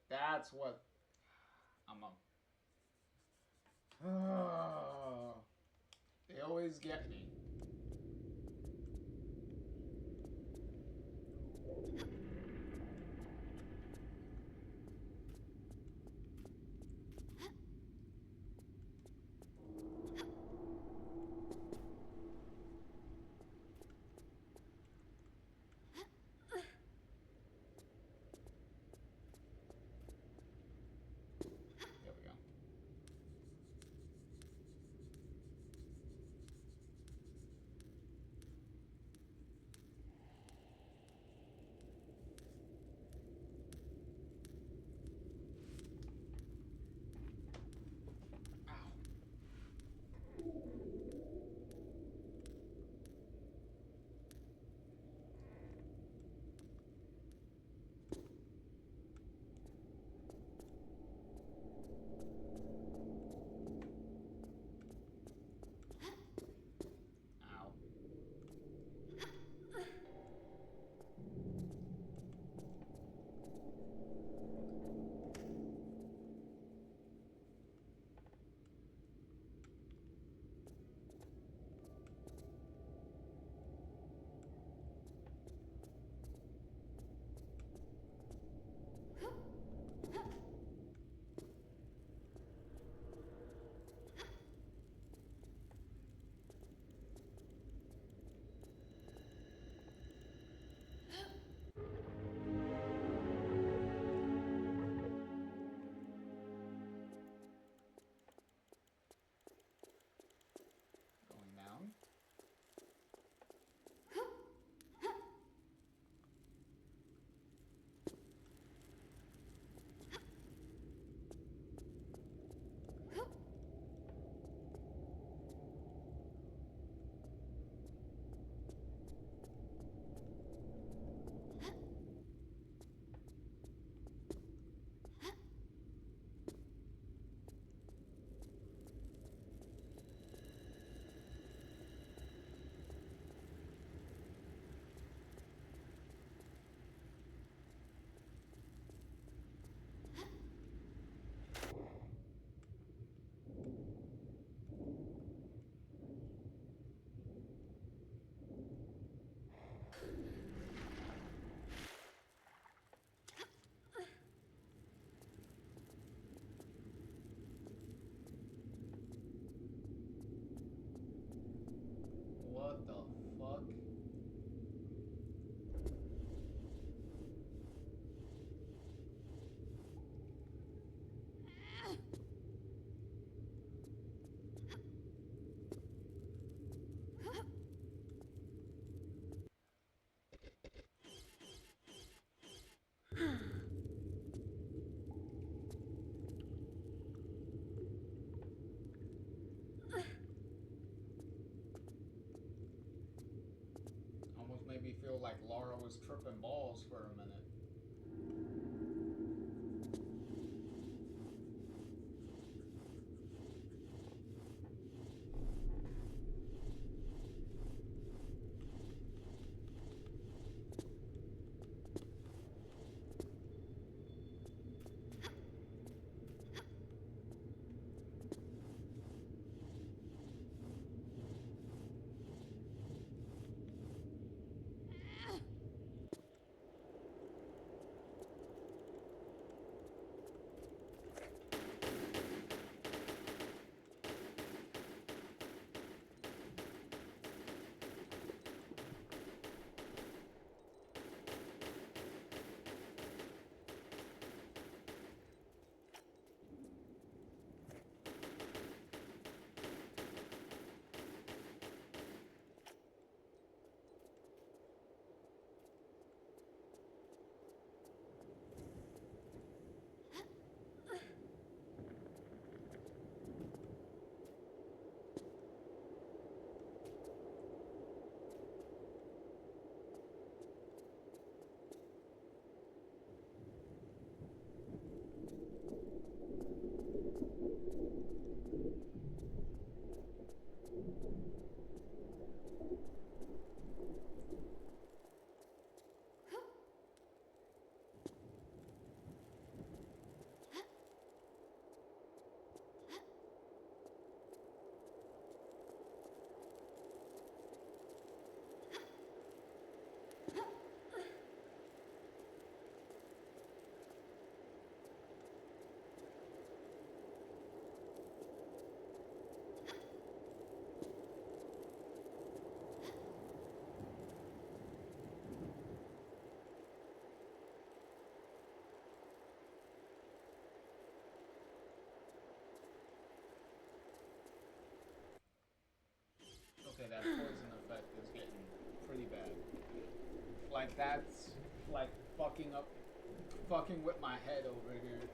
That's what I'm a. They always get me. There we go. Ow. Ow. Going down. What the fuck? Almost made me feel like Laura was tripping balls for a minute. that poison effect is getting pretty bad. Like, that's, like, fucking with my head over here.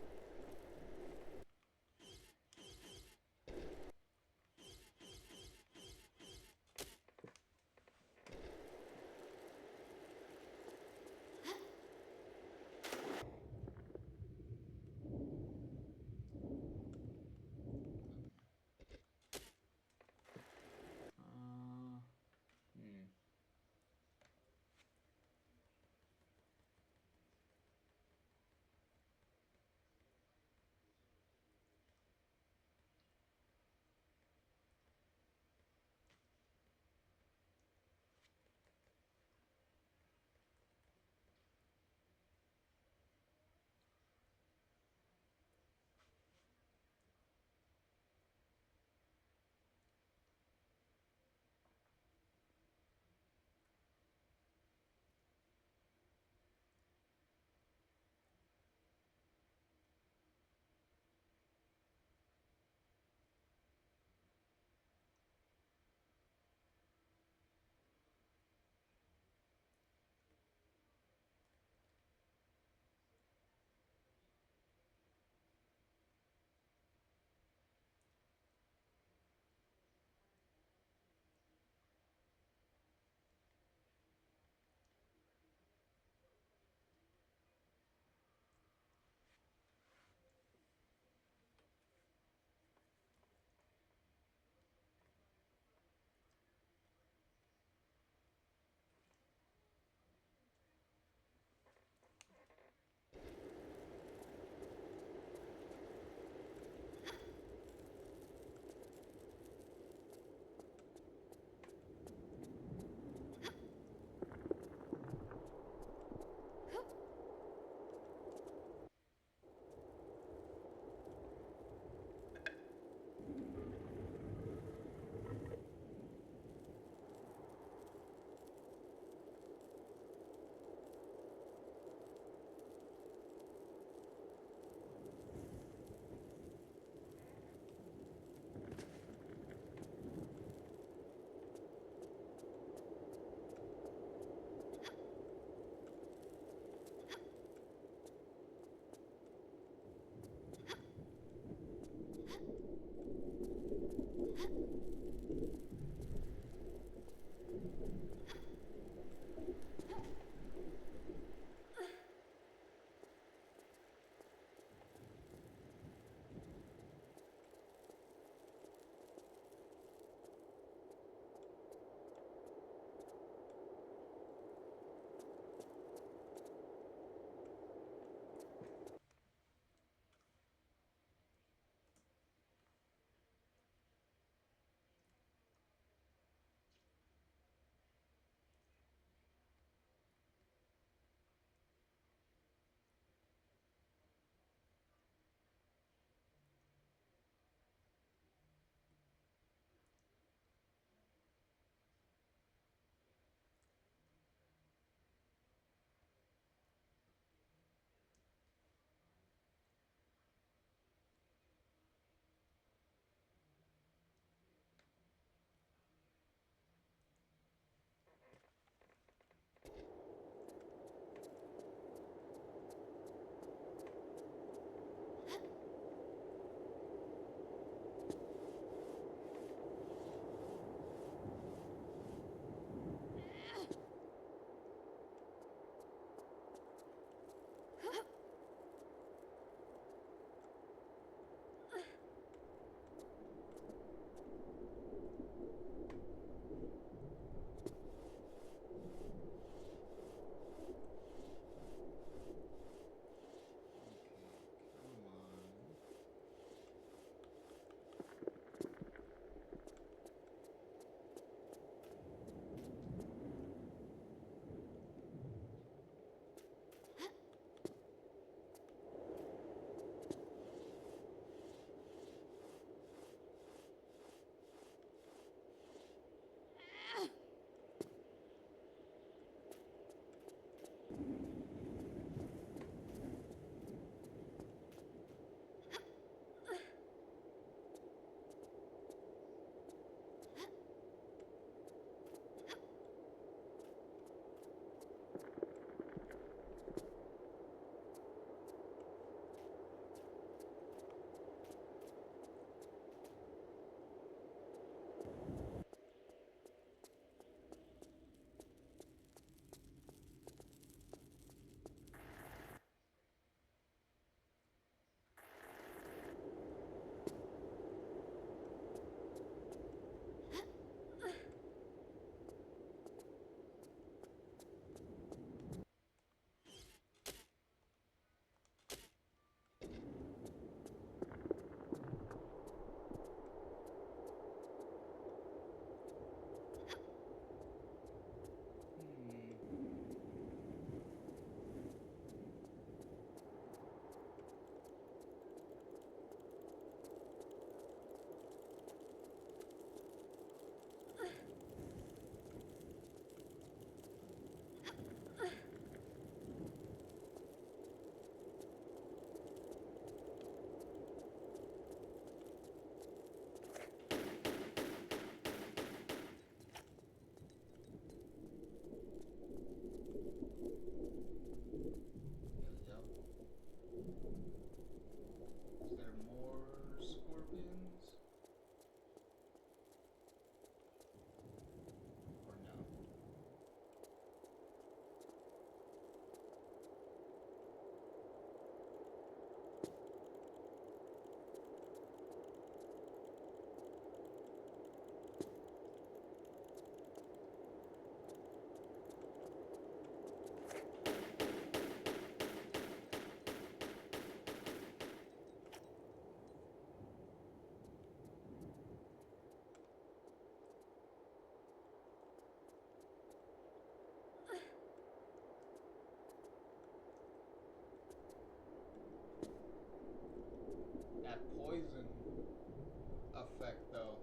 effect, though.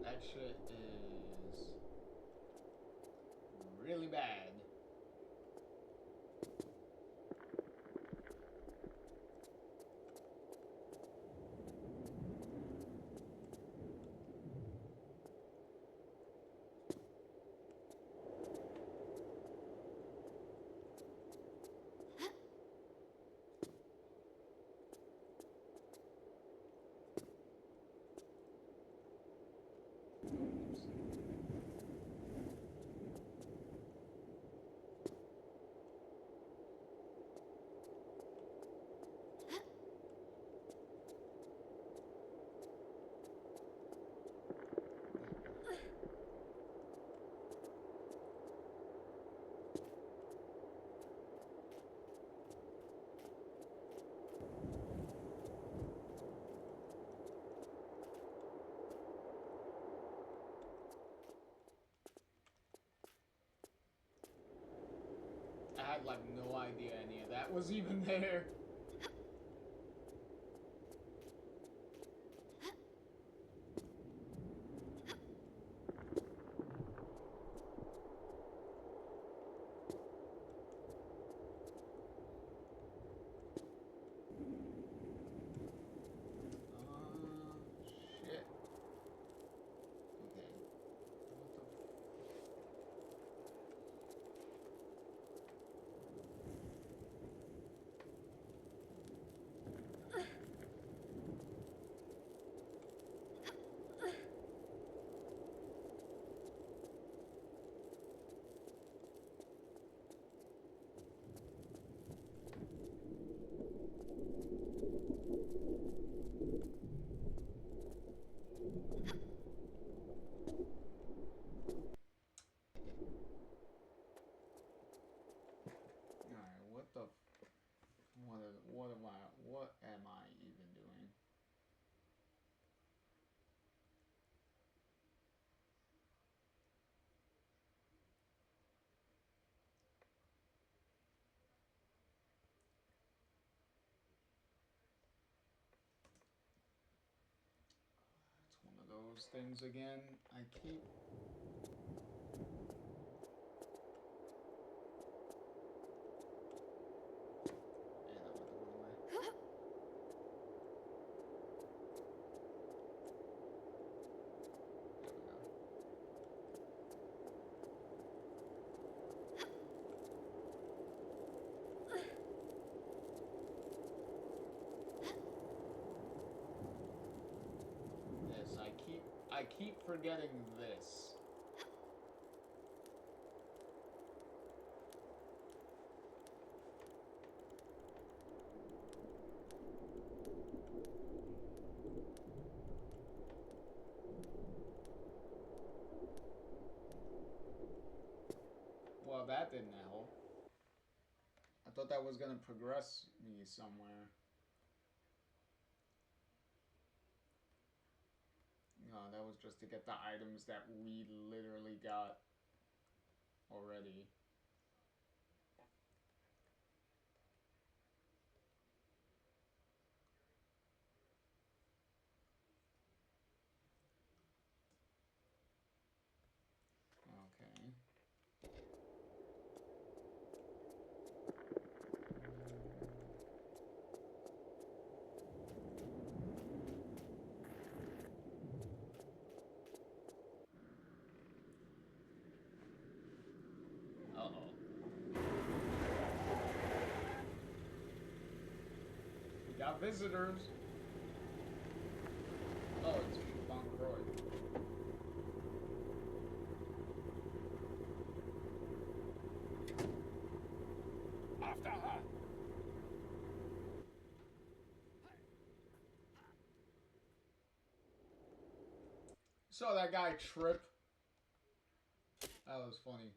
That shit is really bad. I had like no idea any of that was even there. Shit. Okay. Alright, what am I even doing? It's one of those things again. I keep I keep forgetting this. Well, that didn't help. I thought that was gonna progress me somewhere. No, that was just to get the items that we literally got already. Okay. Uh-oh. We got visitors. Oh, it's Von Croy. After her! Saw that guy trip. That was funny.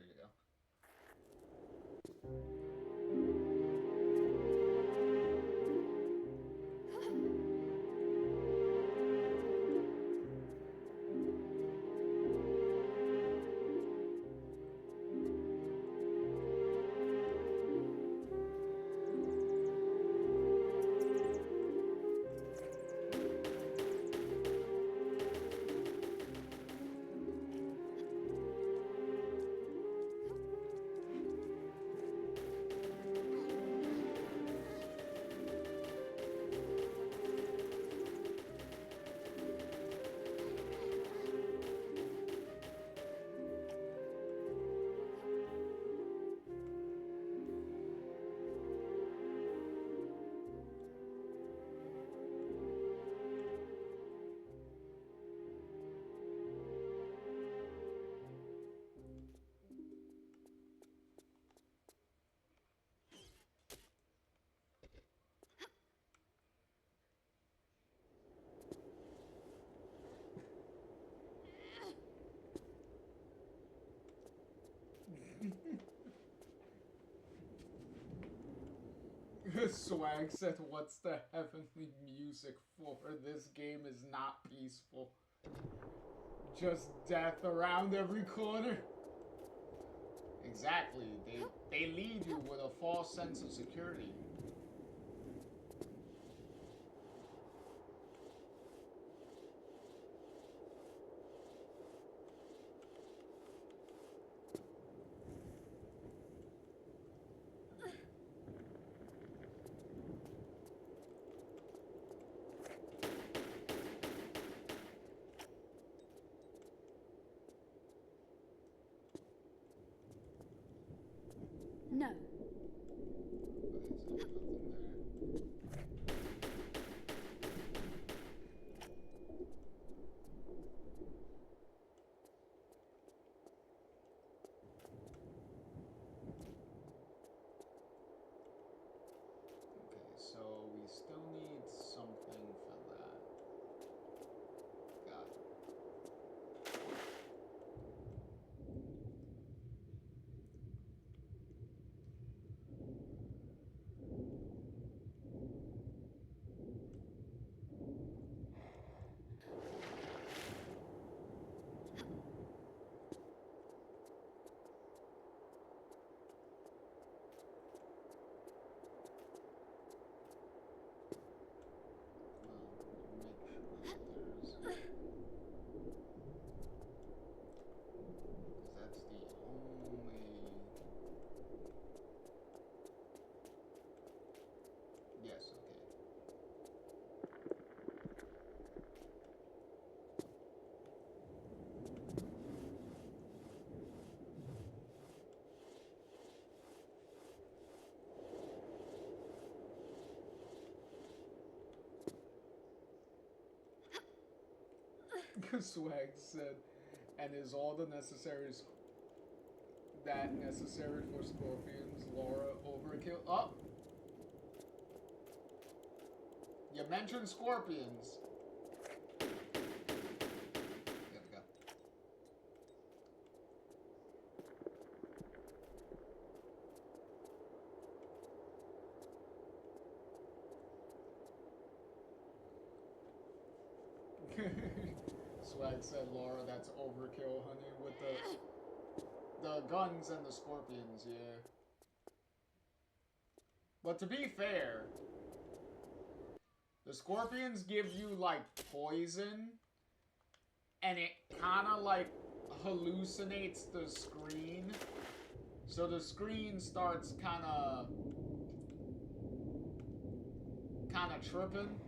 There you go. Swag said, "What's the heavenly music for? This game is not peaceful. Just death around every corner." Exactly. They lead you with a false sense of security. No. Okay, so nothing there. Okay, so we still need something for that. Got it. Make sure that there's... Because that's the only... Yes, okay. Swag said, "And is all the necessaries that necessary for scorpions, Laura, overkill?" Oh! You mentioned scorpions. There we go. Swag said, "Laura, that's overkill, honey, with the guns and the scorpions, yeah." But to be fair, the scorpions give you, like, poison, and it kind of, like, hallucinates the screen. So the screen starts kind of tripping,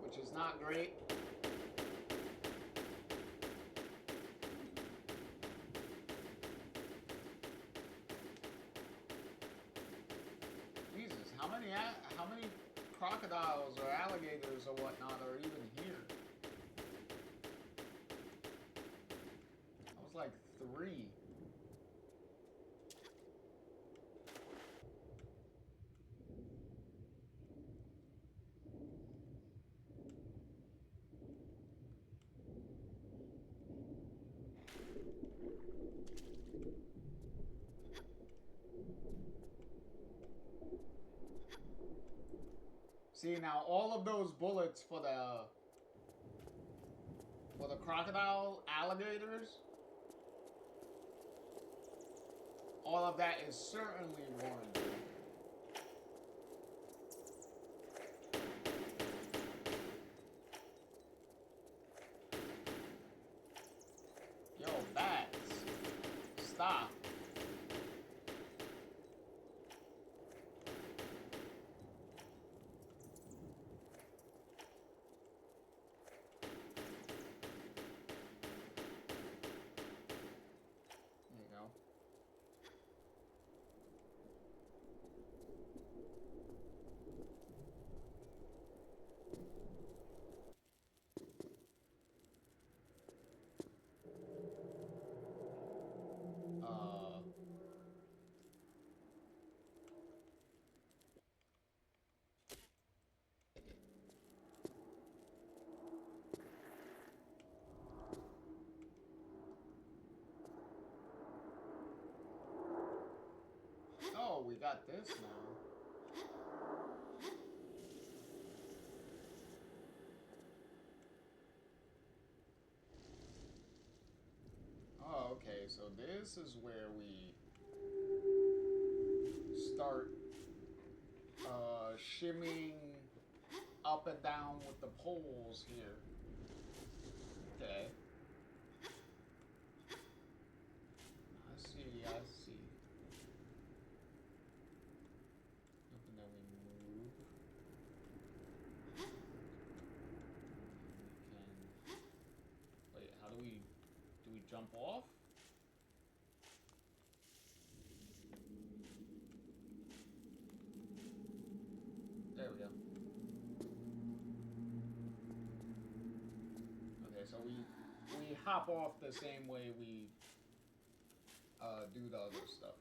which is not great. Jesus, how many crocodiles or alligators or whatnot are even here? That was like 3. See, now all of those bullets for the crocodile alligators, all of that is certainly warranted. Yo, bats, stop. There you go. Uh, oh, we got this now. Oh, okay, so this is where we start shimmying up and down with the poles here. Okay. I see, I see. And then we move. We can... Wait, how do we... Do we jump off? There we go. Okay, so we hop off the same way we do the other stuff.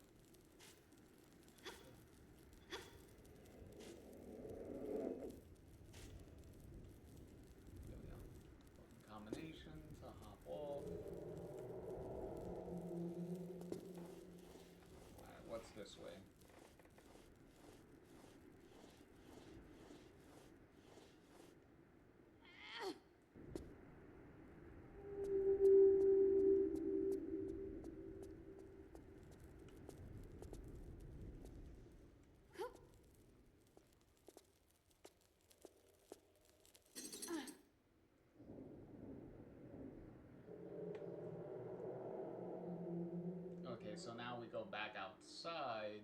There we go. Combination to hop off. Alright, what's this way? Okay, so now we go back outside,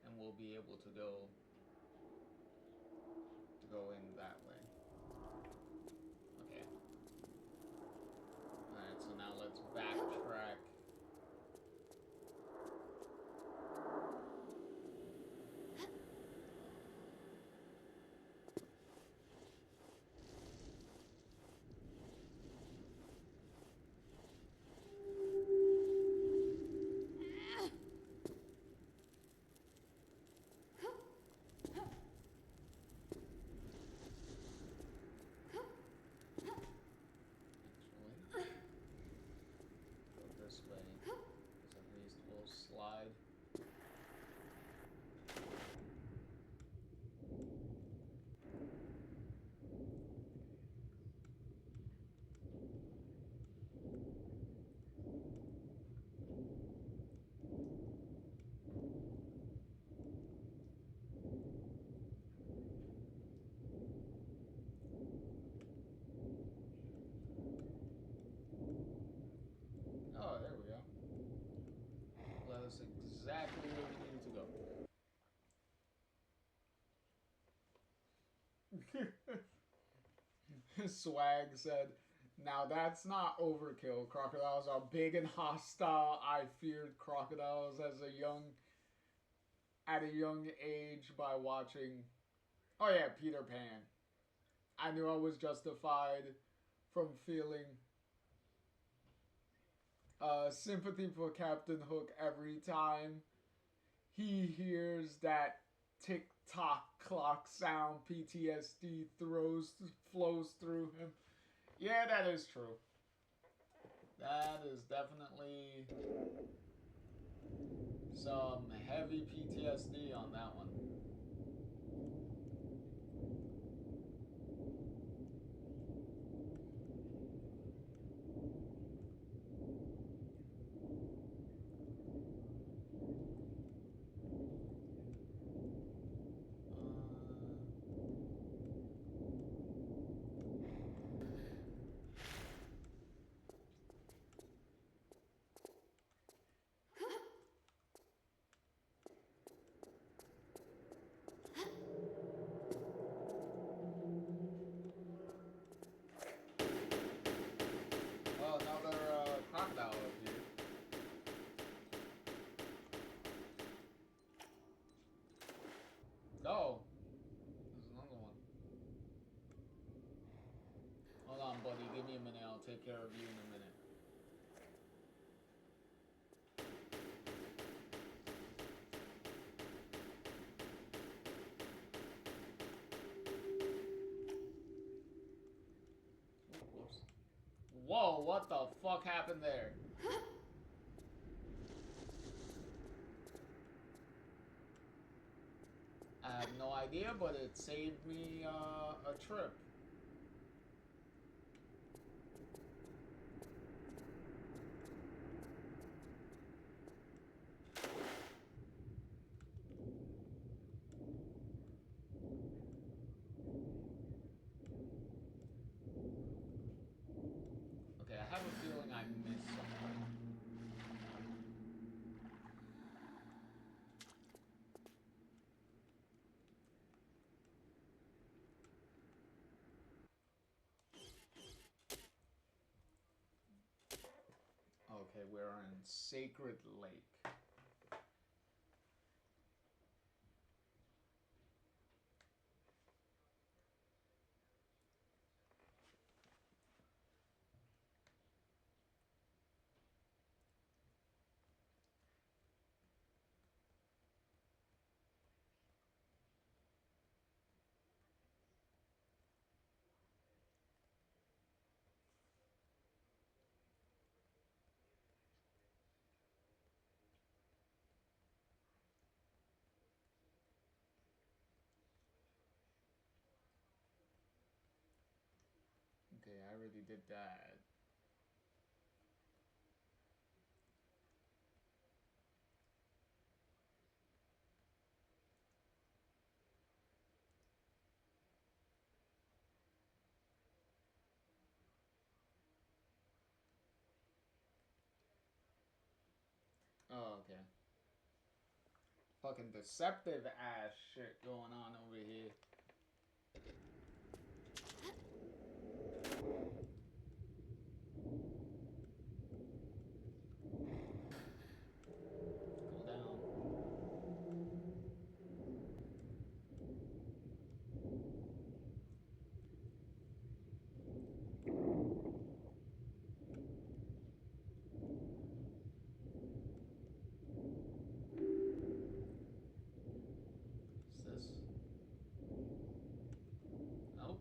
and we'll be able to go in that way. Okay. Alright, so now let's backtrack. This way. Because at least we'll slide. Oh, there we go. Let us exactly where we need to go. Swag said, now that's not overkill. Crocodiles are big and hostile. I feared crocodiles at a young age by watching, oh yeah, Peter Pan. I knew I was justified from feeling sympathy for Captain Hook every time he hears that tick-tock clock sound. PTSD flows through him. Yeah, that is true. That is definitely Some heavy PTSD on that one. Oh, another crocodile up here. Oh, there's another one. Hold on, buddy. Give me a minute. I'll take care of you in a minute. Whoops. Whoa, what the fuck happened there? I have no idea, but it saved me a trip. Okay, I have a feeling I missed something. Okay, we're in Sacred Lake. Okay, I already did that. Oh, okay. Fucking deceptive ass shit going on over here. Go down. What's this? Nope.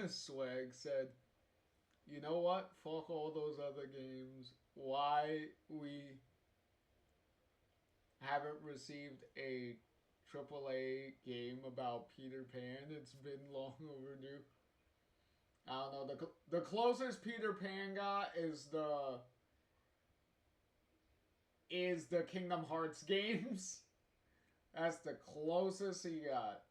Swag said, you know what? Fuck all those other games. Why we haven't received a AAA game about Peter Pan? It's been long overdue. I don't know. The closest Peter Pan got is the Kingdom Hearts games. That's the closest he got.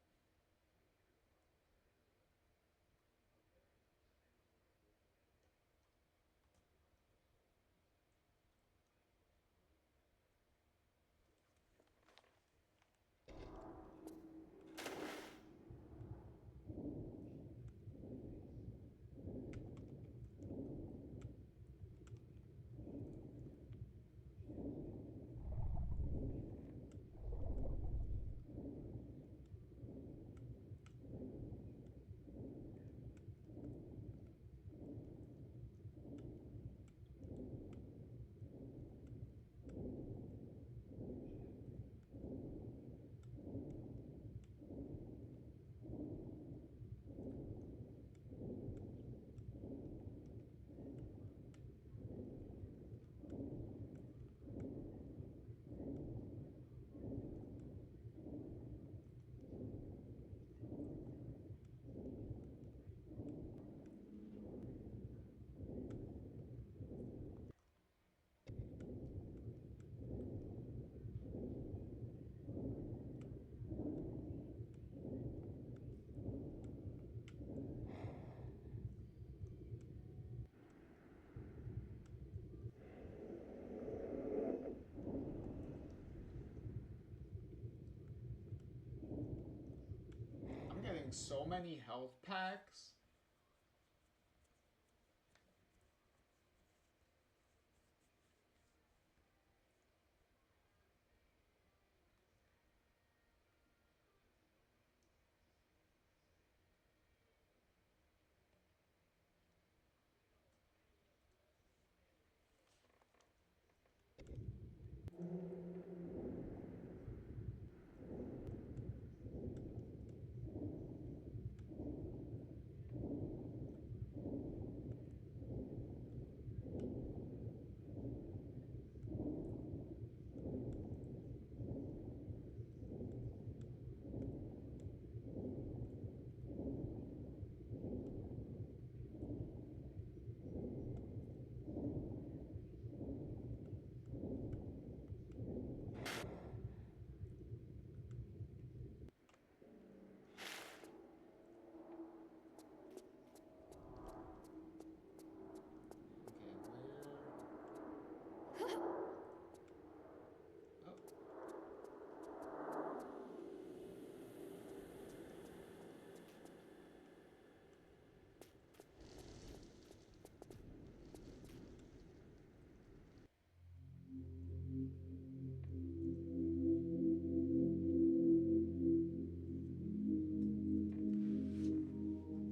so many health packs.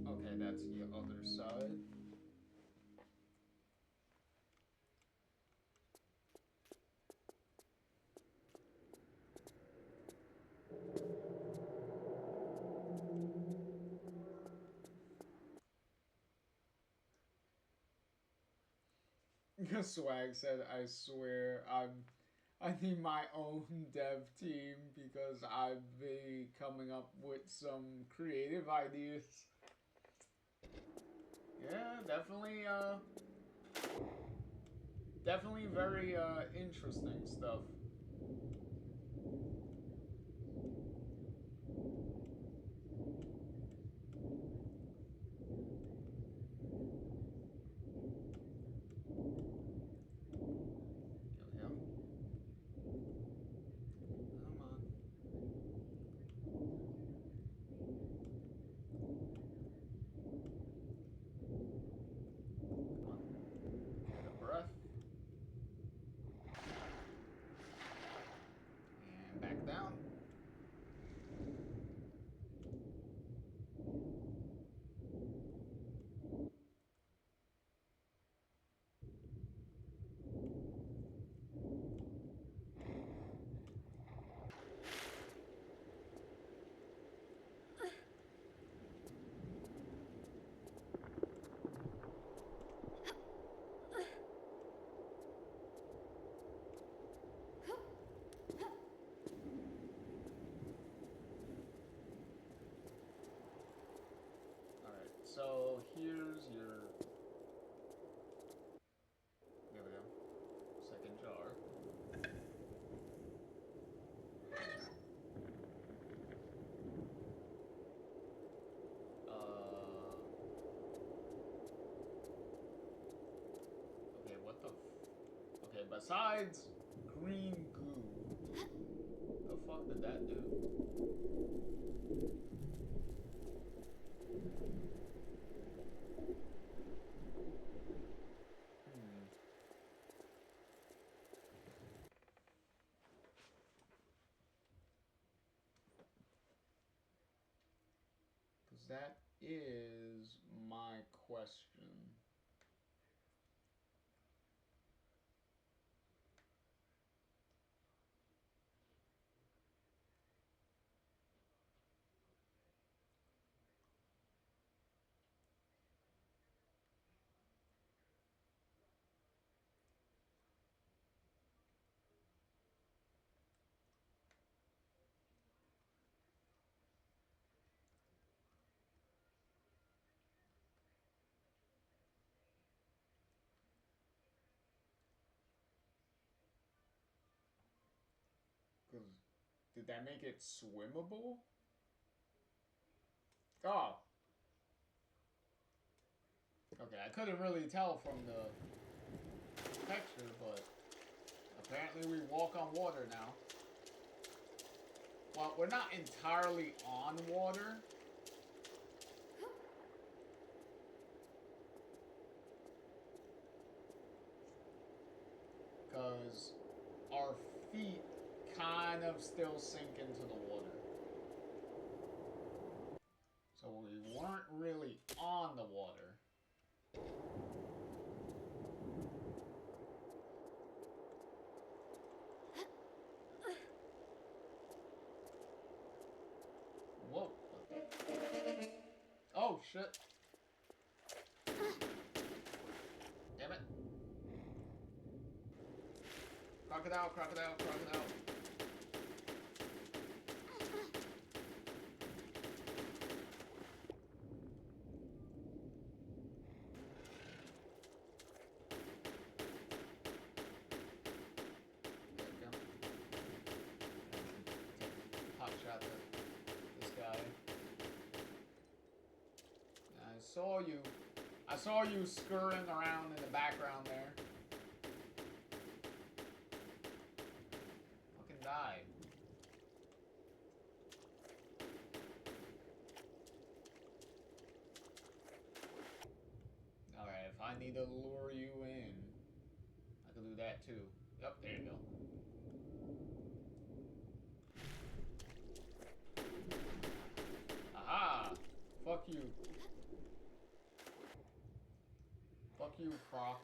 Okay, that's the other side. Swag said, I swear I need my own dev team because I've been coming up with some creative ideas. Yeah, definitely very interesting stuff. Here we go. Come on. Come on. Get a breath. And back down. Alright, so here's your... There we go. Second jar. Okay, what the okay, besides green goo, the fuck did that do? Because that is my question. Because did that make it swimmable? Oh. Okay, I couldn't really tell from the texture, but apparently we walk on water now. Well, we're not entirely on water, was our feet kind of still sink into the water. So we weren't really on the water. Whoa. Oh, shit. Damn it. Crocodile, crocodile, crocodile. I saw you scurrying around in the background there. Fucking die. Alright, if I need to lure you in, I can do that too. Yep, there you go. Aha! Fuck you. Fuck you, Croc.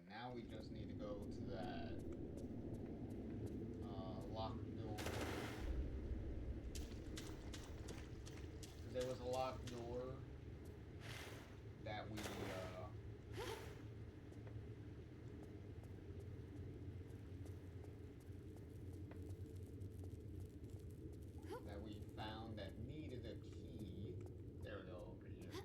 Now we just need to go to that locked door. Because there was a locked door that we found that needed a key. There we go, over here.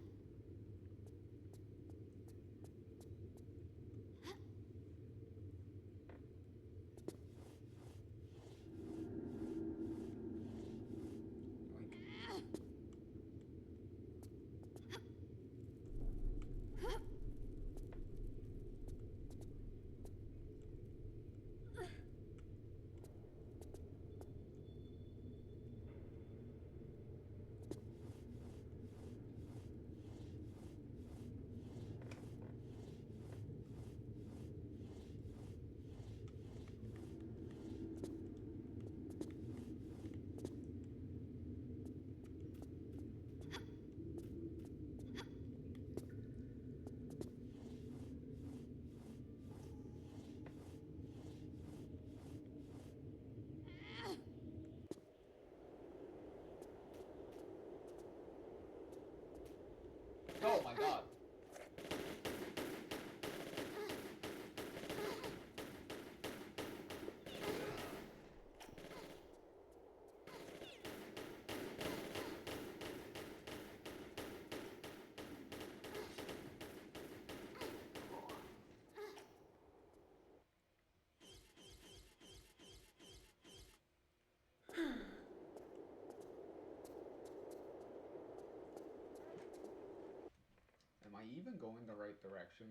even going the right direction?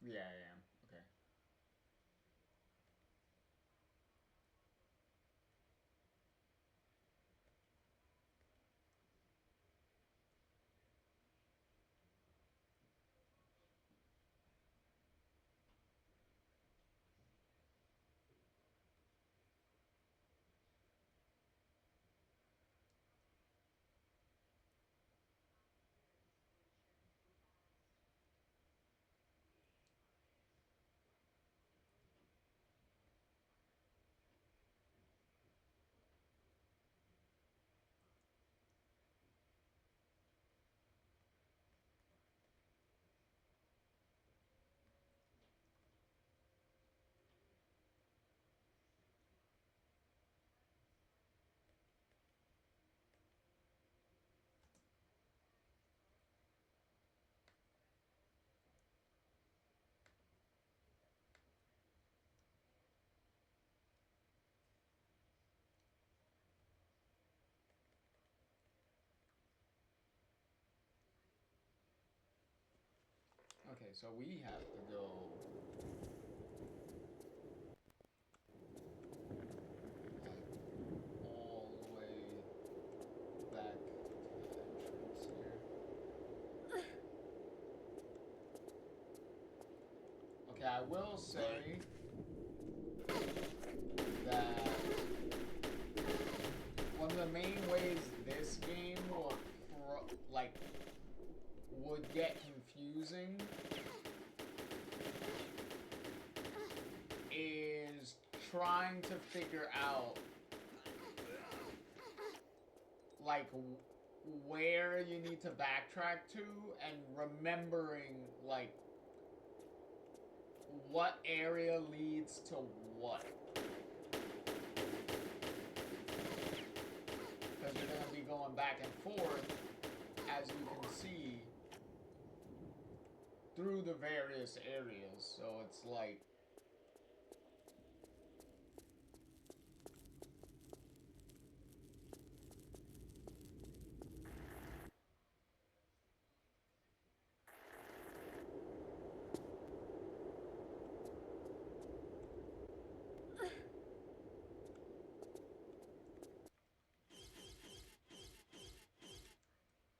Yeah, I am. Okay. Okay, so we have to go like all the way back to the entrance here. Okay, I will say that one of the main ways this game will would get confusing is trying to figure out like where you need to backtrack to and remembering like what area leads to what. Because you're going to be going back and forth, as you can see, through the various areas. So it's like...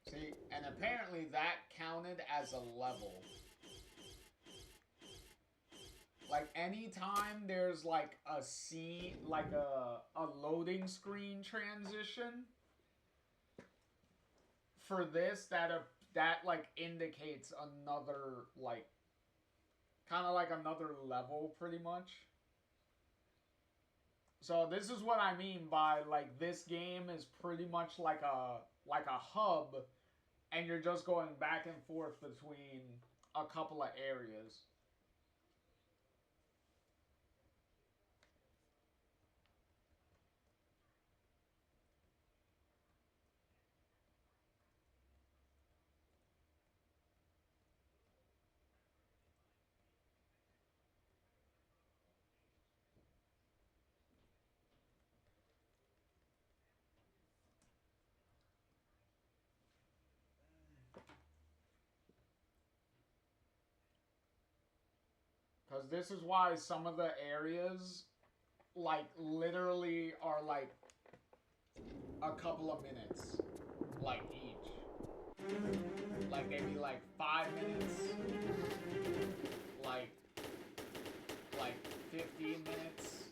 See, and apparently that counted as a level. Like, anytime there's, like, a scene, like a loading screen transition, for this, that like, indicates another, like, kind of like another level, pretty much. So this is what I mean by, like, this game is pretty much like a hub, and you're just going back and forth between a couple of areas. Because this is why some of the areas, like, literally are, like, a couple of minutes, like, each. Like, they'd be, like, 5 minutes, like 15 minutes,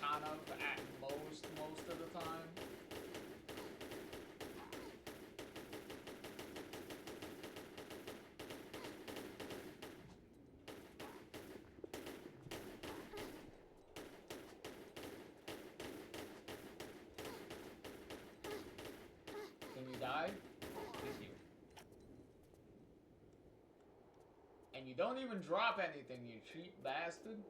kind of, at most of the time. Die? Thank you. And you don't even drop anything, you cheap bastard.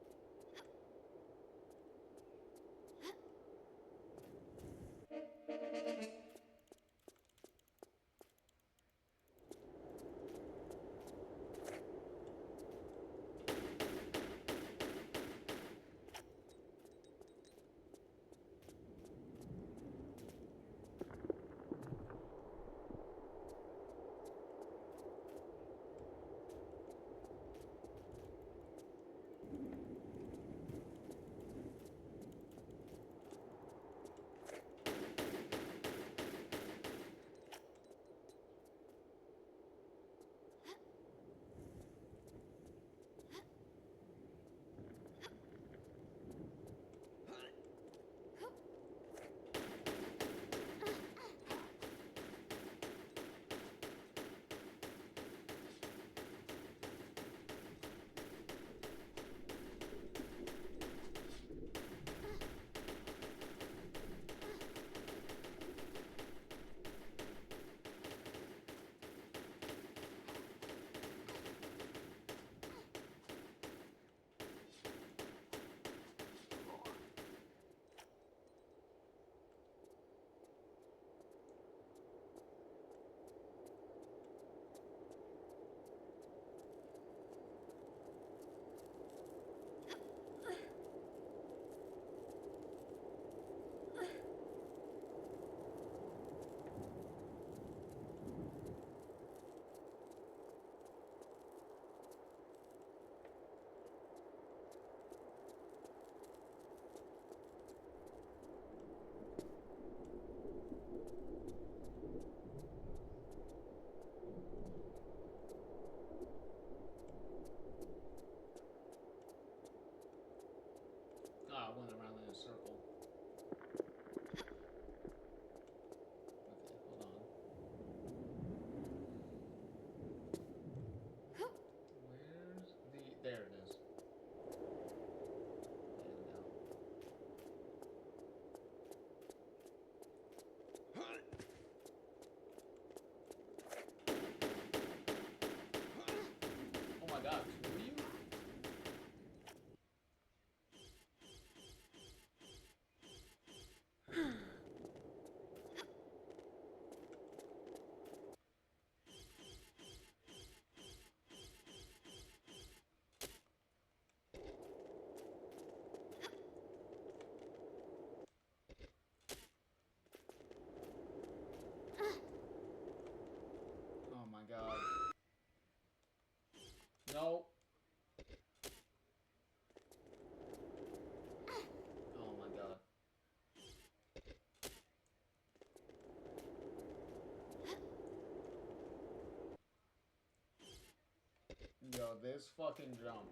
this fucking jump.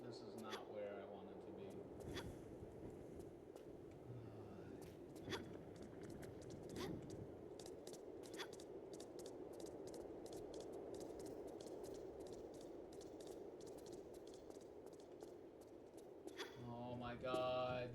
This is not where I wanted to be. Oh my god.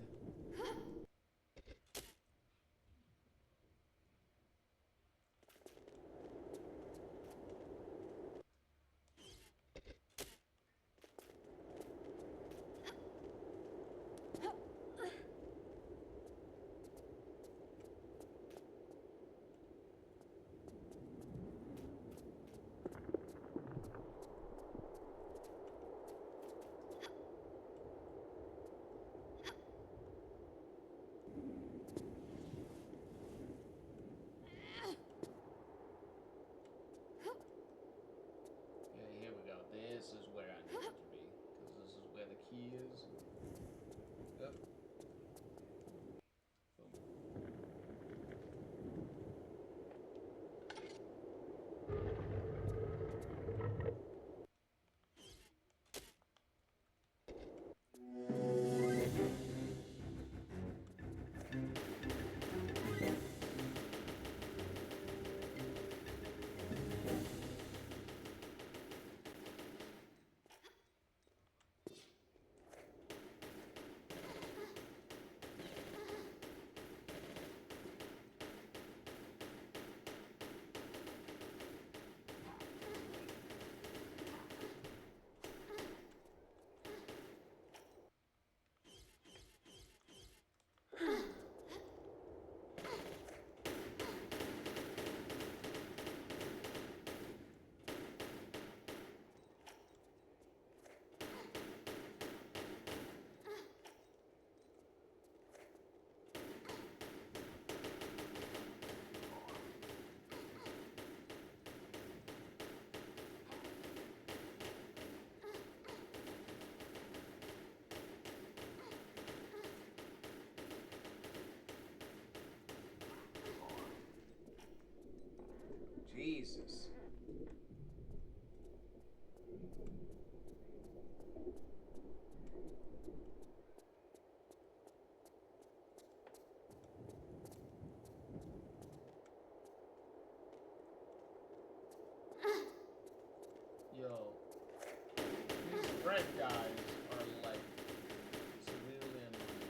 Okay, here we go. This is where I need it to be. Because this is where the key is. Yep. Jesus. Yo. These red guys are like severely annoying.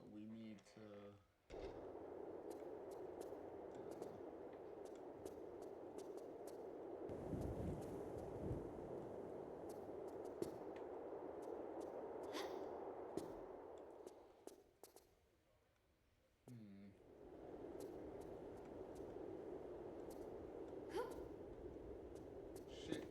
So we need to... Shit.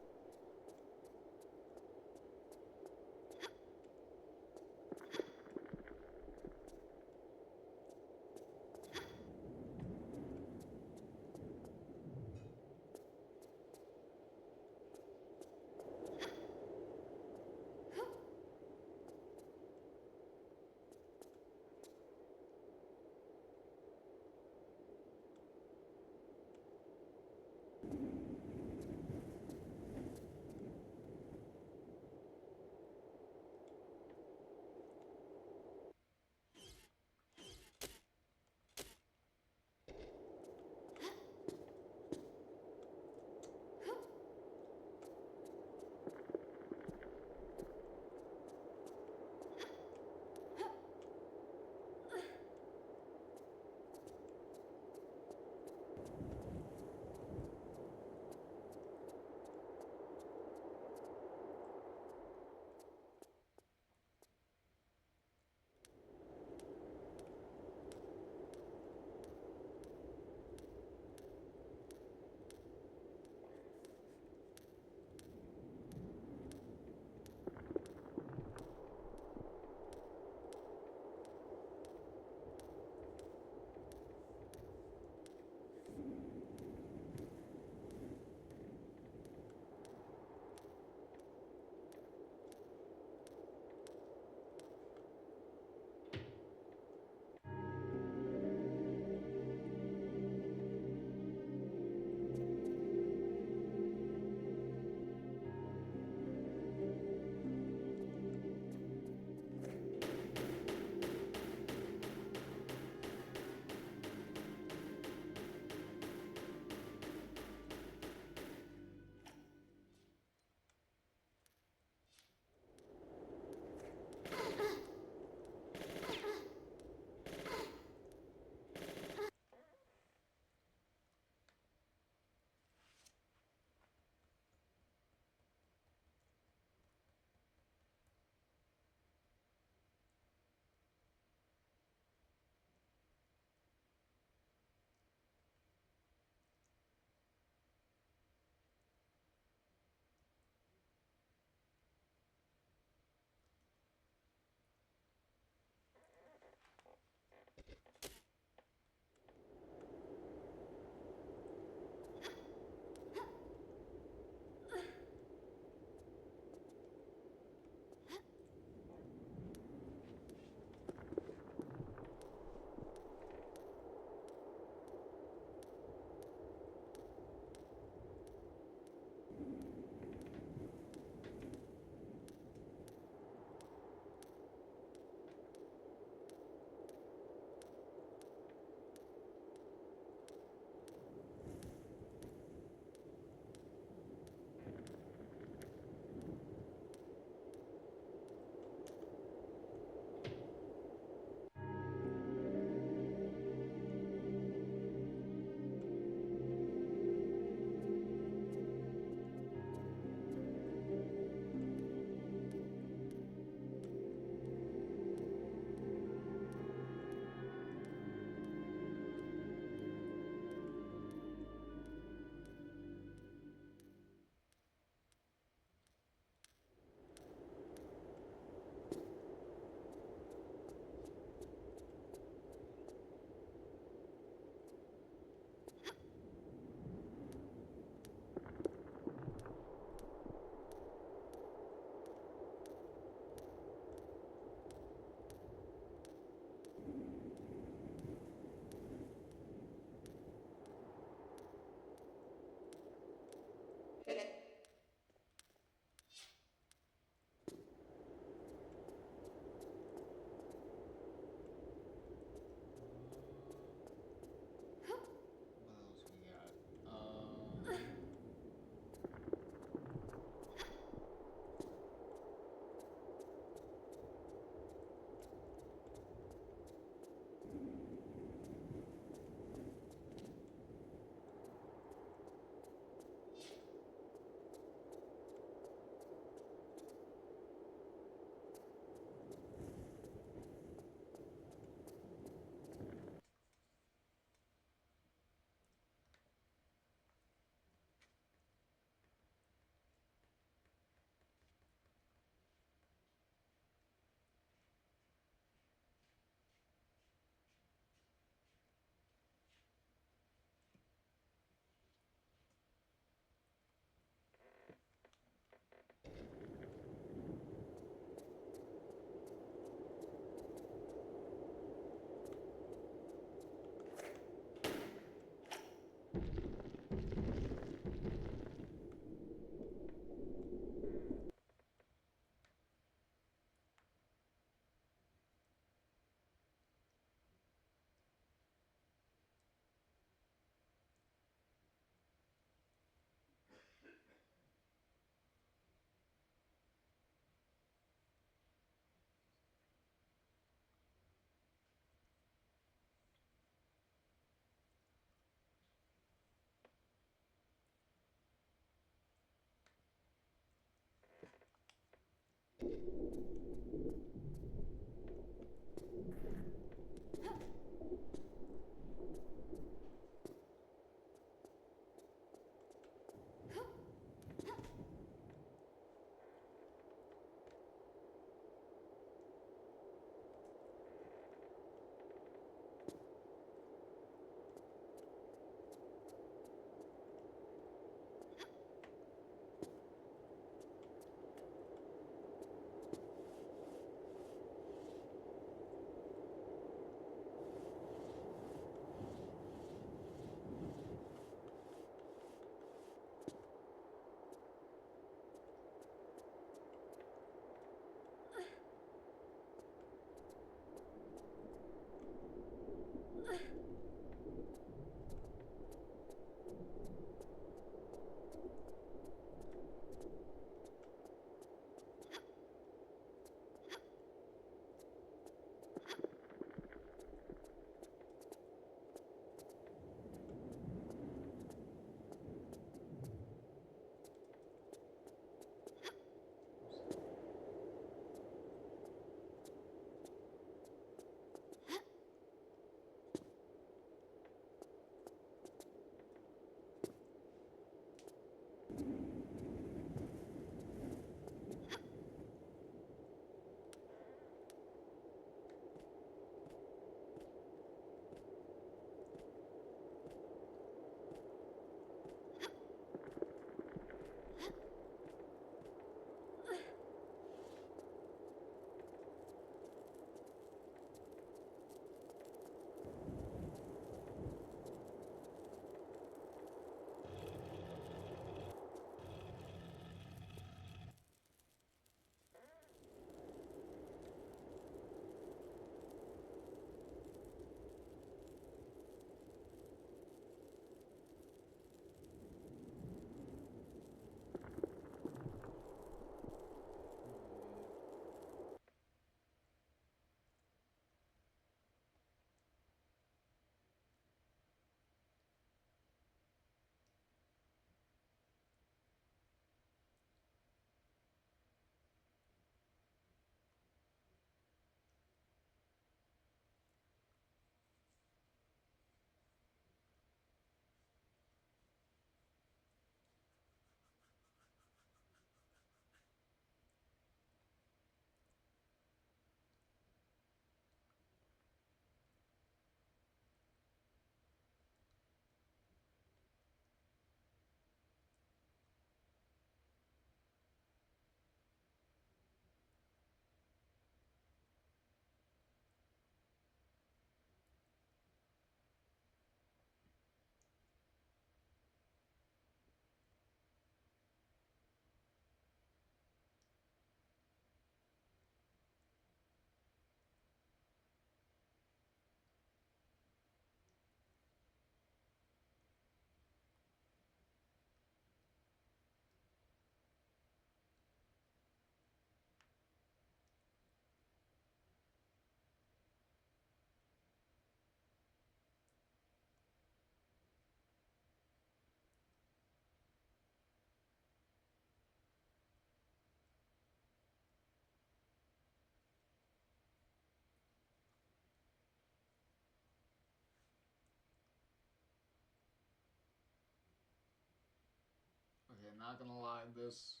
Okay, not gonna lie, this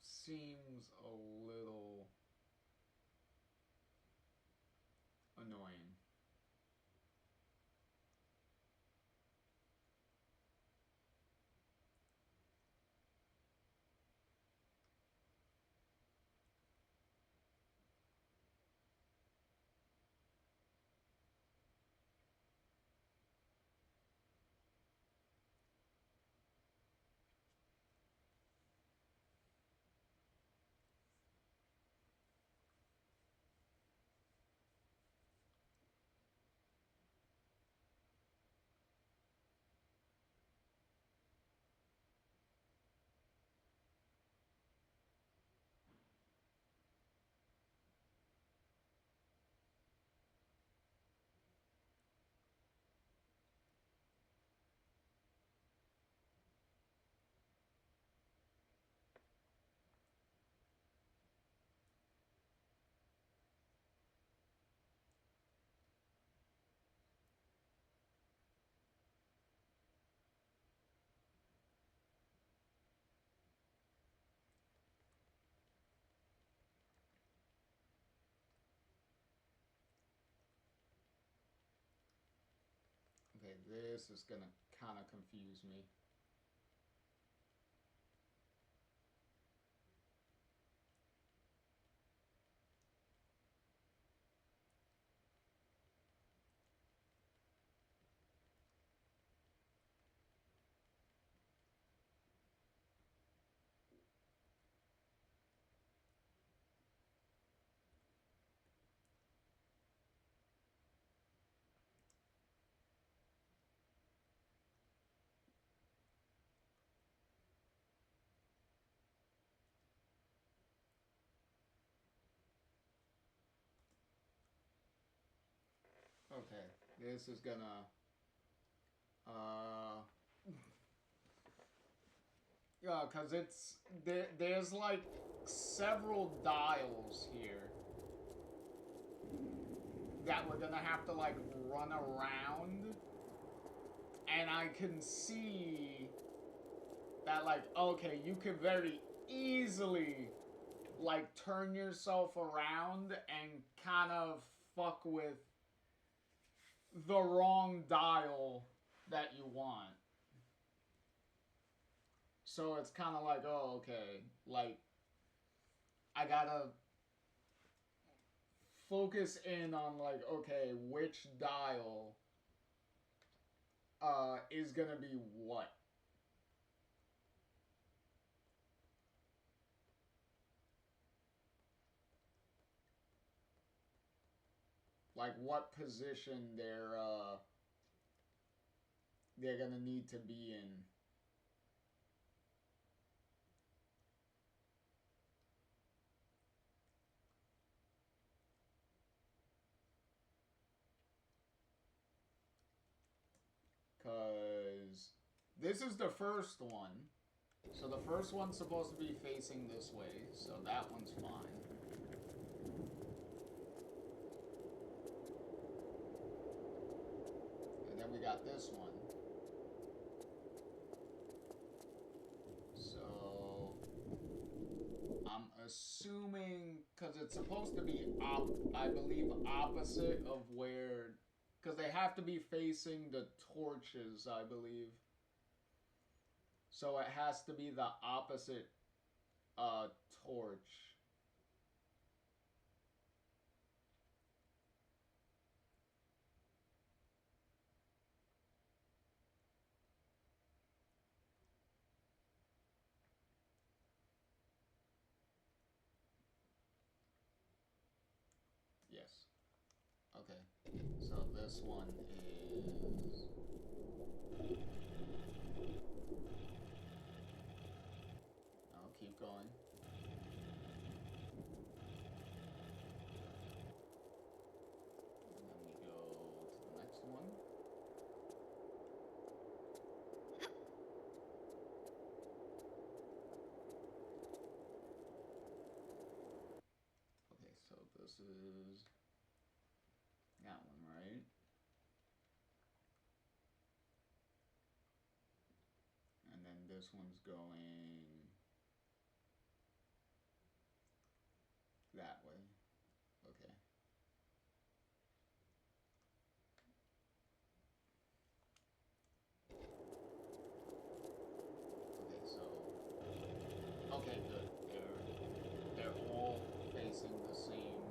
seems a little annoying. Okay, this is gonna kind of confuse me. Okay, this is gonna, yeah, cause there's like several dials here that we're gonna have to like run around, and I can see that like, okay, you could very easily like turn yourself around and kind of fuck with the wrong dial that you want. So it's kind of like, oh, okay, like I gotta focus in on like, okay, which dial is gonna be what. Like what position they're gonna need to be in. Cause this is the first one. So the first one's supposed to be facing this way, so that one's fine. And then we got this one. So I'm assuming, because it's supposed to be I believe opposite of where, because they have to be facing the torches, I believe. So it has to be the opposite torch. Yes. Okay. So this one is... I'll keep going. And then we go to the next one. Okay, so this is that one, right? And then this one's going that way. Okay. Okay, so okay, good. They're all facing the same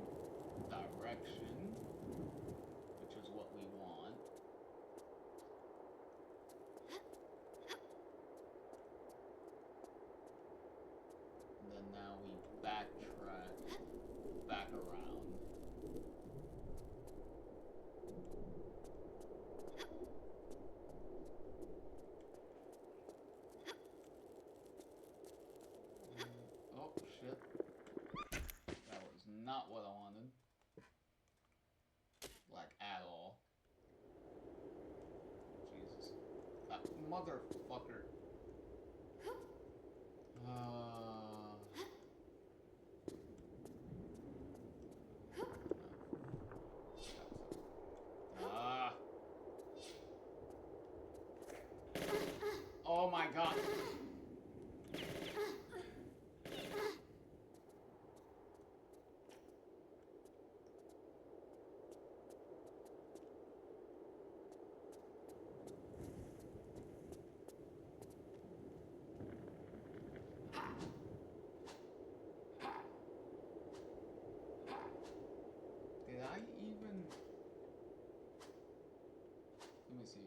direction, which is what we want. And then now we backtrack back around. Oh shit. That was not what I wanted. Like at all. Jesus. That motherfucker. Oh my god. see.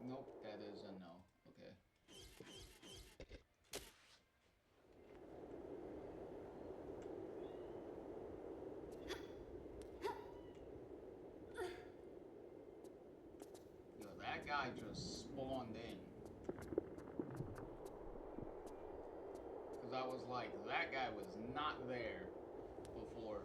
Nope, that is a no. Okay. Yo, that guy just spawned in. Because I was like, that guy was not there before.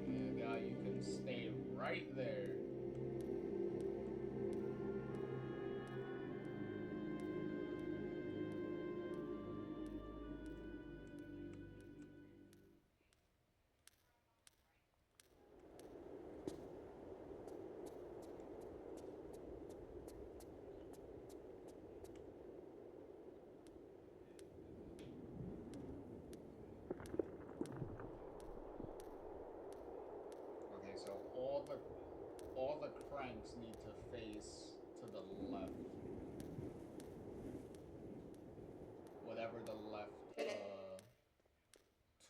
Yeah, guy, you can stay right there. Okay, so all the cranks need to face to the left. Whatever the left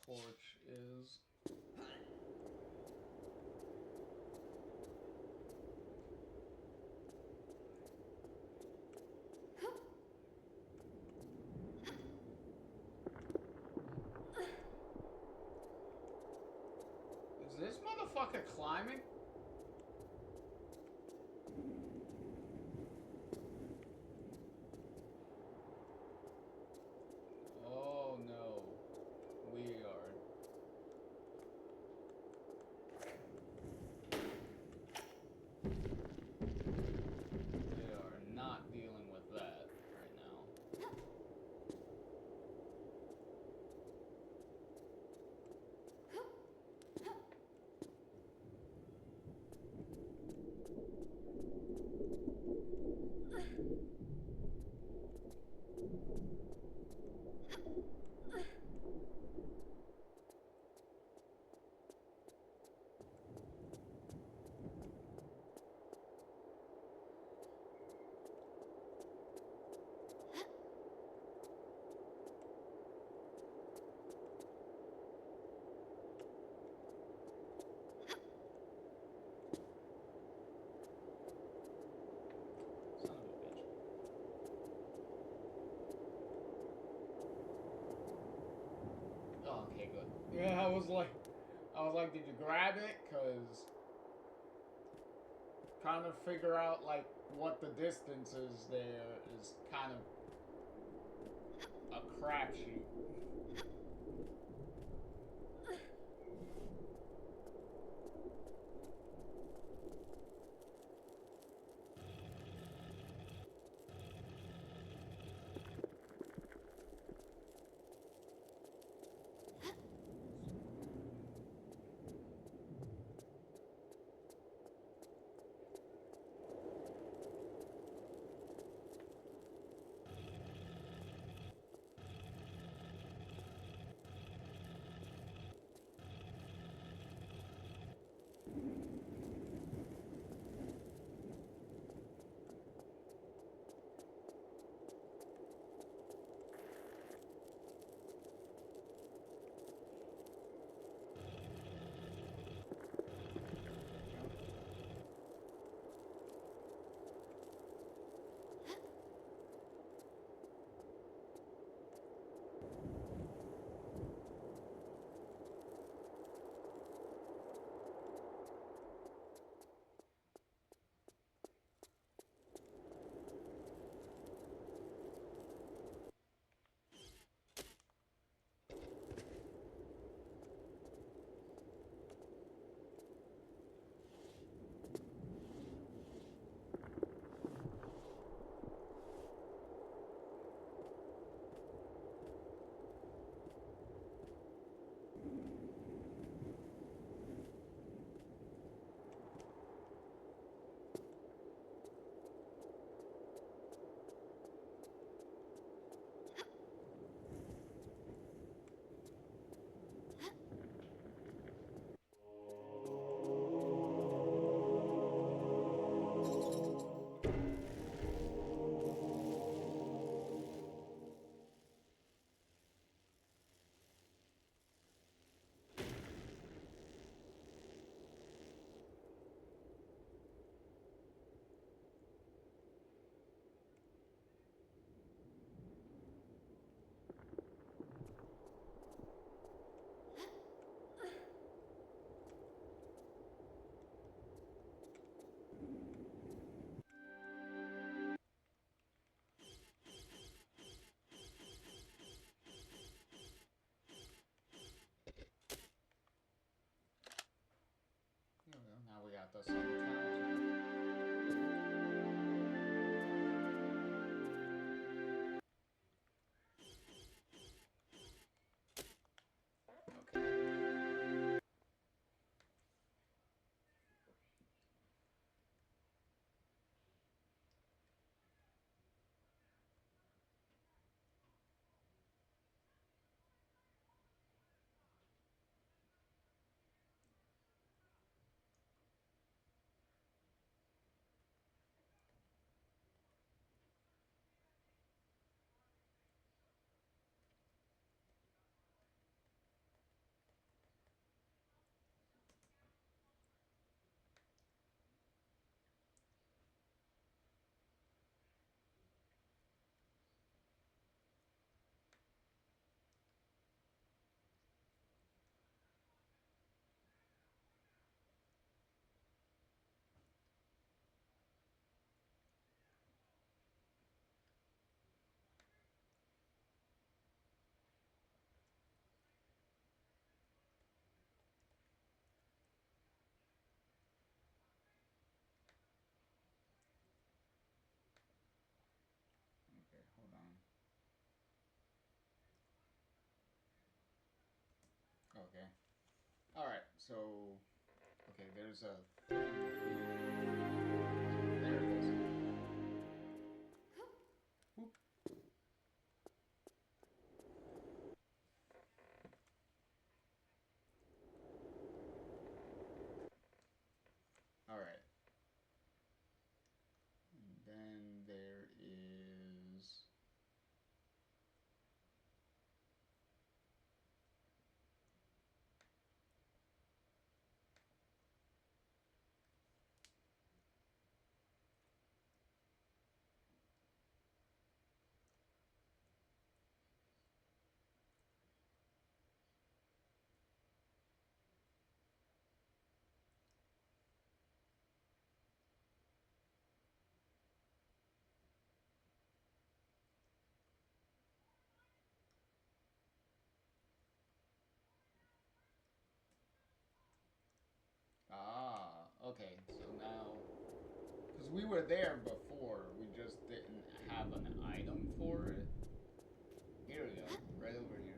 torch is. Is this motherfucker climbing? Oh no. We are. We are not dealing with that right now. Son of a bitch. Oh, okay, good. Yeah, I was like, did you grab it? Cause trying to figure out like what the distance is there is kind of a crapshoot. the sun talisman. Okay. Okay, hold on. Okay. Alright, so... Okay, there's a... There it is. Whoop. Alright. And then there is... Ah, okay, so now... Because we were there before, we just didn't have an item for it. Here we go, right over here.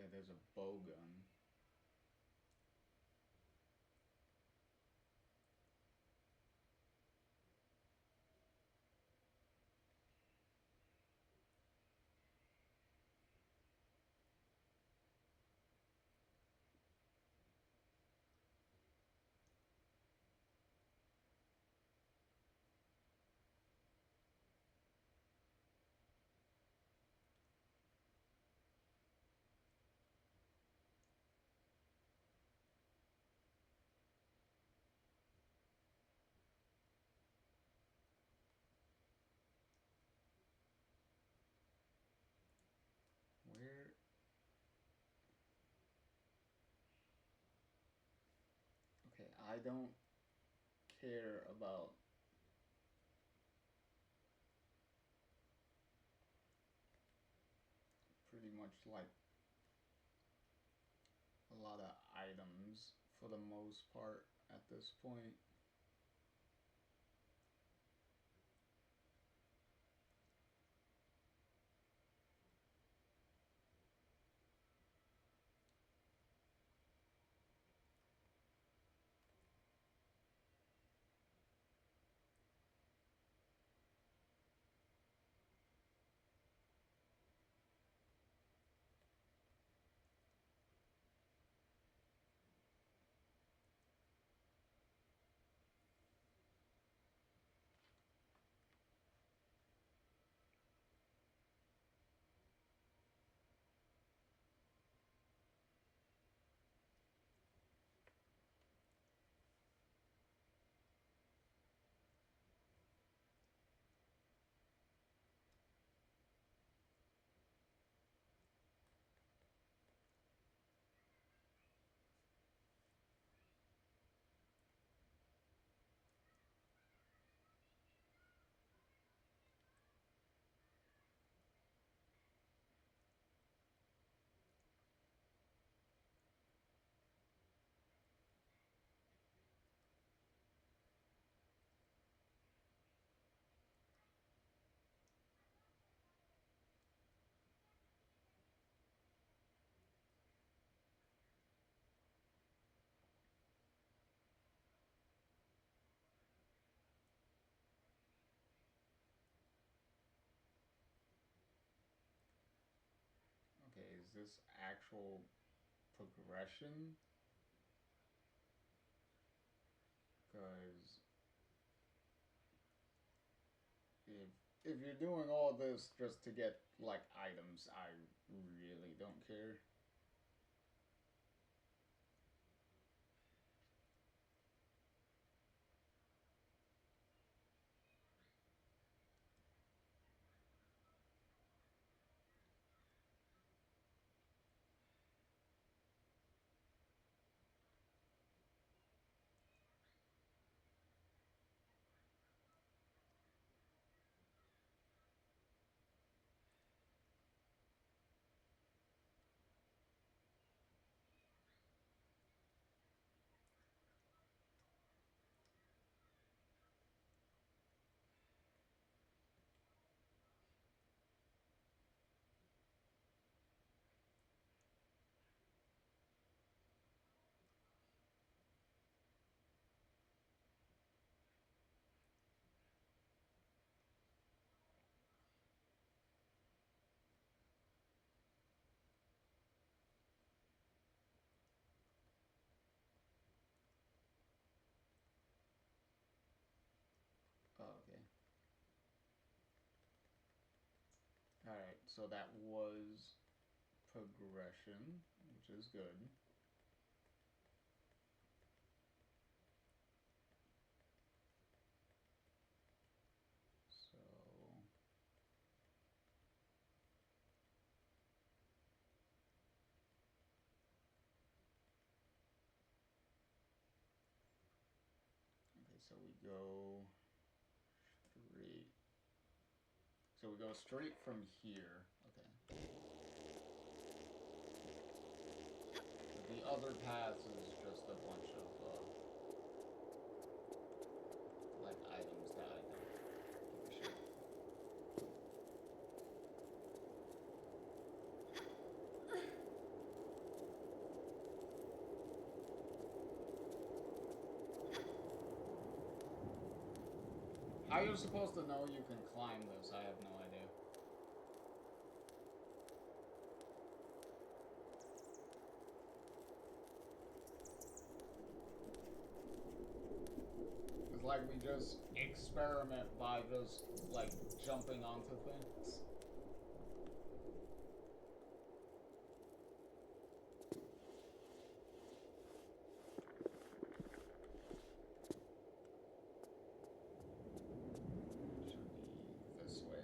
Okay, there's a bow gun. Where? Okay, I don't care about pretty much like a lot of items for the most part at this point. Okay, is this actual progression? Because if if you're doing all this just to get like items, I really don't care. Oh, okay. Alright, so that was progression, which is good. So okay, so we go straight. So we go straight from here. Okay. But the other path is just a bunch of like items that I don't give a shit. How you're supposed to know you can climb this, I have no idea. It's like we just experiment by just, like, jumping onto things. This way.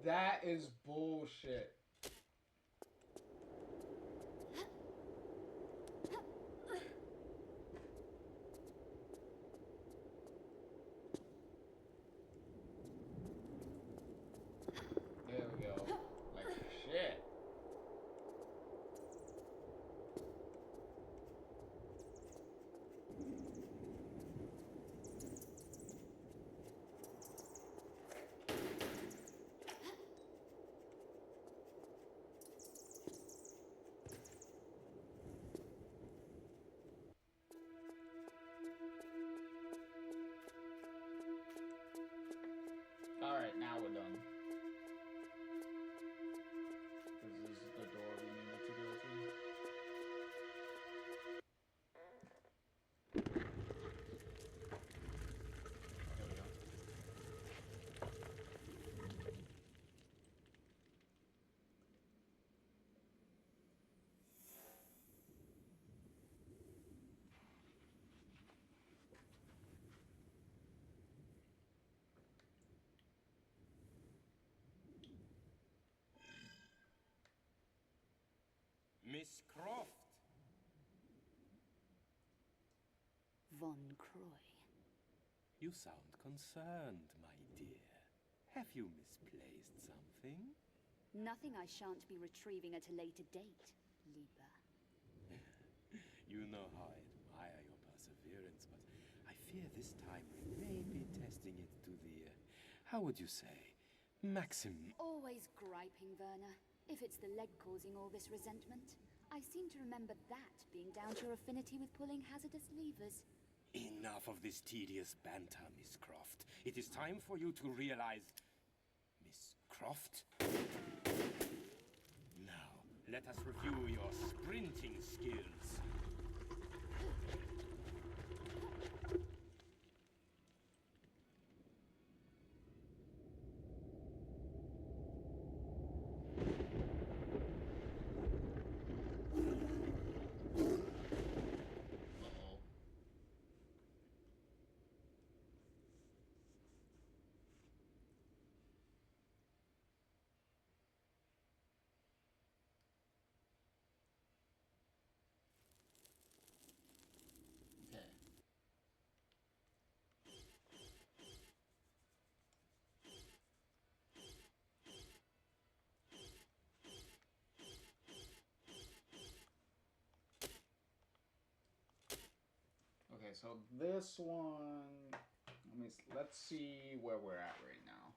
That is bullshit. There we go. Like shit. Alright, now we're done. This is the door we needed to go through. There we go. Miss Croft. Von Croy. You sound concerned, my dear. Have you misplaced something? Nothing I shan't be retrieving at a later date, Lieber. You know how I admire your perseverance, but I fear this time we may be testing it to the, how would you say, maximum. Always griping, Werner. If it's the leg causing all this resentment. I seem to remember that being down to your affinity with pulling hazardous levers. Enough of this tedious banter, Miss Croft. It is time for you to realize... Miss Croft? Now, let us review your sprinting skills. Okay. Okay, so this one, let's see where we're at right now.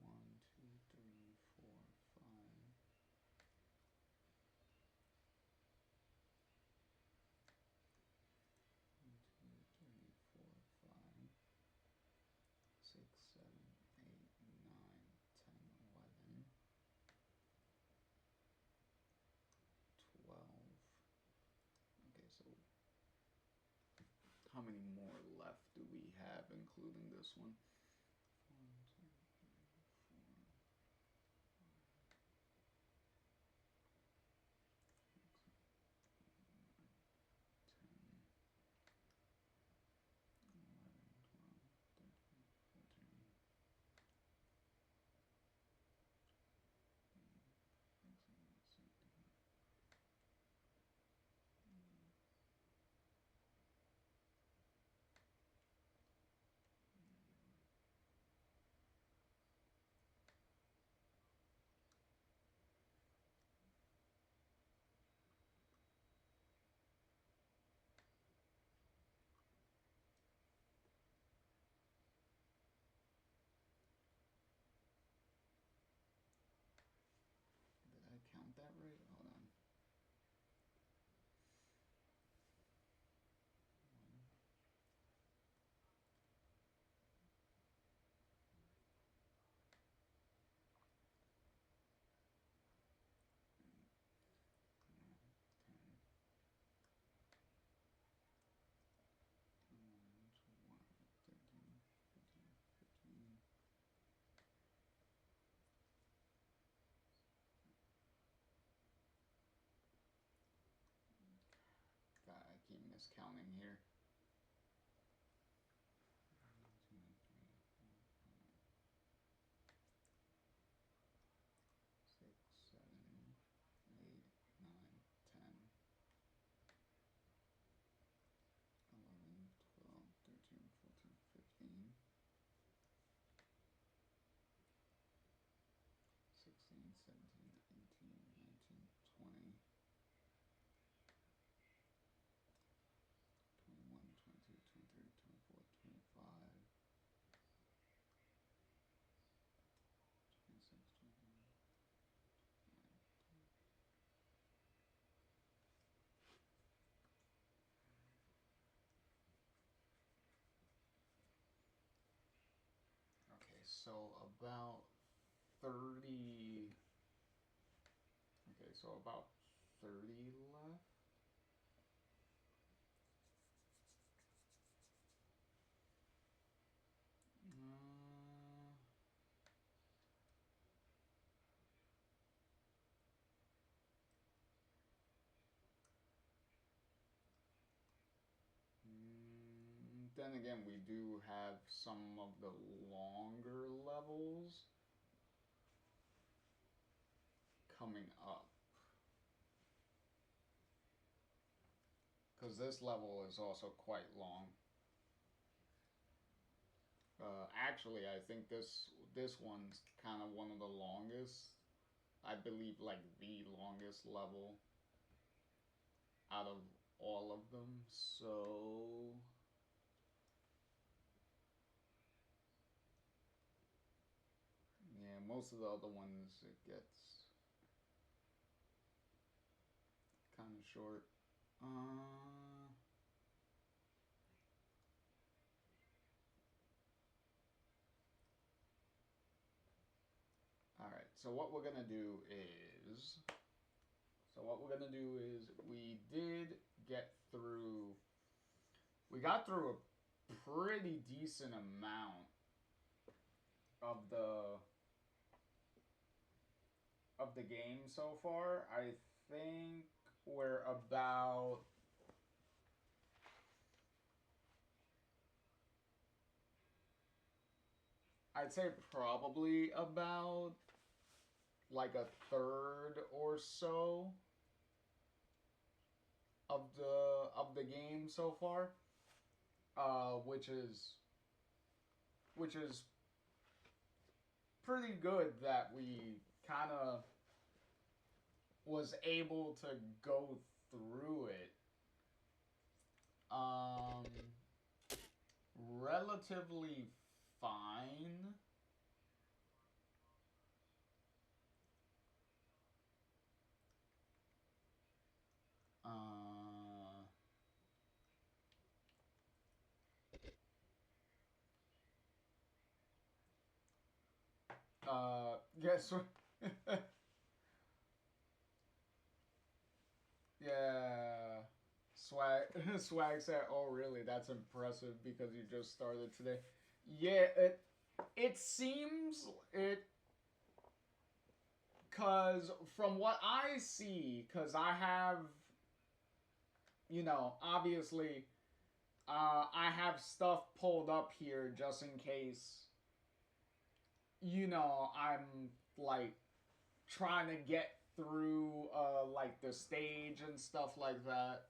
One, two, three, four, five. how many more left do we have, including this one? 1, 2, 3, 4, 11, 12, 13, 14. Did I count that right? Hold on. 15. God, I keep miscounting here. 1, 2, 3, 4, 5, 6, 7, 8, 9, 10, 11, 12, 13, 14, 15, 16, 17, 18, 19, 20, 21, 22, 23, 24, 25, 26, 27. Okay, so about 30. Okay, so about 30 left. Then again, we do have some of the longer levels coming up. Because this level is also quite long. Actually, I think this one's kind of one of the longest. I believe like the longest level out of all of them. So yeah, most of the other ones it gets kind of short. Alright, so what we're gonna do is we did get through, we got through a pretty decent amount of the game so far. I think we're about, I'd say probably about like a third or so of the game so far, which is pretty good that we kind of was able to go through it relatively fine. Guess what? Yeah, swag. Swag said, "Oh, really? That's impressive because you just started today." Yeah, it seems it, cause from what I see, cause I have, obviously, I have stuff pulled up here just in case, I'm like trying to get through like the stage and stuff like that.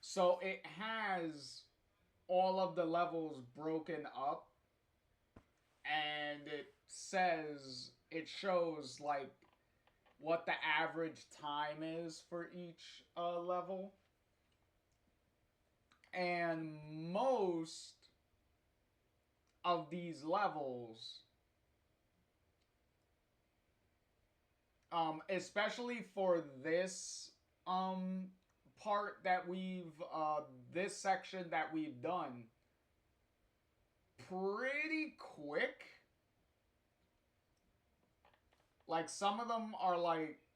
So it has all of the levels broken up, and it shows like what the average time is for each level. And most of these levels, especially for this part that this section that we've done, pretty quick. Like some of them are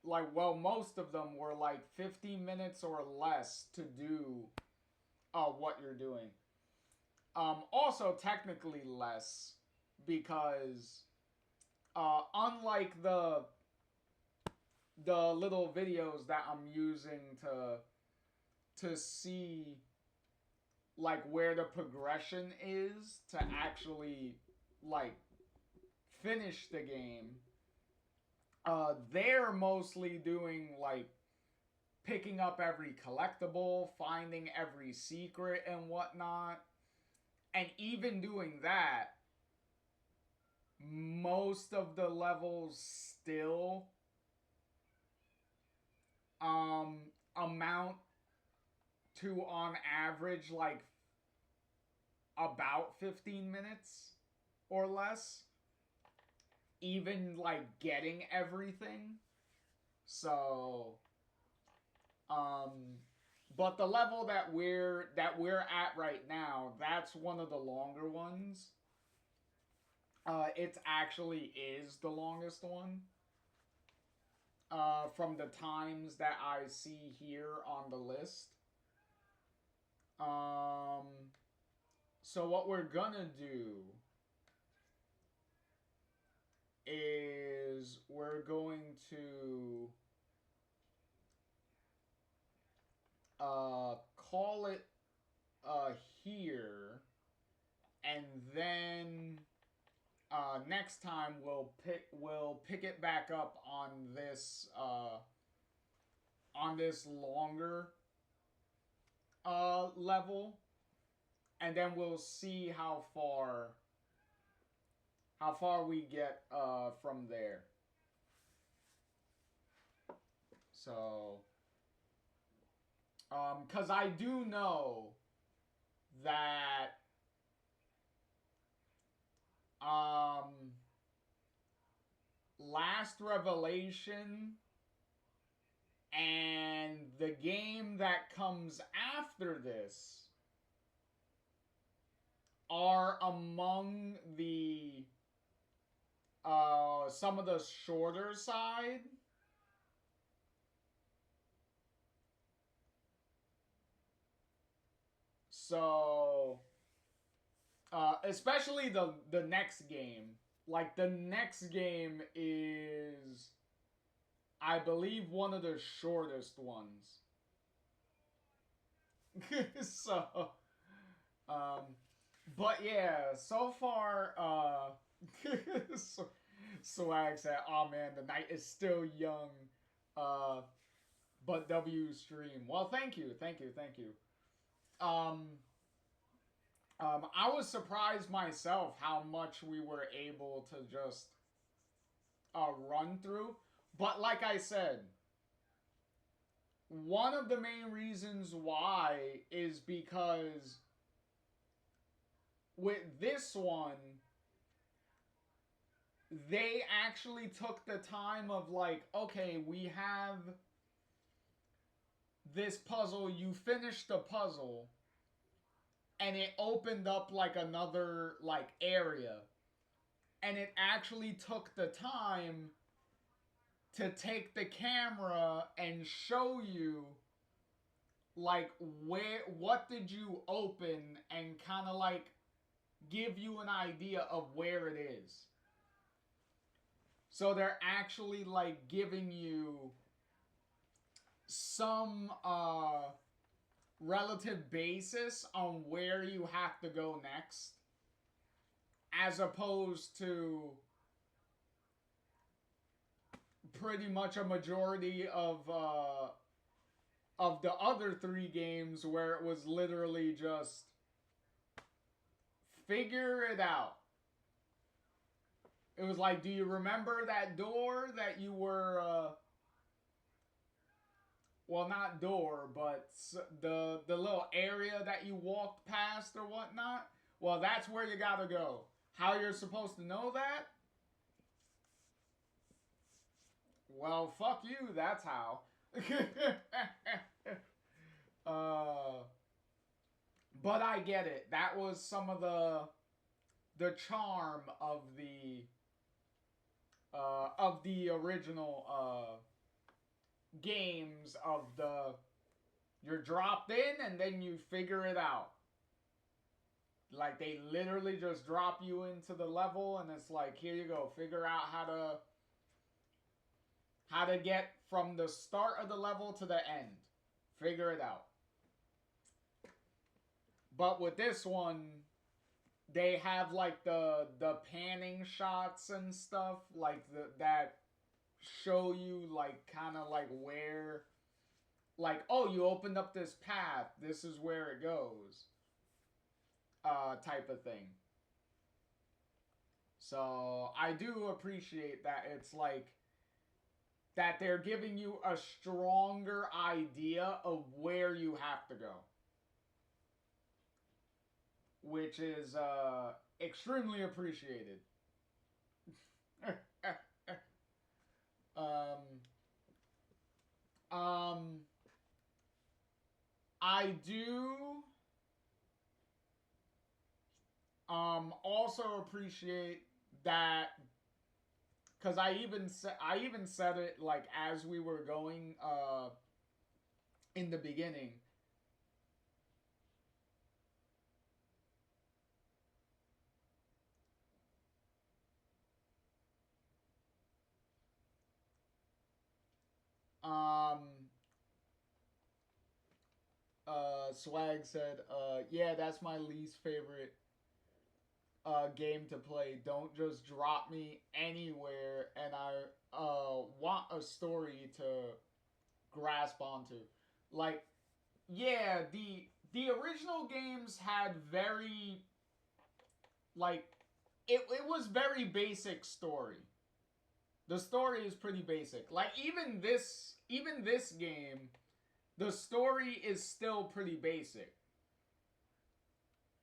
well, most of them were like 15 minutes or less to do what you're doing. Also technically less because unlike the little videos that I'm using to see like where the progression is to actually like finish the game, they're mostly doing like picking up every collectible, finding every secret and whatnot. And even doing that, most of the levels still amount to, on average, like about 15 minutes or less, even like getting everything. So but the level that we're at right now, that's one of the longer ones. It actually is the longest one. From the times that I see here on the list. So what we're gonna do is we're going to call it here, and then next time we'll pick it back up on this longer level, and then we'll see how far we get from there. So because I do know that Last Revelation and the game that comes after this are among the some of the shorter side. So especially the next game. Like the next game is, I believe, one of the shortest ones. So but yeah, so far Swag said, "Oh man, the night is still young." But W stream. Well, thank you. I was surprised myself how much we were able to just run through. But like I said, one of the main reasons why is because with this one, they actually took the time of like, okay, we have this puzzle, you finished the puzzle, and it opened up like another like area, and it actually took the time to take the camera and show you like what did you open, and kind of like give you an idea of where it is. So they're actually like giving you some relative basis on where you have to go next, as opposed to pretty much a majority of the other 3 games where it was literally just figure it out. It was like, do you remember that door that you were well, not door, but the little area that you walked past or whatnot? Well, that's where you gotta go. How you're supposed to know that? Well, fuck you, that's how. But I get it. That was some of the charm of the original games, of the you're dropped in and then you figure it out. Like, they literally just drop you into the level and it's like, here you go, figure out how to get from the start of the level to the end. Figure it out. But with this one, they have like the panning shots and stuff, like that show you like kind of like where, like, oh, you opened up this path, this is where it goes, type of thing. So I do appreciate that it's like that they're giving you a stronger idea of where you have to go, which is extremely appreciated. I do also appreciate that, because I even said it like as we were going in the beginning. Swag said, yeah, that's my least favorite game to play. Don't just drop me anywhere and I want a story to grasp onto. Like, yeah, the original games had very, like, it was very basic story. The story is pretty basic. Like, even this game, the story is still pretty basic.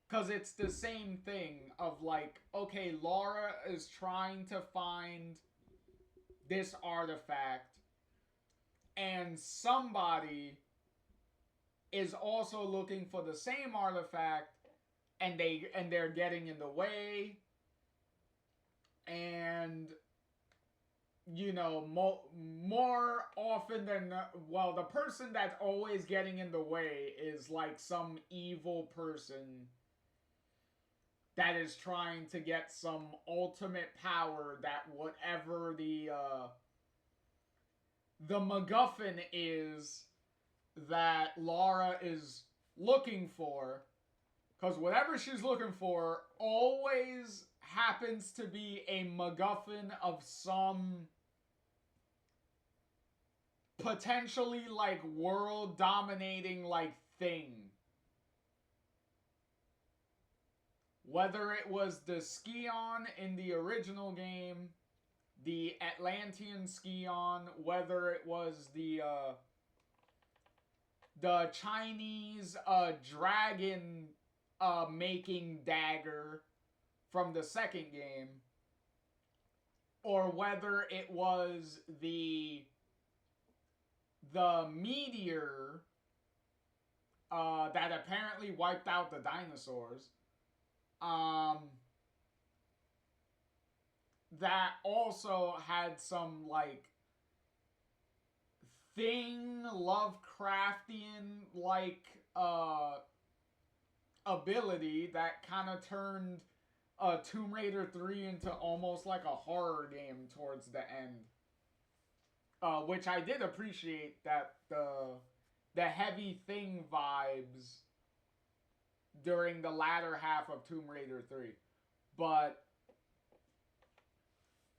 Because it's the same thing of like, okay, Laura is trying to find this artifact, and somebody is also looking for the same artifact, and they're getting in the way, and you know, more often than not, well, the person that's always getting in the way is like some evil person that is trying to get some ultimate power, that whatever the MacGuffin is that Lara is looking for, because whatever she's looking for always happens to be a MacGuffin of some potentially like world dominating like thing. Whether it was the Scion in the original game, the Atlantean Scion, whether it was the Chinese dragon making dagger from the second game, or whether it was the meteor that apparently wiped out the dinosaurs, that also had some like thing Lovecraftian like ability that kind of turned Tomb Raider 3 into almost like a horror game towards the end. Which I did appreciate, that the heavy thing vibes during the latter half of Tomb Raider 3. But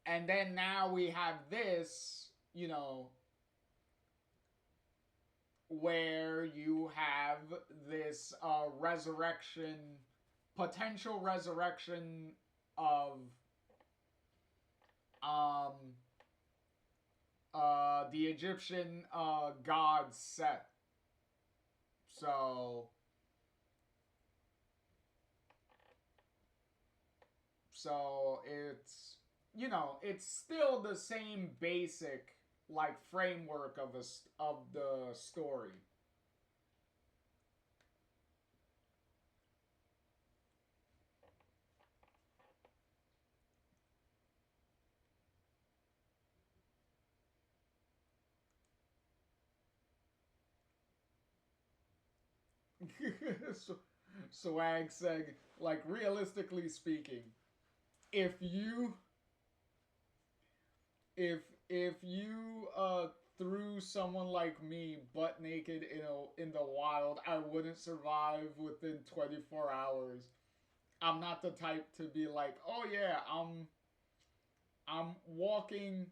and then now we have this, you know, where you have this resurrection, potential resurrection of the Egyptian god Set. So it's, you know, it's still the same basic like framework of the story. Swag said, like, realistically speaking, if you if you threw someone like me butt naked in the wild, I wouldn't survive within 24 hours. I'm not the type to be like, oh yeah, I'm walking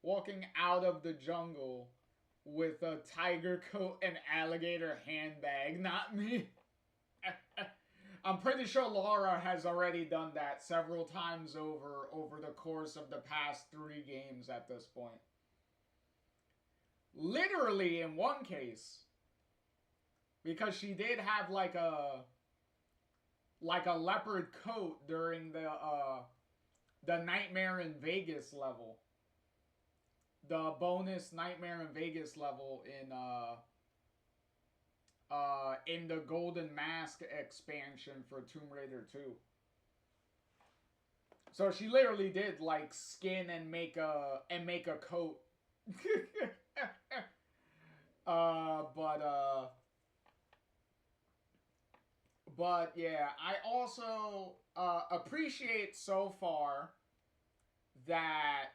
walking out of the jungle with a tiger coat and alligator handbag. Not me. I'm pretty sure Laura has already done that several times over the course of the past 3 games at this point. Literally in one case, because she did have like a leopard coat during the Nightmare in Vegas level. The bonus Nightmare in Vegas level in the Golden Mask expansion for Tomb Raider 2. So she literally did like skin and make a coat. But yeah, I also appreciate so far that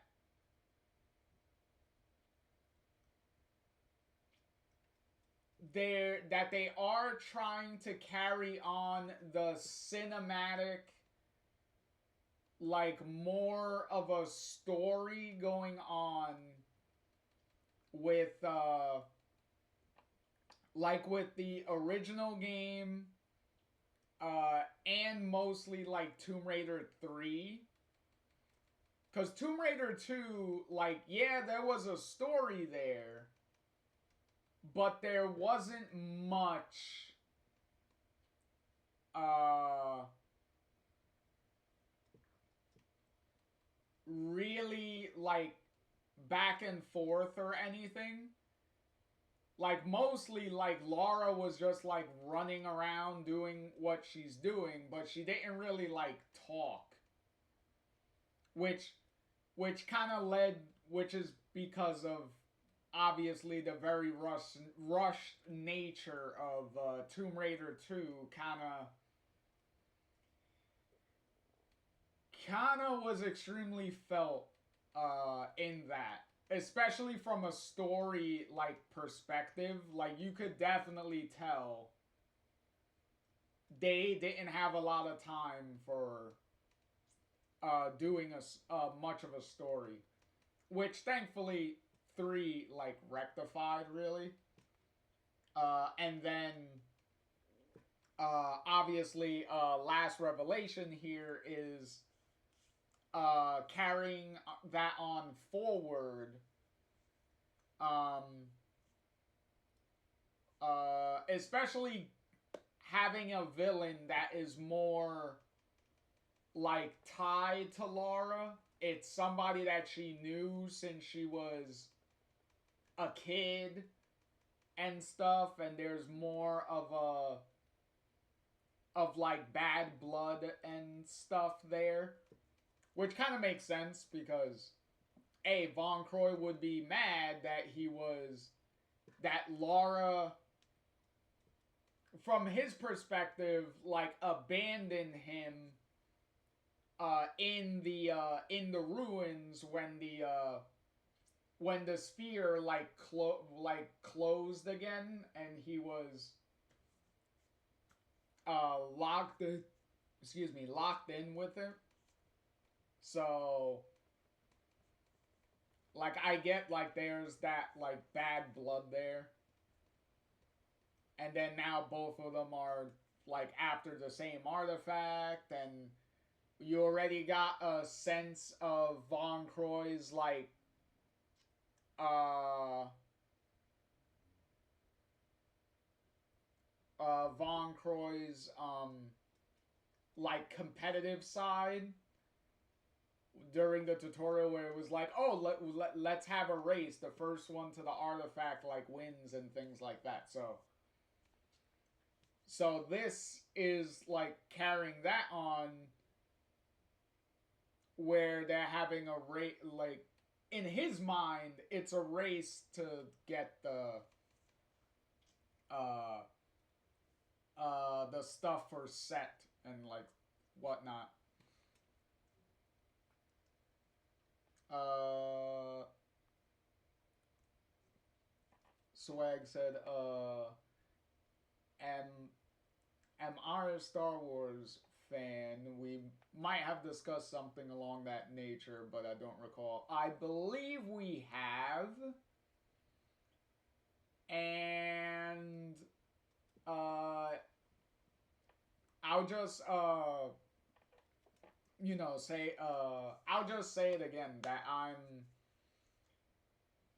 they are trying to carry on the cinematic, like more of a story going on with like with the original game and mostly like Tomb Raider 3. Because Tomb Raider 2, like, yeah, there was a story there, but there wasn't much really like back and forth or anything. Like, mostly like Lara was just like running around doing what she's doing, but she didn't really like talk, which kind of led, which is because of obviously the very rushed nature of Tomb Raider 2 kind of was extremely felt in that, especially from a story like perspective. Like, you could definitely tell they didn't have a lot of time for doing much of a story, which thankfully 3 like rectified really. And then obviously Last Revelation here is carrying that on forward, especially having a villain that is more like tied to Lara. It's somebody that she knew since she was a kid and stuff, and there's more of like bad blood and stuff there, which kind of makes sense because Von Croy would be mad that Lara, from his perspective, like abandoned him in the ruins when the sphere like closed again and he was locked in with it. So like I get like there's that like bad blood there. And then now both of them are like after the same artifact, and you already got a sense of Von Croy's like Von Croy's like competitive side during the tutorial, where it was like, oh, let's have a race, the first one to the artifact like wins and things like that. So this is like carrying that on, where they're having a race, like in his mind it's a race to get the stuff for Set and like whatnot. Swag said, am I a Star Wars fan? We might have discussed something along that nature, but I don't recall. I believe we have. And I'll just I'll just say it again, that I'm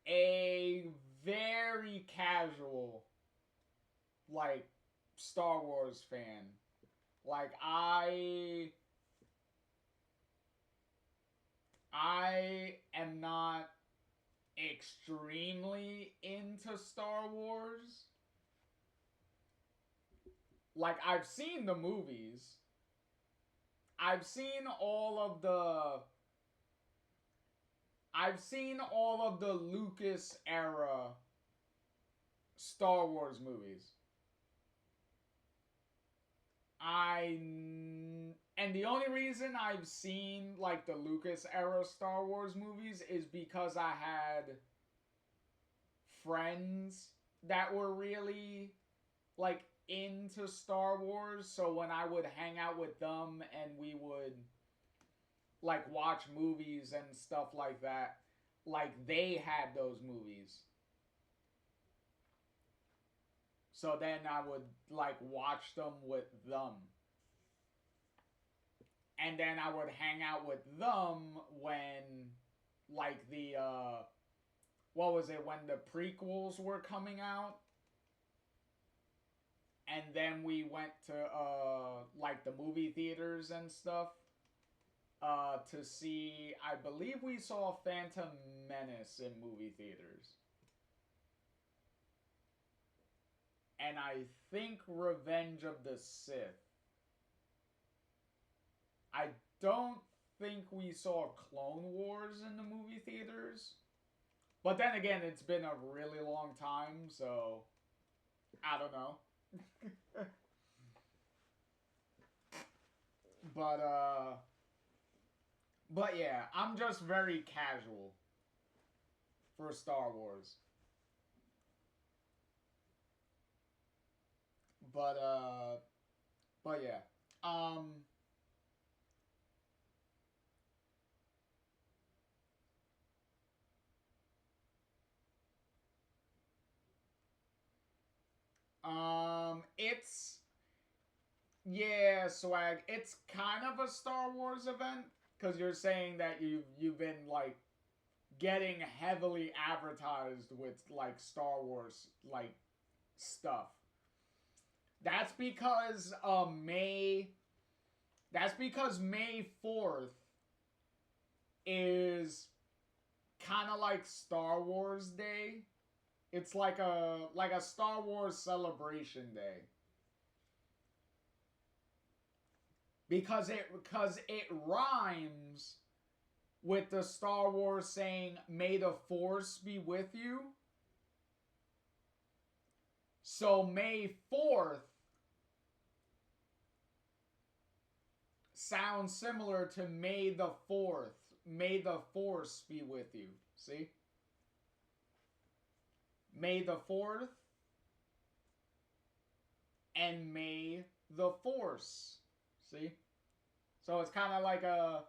a very casual like Star Wars fan. Like I am not extremely into Star Wars. Like I've seen the movies. I've seen all of the Lucas era Star Wars movies. And the only reason I've seen like the Lucas era Star Wars movies is because I had friends that were really like into Star Wars, so when I would hang out with them and we would like watch movies and stuff like that, like they had those movies. So then I would like watch them with them. And then I would hang out with them when like the when the prequels were coming out. And then we went to like the movie theaters and stuff to see, I believe we saw Phantom Menace in movie theaters. And I think Revenge of the Sith. I don't think we saw Clone Wars in the movie theaters. But then again, it's been a really long time, so I don't know. But yeah, I'm just very casual for Star Wars. But yeah. It's, yeah, Swag. It's kind of a Star Wars event, because you're saying that you've been like getting heavily advertised with like Star Wars like stuff. That's because May 4th is kind of like Star Wars Day. It's like a Star Wars celebration day. Because it rhymes with the Star Wars saying, "May the Force be with you." So May 4th sounds similar to May the 4th. May the Force be with you. See? May the 4th and May the Force. See? So it's kind of like a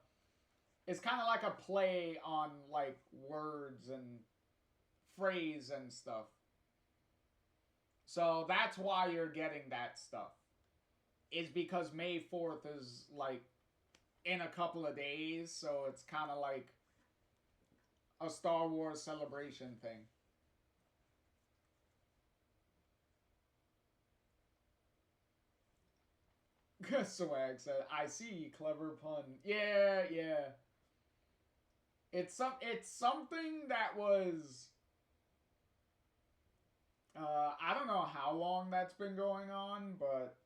play on like words and phrase and stuff. So that's why you're getting that stuff. Is because May 4th is like in a couple of days, so it's kind of like a Star Wars celebration thing. Swag said, "I see, clever pun." Yeah, yeah. It's something that was I don't know how long that's been going on, but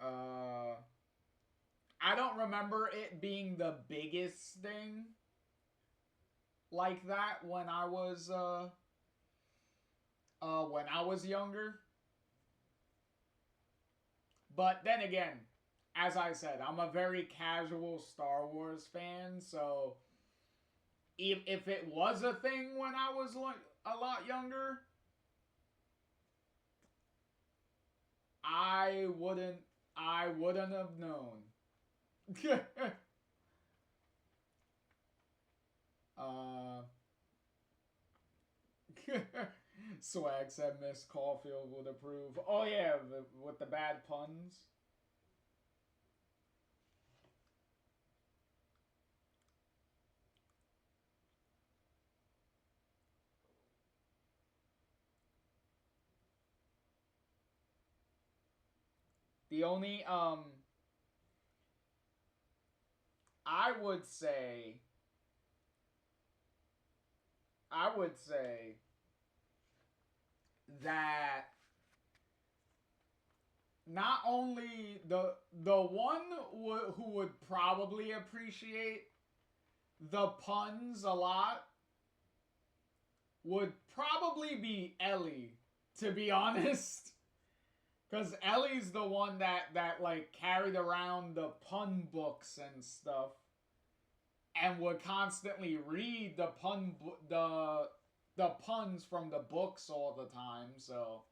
I don't remember it being the biggest thing like that when I was younger. But then again, as I said, I'm a very casual Star Wars fan, so if it was a thing when I was like a lot younger, I wouldn't have known. Swag said Miss Caulfield would approve. Oh yeah, with the bad puns. The only I would say that not only the one who would probably appreciate the puns a lot would probably be Ellie, to be honest. Because Ellie's the one that like carried around the pun books and stuff, and would constantly read the puns from the books all the time. So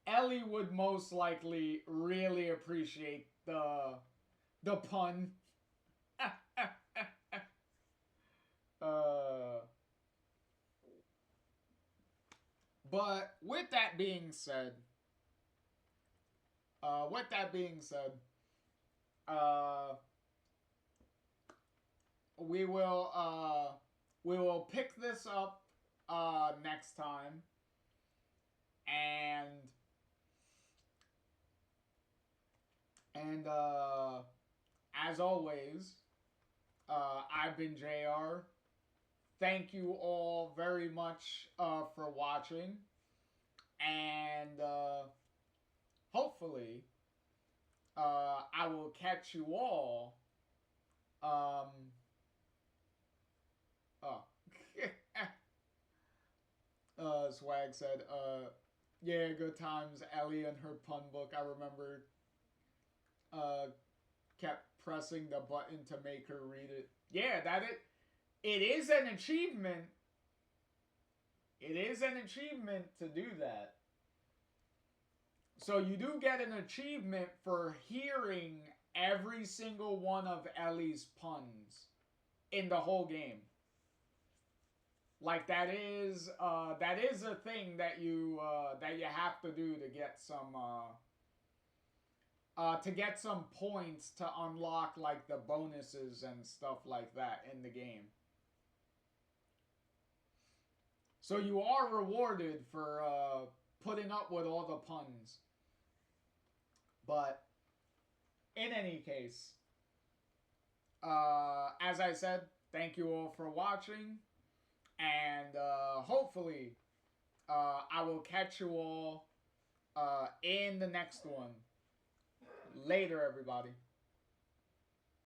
Ellie would most likely really appreciate the pun. But with that being said, we will pick this up next time, and as always, I've been JR. Thank you all very much for watching, and hopefully I will catch you all Swag said, yeah, good times. Ellie and her pun book. I remember kept pressing the button to make her read it. Yeah, it is an achievement. It is an achievement to do that. So you do get an achievement for hearing every single one of Ellie's puns in the whole game. Like that is a thing that you have to do to get some points to unlock like the bonuses and stuff like that in the game. So you are rewarded for putting up with all the puns. But in any case, as I said, thank you all for watching. And hopefully, I will catch you all in the next one. Later, everybody.